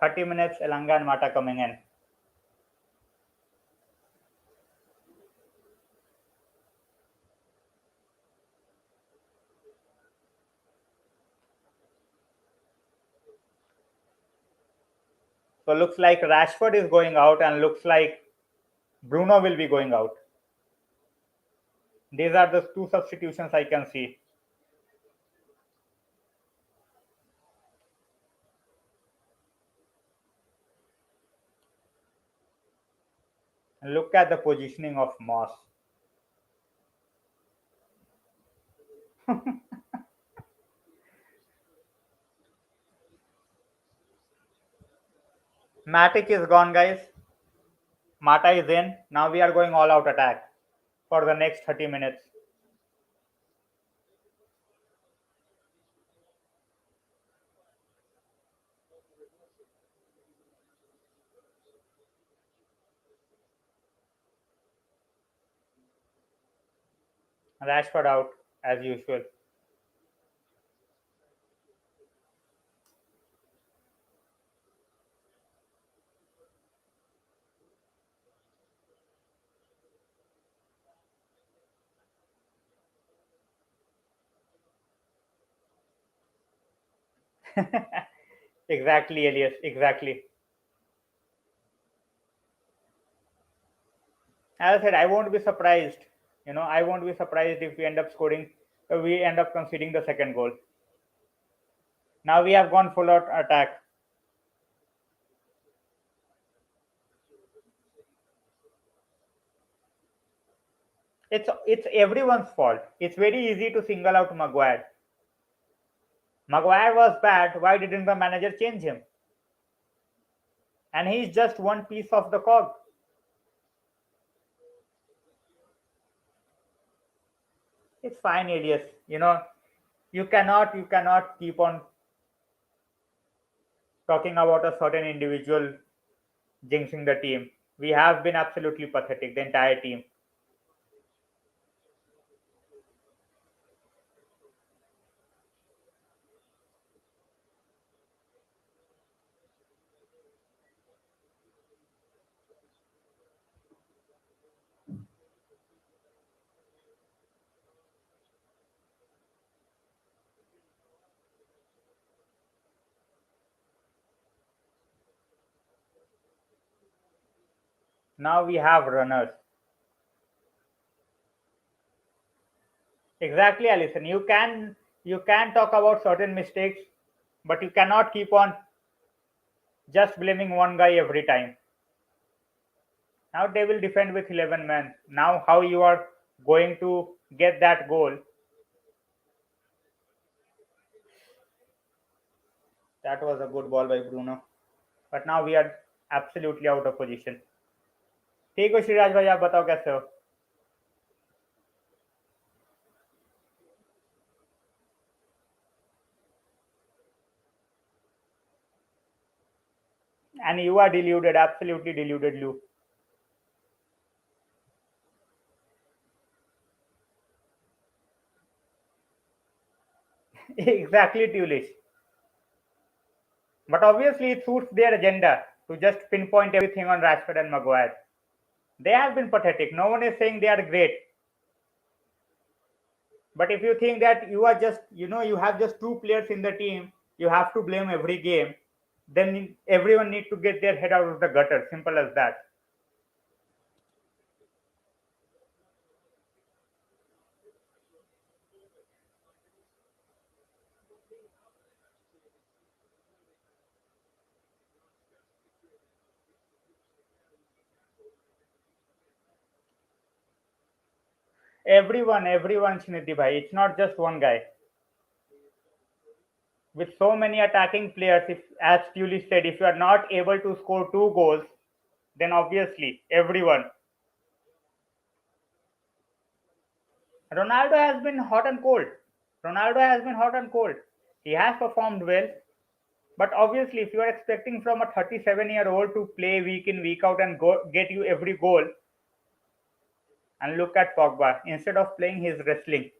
30 minutes, Elanga and Mata coming in. So looks like Rashford is going out and looks like Bruno will be going out. These are the two substitutions I can see. Look at the positioning of Moss. Matic is gone, guys. Mata is in. Now we are going all out attack for the next 30 minutes. Rashford out as usual. Exactly, Elias. Exactly. As I said, I won't be surprised. I won't be surprised if we end up scoring. We end up conceding the second goal. Now we have gone full out attack. It's everyone's fault. It's very easy to single out Maguire. Maguire was bad. Why didn't the manager change him? And he's just one piece of the cog. It's fine, Elias. You cannot keep on talking about a certain individual jinxing the team. We have been absolutely pathetic, the entire team. Now we have runners. Exactly, Alison. You can talk about certain mistakes, but you cannot keep on just blaming one guy every time. Now they will defend with 11 men. Now how you are going to get that goal? That was a good ball by Bruno. But now we are absolutely out of position. ठीक हो श्रीराज भाई, आप बताओ कैसे हो? And you are deluded, absolutely deluded, Lou. Exactly, Tulish. But obviously, it suits their agenda to just pinpoint everything on Rashford and Maguire. They have been pathetic. No one is saying they are great. But if you think that you are just, you have just two players in the team, you have to blame every game, then everyone need to get their head out of the gutter. Simple as that. Everyone, Shinidhi bhai. It's not just one guy. With so many attacking players, if as Tully said, if you are not able to score two goals, then obviously everyone. Ronaldo has been hot and cold. Ronaldo has been hot and cold. He has performed well, but obviously, if you are expecting from a 37-year-old to play week in week out and get you every goal, and look at Pogba, instead of playing, he's wrestling,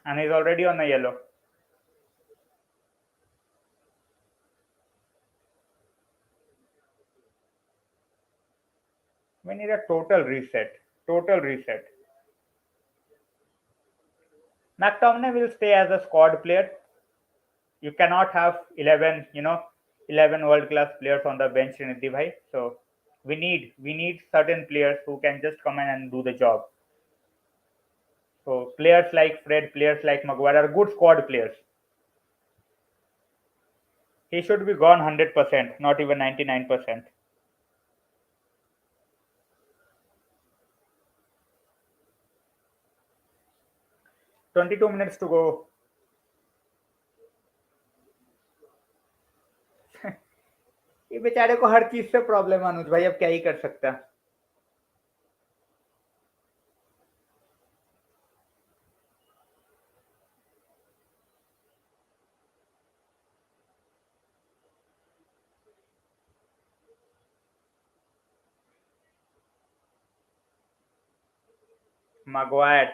and he's already on the yellow. We need a total reset. Total reset. McTominay will stay as a squad player. You cannot have 11 world class players on the bench in Bhai. So we need certain players who can just come in and do the job. So players like Fred, players like Maguire are good squad players. He should be gone 100%, not even 99%. 22 minutes to go. ये बेचारे को हर चीज से problem है अनुज भाई, अब क्या ही कर सकता है। Maguire,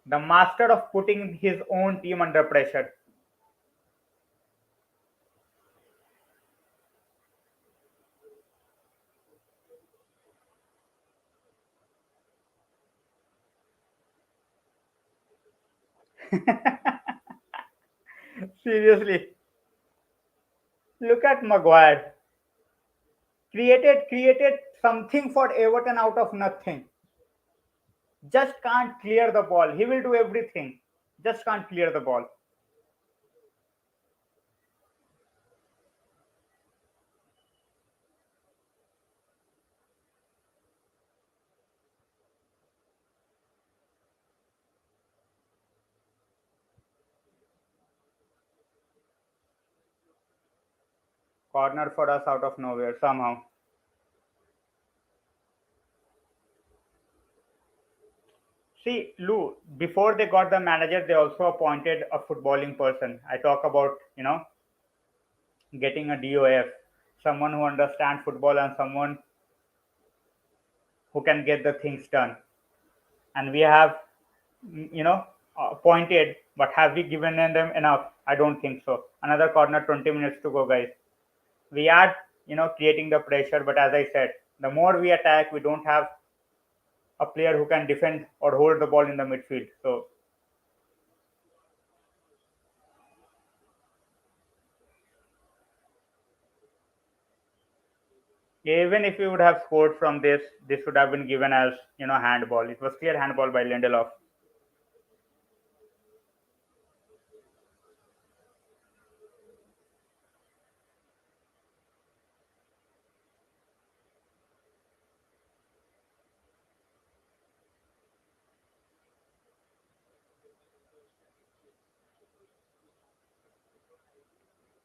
the master of putting his own team under pressure. Seriously, look at Maguire. Created something for Everton out of nothing. Just can't clear the ball. He will do everything. Just can't clear the ball. Corner for us out of nowhere somehow. See, Lou, before they got the manager, they also appointed a footballing person. I talk about, getting a DOF, someone who understands football and someone who can get the things done. And we have, appointed, but have we given them enough? I don't think so. Another corner, 20 minutes to go, guys. We are, creating the pressure, but as I said, the more we attack, we don't have a player who can defend or hold the ball in the midfield. So even if we would have scored from this would have been given as handball. It was clear handball by Lindelof.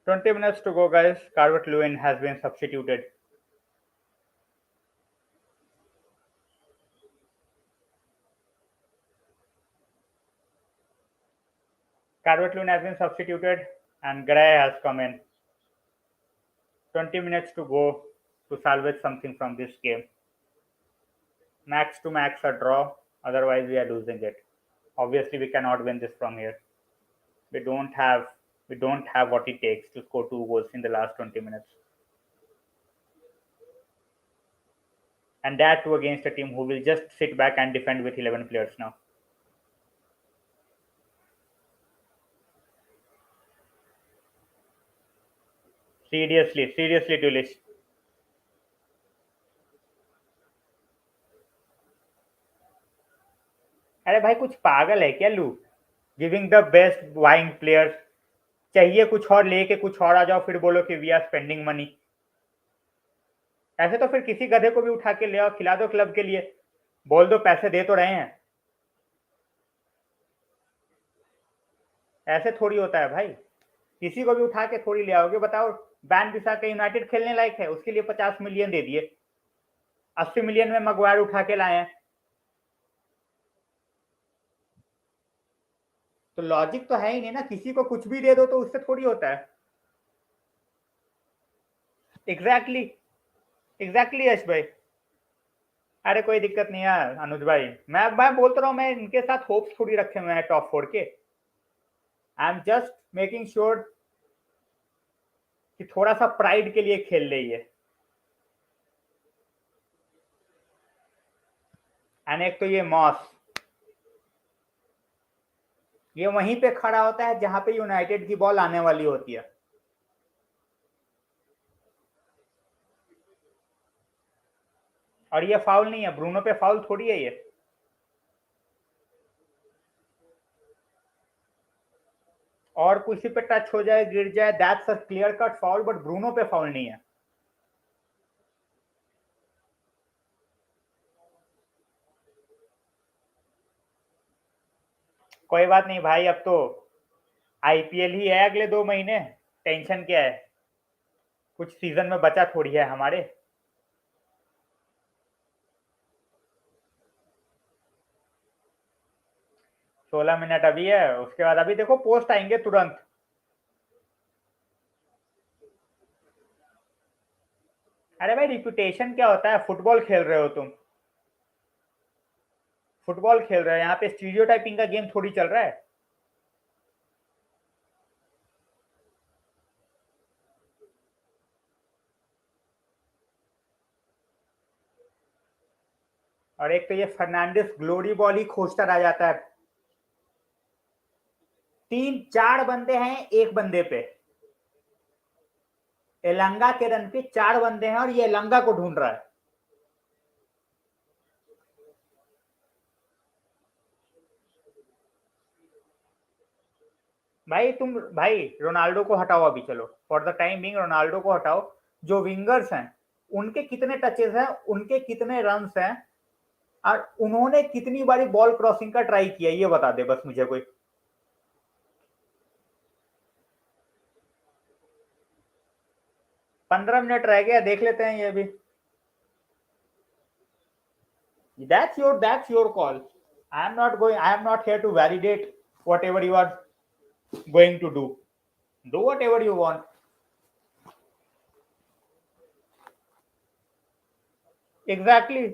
20 minutes to go, guys. Calvert-Lewin has been substituted. Calvert-Lewin has been substituted and Gray has come in. 20 minutes to go to salvage something from this game. Max to max a draw, otherwise we are losing it. Obviously, we cannot win this from here. We don't have we don't have what it takes to score 2 goals in the last 20 minutes. And that too against a team who will just sit back and defend with 11 players now. Seriously, Dulles. अरे भाई कुछ पागल है क्या लू? Giving the best buying players, चाहिए कुछ और लेके कुछ और आ जाओ, फिर बोलो कि वी आर स्पेंडिंग मनी। ऐसे तो फिर किसी गधे को भी उठा के ले आओ, खिला दो क्लब के लिए, बोल दो पैसे दे तो रहे हैं। ऐसे थोड़ी होता है भाई, किसी को भी उठा के थोड़ी ले आओगे। बताओ, बैन बिसा के यूनाइटेड खेलने लायक है, उसके लिए 50 मिलियन दे दिए, 80 मिलियन में मगवायर उठा के लाए हैं। तो लॉजिक तो है ही नहीं ना, किसी को कुछ भी दे दो तो उससे थोड़ी होता है। एग्जैक्टली यश भाई। अरे कोई दिक्कत नहीं है अनुज भाई, मैं बोलता रहा हूँ, मैं इनके साथ होप्स थोड़ी रखे हुए हैं टॉप 4 के। आई एम जस्ट मेकिंग श्योर कि थोड़ा सा प्राइड के लिए खेल ले ये। एंड एक तो ये मॉस, ये वहीं पे खड़ा होता है जहां पे यूनाइटेड की बॉल आने वाली होती है। और ये फाउल नहीं है, ब्रूनो पे फाउल थोड़ी है ये। और किसी पे टच हो जाए, गिर जाए, that's a clear cut foul, but Bruno पे फाउल नहीं है। कोई बात नहीं भाई, अब तो आईपीएल ही है अगले 2 महीने। टेंशन क्या है? कुछ सीजन में बचा थोड़ी है हमारे। 16 मिनट अभी है, उसके बाद अभी देखो पोस्ट आएंगे तुरंत। अरे भाई, रिपुटेशन क्या होता है? फुटबॉल खेल रहे हो तुम, फुटबॉल खेल रहे हो, यहाँ पे स्टीरियोटाइपिंग का गेम थोड़ी चल रहा है। और एक तो ये फर्नांडिस ग्लोरी बॉल ही खोजता रह जाता है। 3 4 बंदे हैं एक बंदे पे। एलंगा के रन पे 4 बंदे हैं और ये एलंगा को ढूंढ रहा है। भाई रोनाल्डो को हटाओ अभी, चलो for the time being Ronaldo को हटाओ। जो विंगर्स हैं उनके कितने टचेस हैं, उनके कितने रन्स हैं, और उन्होंने कितनी बारी बॉल क्रॉसिंग का ट्राई किया, ये बता दे बस मुझे कोई। 15 मिनट रह गया, देख लेते हैं ये भी। That's your call. I am not here to validate whatever you are going to do. Do whatever you want. Exactly.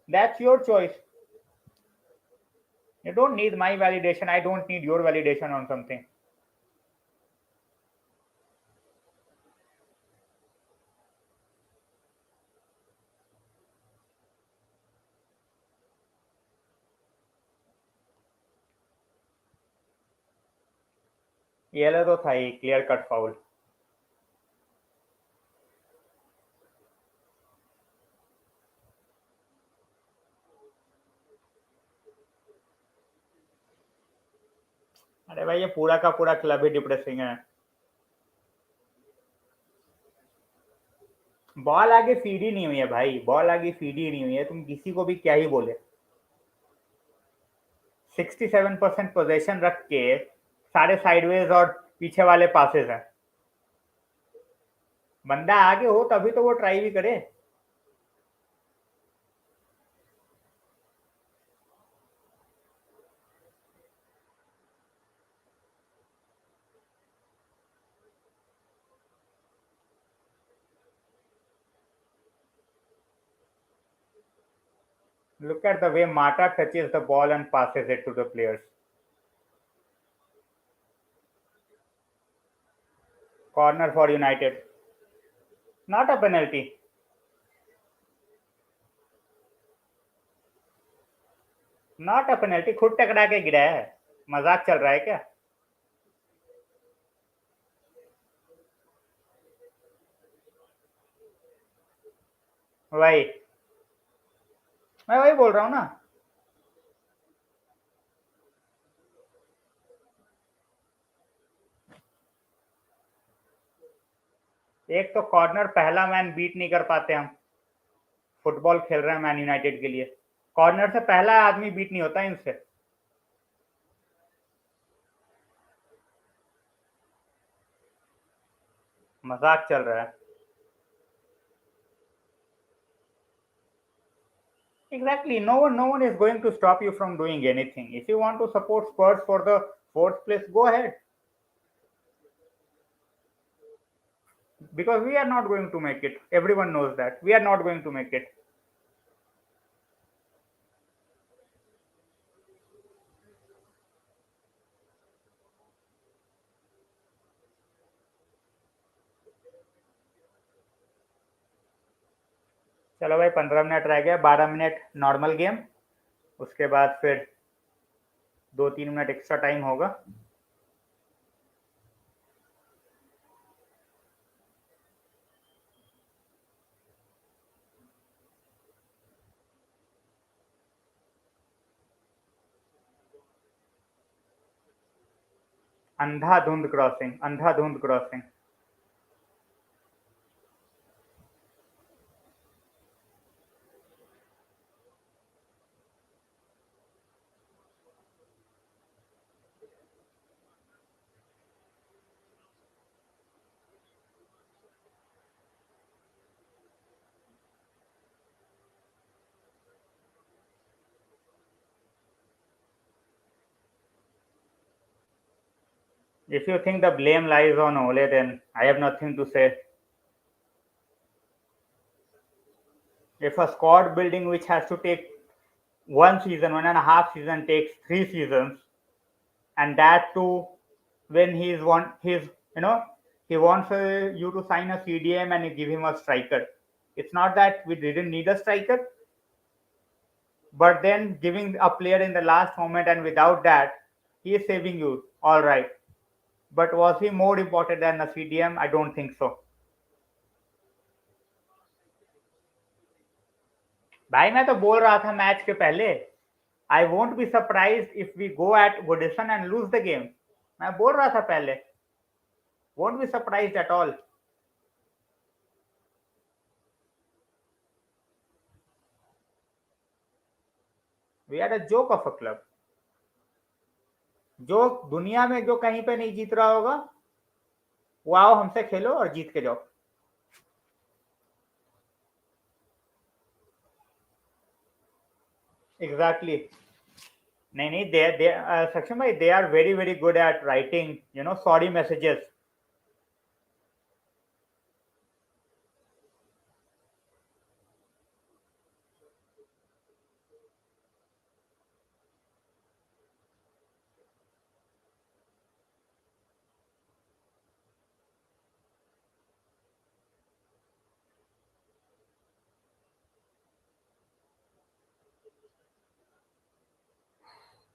That's your choice. You don't need my validation. I don't need your validation on something. Yellow तो था ही, clear cut foul. अरे भाई, ये पूरा का पूरा club ही depressing है। Ball आगे फीड ही नहीं हुई है भाई, बॉल आगे फीड ही नहीं हुई है, तुम किसी को भी क्या ही बोले। 67% पोजेशन रख के सारे साइडवेज और पीछे वाले पासेस हैं। बंदा आगे हो तभी तो वो ट्राई भी करे। Look at the way Mata touches the ball and passes it to the players. Corner for United. Not a penalty. Not a penalty. खुद टकरा के गिरा है। मजाक चल रहा है क्या? वही, मैं वही बोल रहा हूँ ना। एक तो कॉर्नर पहला मैन बीट नहीं कर पाते हम। फुटबॉल खेल रहे हैं मैन यूनाइटेड के लिए। कॉर्नर से पहला आदमी बीट नहीं होता इनसे। मजाक चल रहा है। Exactly. No one is going to stop you from doing anything. If you want to support Spurs for the fourth place, go ahead. Because we are not going to make it. Everyone knows that. We are not going to make it. चलो भाई, 15 minute रह गया, 12 minute normal game. उसके बाद फिर 2 3 minute extra time होगा। अंधाधुंध crossing, अंधाधुंध crossing. If you think the blame lies on Ole, then I have nothing to say. If a squad building which has to take 1 season, 1.5 season takes 3 seasons, and that too when he wants you to sign a CDM and you give him a striker. It's not that we didn't need a striker, but then giving a player in the last moment and without that, he is saving you. All right, but was he more important than a CDM? I don't think so. भाई मैं तो बोल रहा था match के पहले I won't be surprise if we go at Goodison and lose the game मैं बोल रहा था पहले won't be surprise at all we are a joke of a club जो दुनिया में जो कहीं पे नहीं जीत रहा होगा वो आओ हमसे खेलो और जीत के जाओ एग्जैक्टली नहीं नहीं दे सक्षम भाई they are very very good at writing sorry messages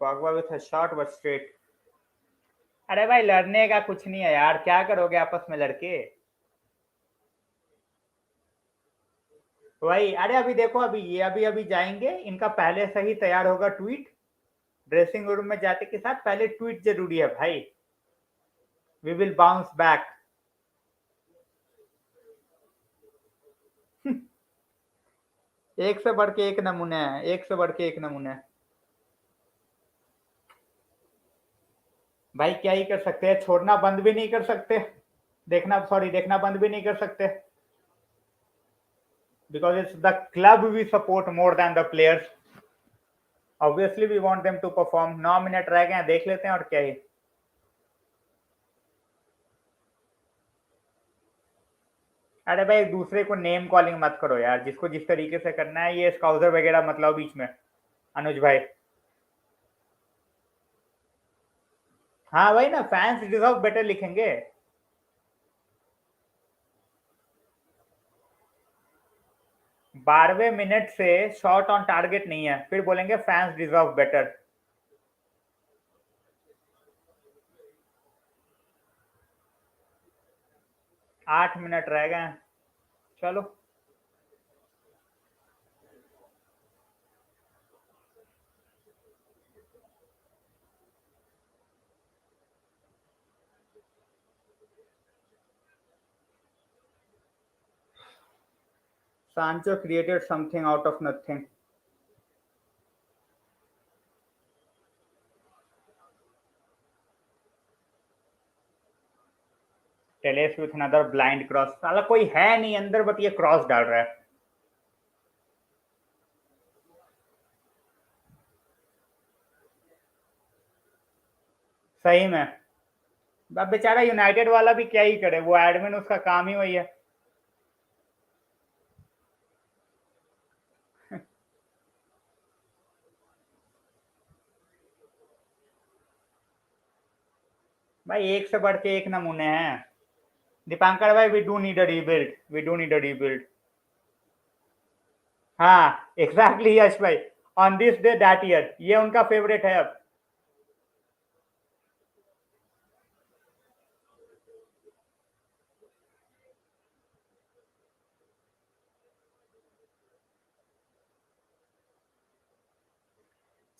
Pogba with a shot but straight अरे भाई लड़ने का कुछ नहीं है यार क्या करोगे आपस में लड़के वही अरे अभी देखो अभी ये अभी अभी जाएंगे इनका पहले से ही तैयार होगा ट्वीट ड्रेसिंग रूम में जाते के साथ पहले ट्वीट जरूरी है भाई वी विल बाउंस बैक एक से बढ़ के एक नमूने हैं एक से बढ़ के एक नमूने हैं भाई क्या ही कर सकते हैं छोड़ना बंद भी नहीं कर सकते देखना बंद भी नहीं कर सकते because it's the club we support more than the players obviously we want them to perform 9 minute रह गए हैं देख लेते हैं और क्या ही अरे भाई एक दूसरे को नेम कॉलिंग मत करो यार जिसको जिस तरीके से करना है ये स्काउजर वगैरह मत लाओ बीच में अनुज भाई हाँ भाई ना फैंस डिजर्व बेटर लिखेंगे 12वें मिनट से शॉट ऑन टारगेट नहीं है फिर बोलेंगे फैंस डिजर्व बेटर 8 मिनट रह गए चलो Sancho created something out of nothing. Teles with another blind cross. साला कोई है नहीं अंदर बट ये क्रॉस डाल रहा है सही में अब बेचारा यूनाइटेड वाला भी क्या ही करे वो एडमिन उसका काम ही वही है भाई एक से बढ़ के एक नमूने हैं दीपांकर भाई we do need a rebuild हाँ एग्जैक्टली यश भाई on this day that year ये उनका फेवरेट है अब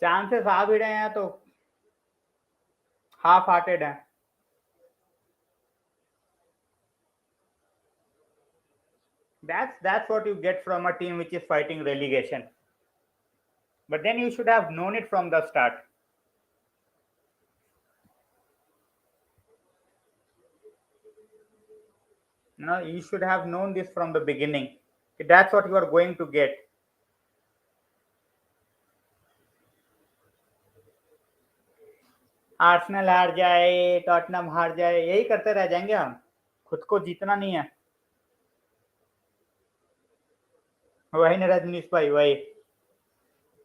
चांसेस आ भी रहे हैं तो हाफ हार्टेड है That's what you get from a team which is fighting relegation. But then you should have known it from the start. No, you should have known this from the beginning. That's what you are going to get. Arsenal हार जाए, Tottenham हार जाए, यही करते रह जाएंगे हम। खुद को जीतना नहीं है। वही ना रजनीश भाई, वही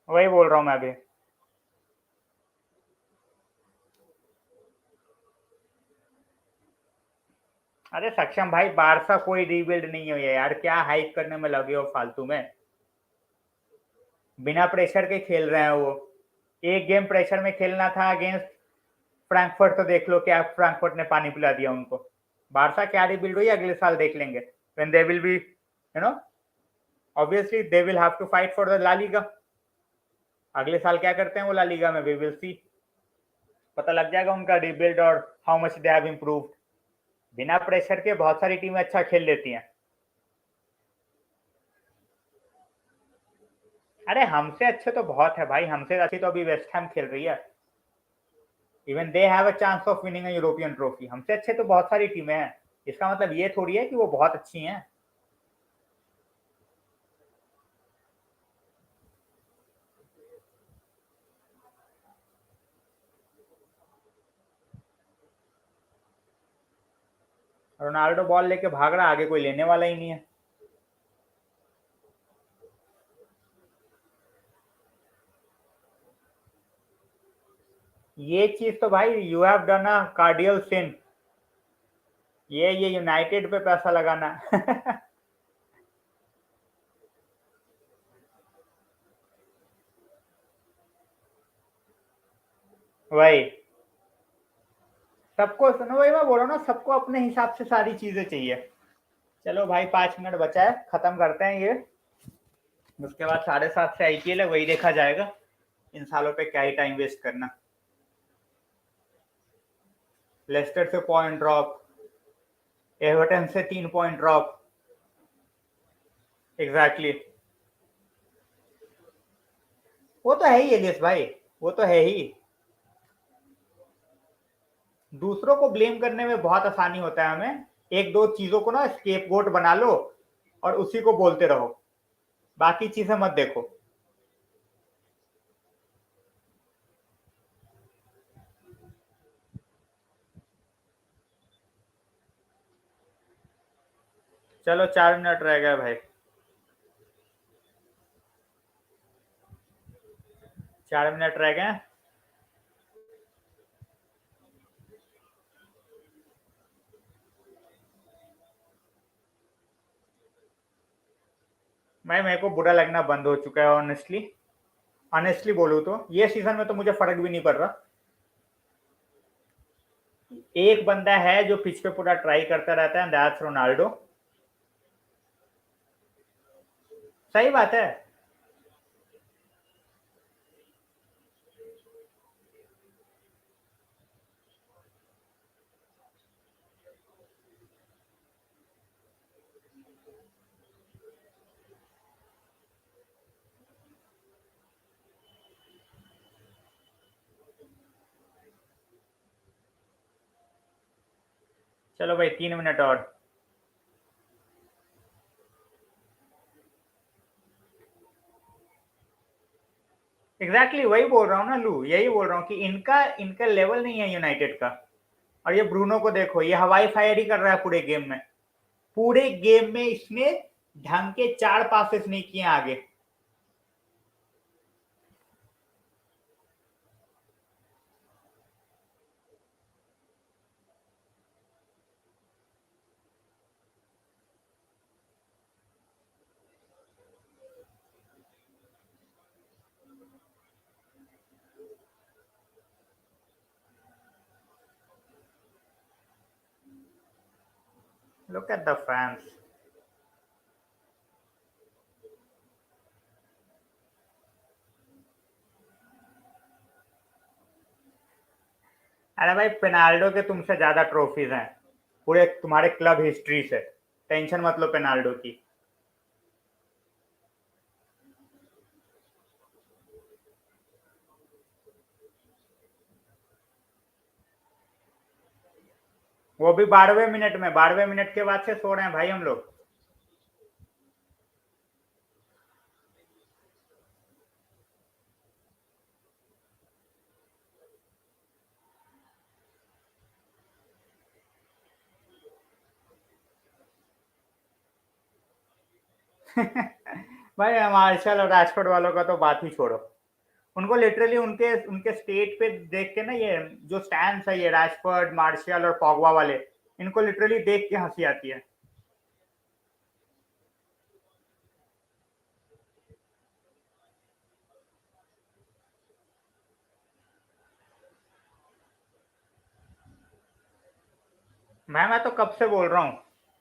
वही बोल रहा हूँ मैं भी। अरे सक्षम भाई, बारसा कोई रीबिल्ड नहीं है यार, क्या हाइप करने में लगे हो फालतू में। बिना प्रेशर के खेल रहे हैं वो। एक गेम प्रेशर में खेलना था अगेंस्ट फ्रैंकफर्ट, तो देख लो क्या फ्रैंकफर्ट ने पानी पिला दिया उनको। बारसा क्या रीबिल्ड हुई अगले साल देख लेंगे, when they will be no obviously they will have to fight for the La Liga. अगले साल क्या करते हैं वो ला लीगा में, वी विल सी। पता लग जाएगा उनका रीबिल्ड और how much they have improved. बिना प्रेशर के बहुत सारी टीमें अच्छा खेल लेती हैं। अरे हमसे अच्छे तो बहुत है भाई, हमसे अच्छी तो अभी वेस्ट हैम खेल रही है। Even they have a chance of winning a European trophy. हमसे अच्छे तो बहुत सारी टीमें हैं। इसका मतलब ये थोड़ी है कि वो बहुत अच्छी हैं। रोनाल्डो बॉल लेके भाग रहा, आगे कोई लेने वाला ही नहीं है। ये चीज तो भाई, यू हैव डन अ कार्डियल सिन। ये यूनाइटेड पे पैसा लगाना। वही सबको सुनो, वही मैं बोल रहा हूँ ना, सबको अपने हिसाब से सारी चीजें चाहिए। चलो भाई 5 मिनट बचा है, खत्म करते हैं ये। उसके बाद 7:30 से आईपीएल है, वही देखा जाएगा। इन सालों पे क्या ही टाइम वेस्ट करना। लेस्टर से पॉइंट ड्रॉप, एवर्टन से 3 पॉइंट ड्रॉप। Exactly exactly. वो तो है ही एलियस भाई, वो तो है ही। दूसरों को ब्लेम करने में बहुत आसानी होता है हमें। एक दो चीजों को ना स्केपगोट बना लो और उसी को बोलते रहो, बाकी चीजें मत देखो। चलो 4 मिनट रह गए भाई। 4 मिनट रह गए। भाई मेरे को बुरा लगना बंद हो चुका है ऑनेस्टली। ऑनेस्टली बोलूँ तो ये सीजन में तो मुझे फर्क भी नहीं पड़ रहा। एक बंदा है जो पिच पे पूरा ट्राई करता रहता है, दैट्स रोनाल्डो। सही बात है। चलो भाई 3 मिनट और। एग्जैक्टली exactly, वही बोल रहा हूँ ना लू, यही बोल रहा हूँ कि इनका इनका लेवल नहीं है यूनाइटेड का। और ये ब्रूनो को देखो, ये हवाई फायर ही कर रहा है पूरे गेम में। पूरे गेम में इसने ढंग के 4 पासेस नहीं किए आगे। Look at the fans. अरे भाई पेनाल्डो के तुमसे ज्यादा ट्रॉफीज हैं पूरे तुम्हारे क्लब हिस्ट्री से। टेंशन मत लो पेनाल्डो की। वो भी 12वें मिनट में, 12वें मिनट के बाद से सो रहे हैं भाई हम लोग। भाई मार्शल और राजफोर्ड वालों का तो बात ही छोड़ो। उनको लिटरली उनके उनके स्टेट पे देख के ना, ये जो स्टैंड्स है, ये राजफोर्ड, मार्शल और पॉगबा वाले, इनको लिटरली देख के हंसी आती है। मैं तो कब से बोल रहा हूँ,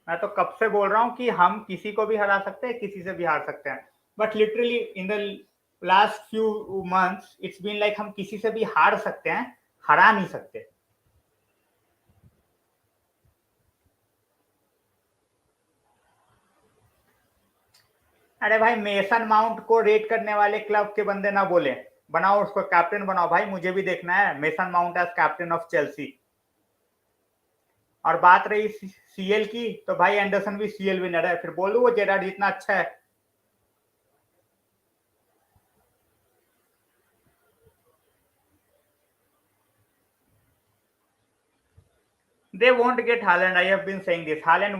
मैं तो कब से बोल रहा हूँ कि हम किसी को भी हरा सकते हैं, किसी से भी हार सकते हैं। But literally in the last few months it's been like हम किसी से भी हार सकते हैं, हरा नहीं सकते। अरे भाई, मेसन माउंट को रेट करने वाले क्लब के बंदे ना बोले, बनाओ उसको कैप्टन बनाओ भाई, मुझे भी देखना है Mason Mount as captain of Chelsea. और बात रही सीएल की, तो भाई एंडरसन भी सीएल विनर है, फिर बोलूं वो जेरार्ड जितना अच्छा है। They won't get Haaland, I have been saying this, Haaland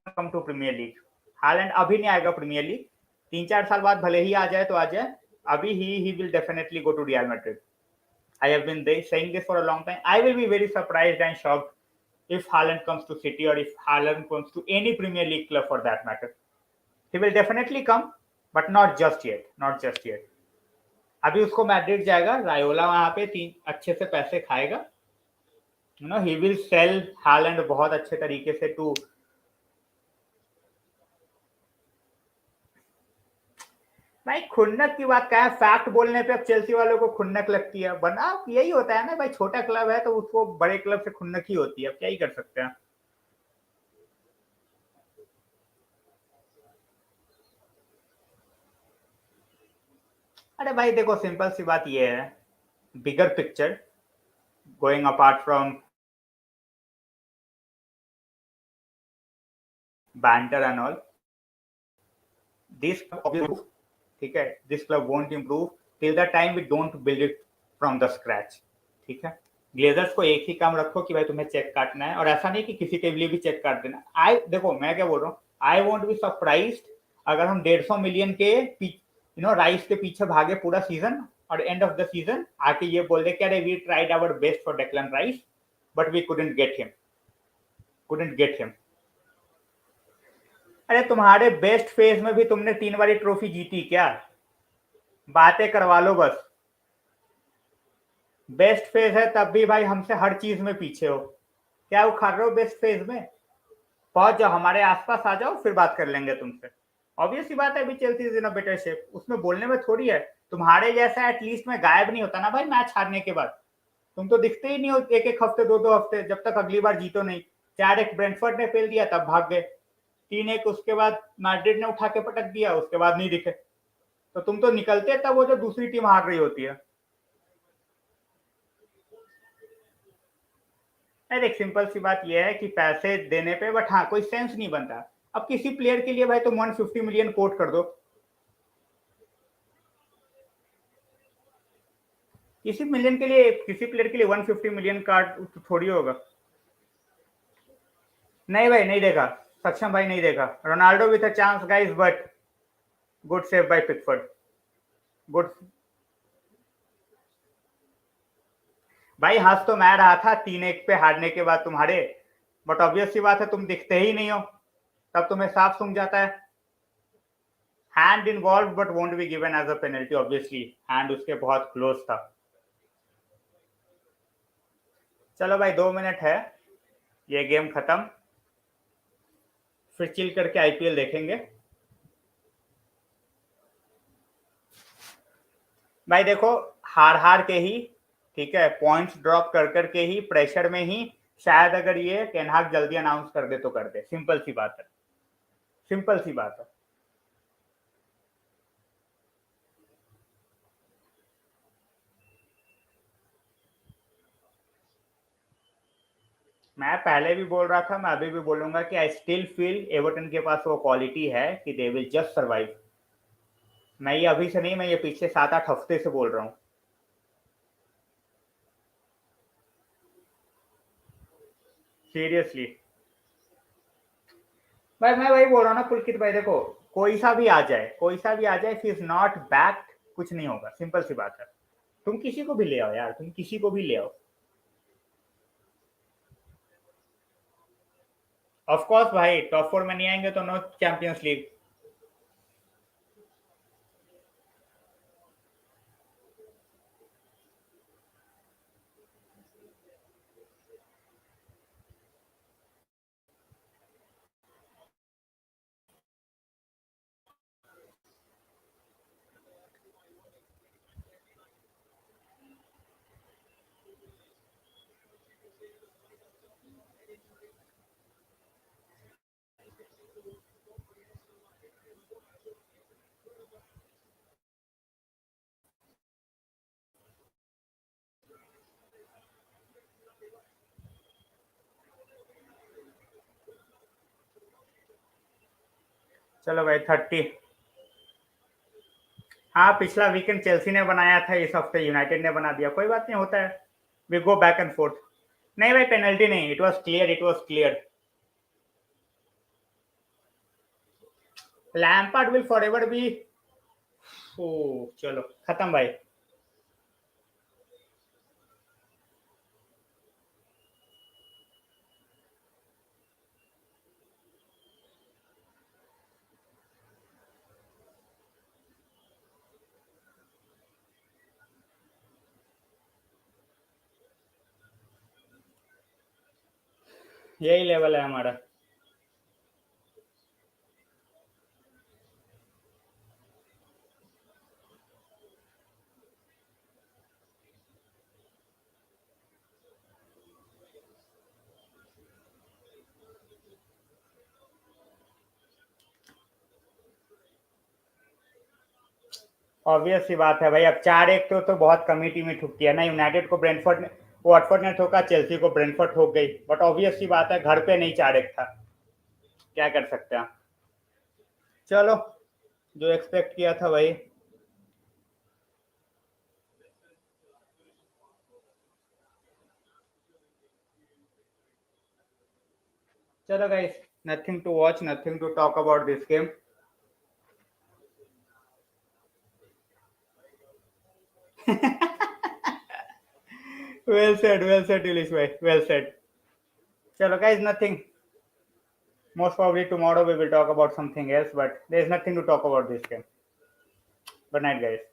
come to Premier League. Haaland अभी नहीं आएगा प्रीमियर लीग, 3-4 साल बाद भले ही आ जाए तो आ जाए। अभी ही will definitely go to Real Madrid. I have been saying this for a long time. I will be very surprised and shocked if Haaland comes to City or if Haaland comes to any Premier League club for that matter. He will definitely come, but not just yet. Not just yet. अभी उसको Madrid जाएगा, रायोला वहां पे तीन अच्छे से पैसे खाएगा। ही विल सेल हालैंड बहुत अच्छे तरीके से टू। भाई खुन्नक की बात क्या है, फैक्ट बोलने पे अब चेल्सी वालों को खुन्नक लगती है, बना यही होता है ना भाई, छोटा क्लब है तो उसको बड़े क्लब से खुन्नक ही होती है, अब क्या ही कर सकते हैं। अरे भाई देखो, सिंपल सी बात ये है, bigger picture, going apart from banter and all, this club, ठीक है, this club won't improve till the time we don't build it from the scratch। ठीक है, ग्लेजर्स को एक ही काम रखो कि भाई तुम्हें चेक काटना है, और ऐसा नहीं कि किसी के लिए भी चेक काट देना। आई देखो मैं क्या बोल रहा हूँ, आई वोंट बी सरप्राइज्ड अगर हम 150 मिलियन के राइस के पीछे भागे पूरा सीजन, और एंड ऑफ द सीजन आके ये बोल दे कि अरे we tried our best for Declan Rice but we couldn't get him. अरे तुम्हारे बेस्ट फेज में भी तुमने 3 बारी ट्रॉफी जीती क्या? बातें करवा लो बस। बेस्ट फेज है तब भी भाई हमसे हर चीज में पीछे हो, क्या उखाड़ रहे हो बेस्ट फेज में? पहुंच जाओ, हमारे आसपास आ जाओ, फिर बात कर लेंगे तुमसे। ऑब्वियस सी बात है, अभी चलती है इन अ बेटर शेप, उसमें बोलने में थोड़ी है। तुम्हारे जैसा एटलीस्ट में गायब नहीं होता ना भाई मैच हारने के बाद। तुम तो दिखते ही नहीं हो, एक एक हफ्ते, दो दो हफ्ते, जब तक अगली बार जीतो नहीं। 4-1 ब्रेंटफोर्ड ने फेल दिया तब भाग गए, 3-1 उसके बाद मैड्रिड ने उठा के पटक दिया, उसके बाद नहीं दिखे। तो तुम तो निकलते तब वो जो दूसरी टीम हार रही होती है। अरे देख, सिंपल सी बात यह है कि पैसे देने पे, बट हाँ कोई सेंस नहीं बनता। अब किसी प्लेयर के लिए भाई तुम 150 मिलियन कोट कर दो, किसी प्लेयर के लिए 150 मिलियन कार्ड थोड़ी होगा। नहीं भाई, नहीं देखा, सक्षम भाई नहीं देखा। Ronaldo with a chance guys, but good save by Pickford. Good. भाई हंस तो मैं रहा था 3-1 पे हारने के बाद तुम्हारे, बट ऑब्वियस सी बात है तुम दिखते ही नहीं हो, तब तुम्हें साफ सूंघ जाता है। Hand involve but won't be given as a penalty, obviously hand उसके बहुत क्लोज था। चलो भाई 2 मिनट है, ये गेम खत्म, फिर चिल करके आईपीएल देखेंगे। भाई देखो, हार हार के ही, ठीक है, पॉइंट्स ड्रॉप कर करके ही, प्रेशर में ही, शायद अगर ये टेनहाग जल्दी अनाउंस कर दे तो कर दे, सिंपल सी बात है, सिंपल सी बात है। मैं पहले भी बोल रहा था, मैं अभी भी बोलूंगा कि आई स्टिल फील एवर्टन के पास वो क्वालिटी है कि दे विल जस्ट सर्वाइव। मैं ये अभी से नहीं, मैं ये पिछले 7-8 हफ्ते से बोल रहा हूँ। सीरियसली। भाई मैं वही बोल रहा हूँ ना पुलकित भाई, देखो कोई सा भी आ जाए, इफ इज नॉट बैक, कुछ नहीं होगा, सिंपल सी बात है। तुम किसी को भी ले आओ यार, तुम किसी को भी ले आओ। ऑफ कोर्स भाई, टॉप फोर में नहीं आएंगे तो नो चैंपियंस लीग। चलो भाई 30। हाँ, पिछला वीकेंड चेल्सी ने बनाया था, इस हफ्ते यूनाइटेड ने बना दिया, कोई बात नहीं, होता है। We go back and forth. नहीं भाई, पेनल्टी नहीं, it was clear, it was clear. Lampard will forever be. ओ, चलो खत्म भाई। यही लेवल है हमारा। ऑब्वियस सी बात है भाई, अब 4-1 तो बहुत कम ही टीमें ठुकती है ना। यूनाइटेड को ब्रेंटफोर्ड ने, वॉटफोर्ड ने ठोका, चेल्सी को ब्रेंटफोर्ड ठोक गई, बट ऑब्वियस सी बात है, घर पे नहीं 4-1 था, क्या कर सकते हैं। चलो, जो एक्सपेक्ट किया था वही। चलो guys, nothing to watch, nothing to talk about this game. Well said Dilish भाई, वेल सेड। चलो guys, nothing, most probably tomorrow we will talk about something else, but there is nothing to talk about this game. Good night guys.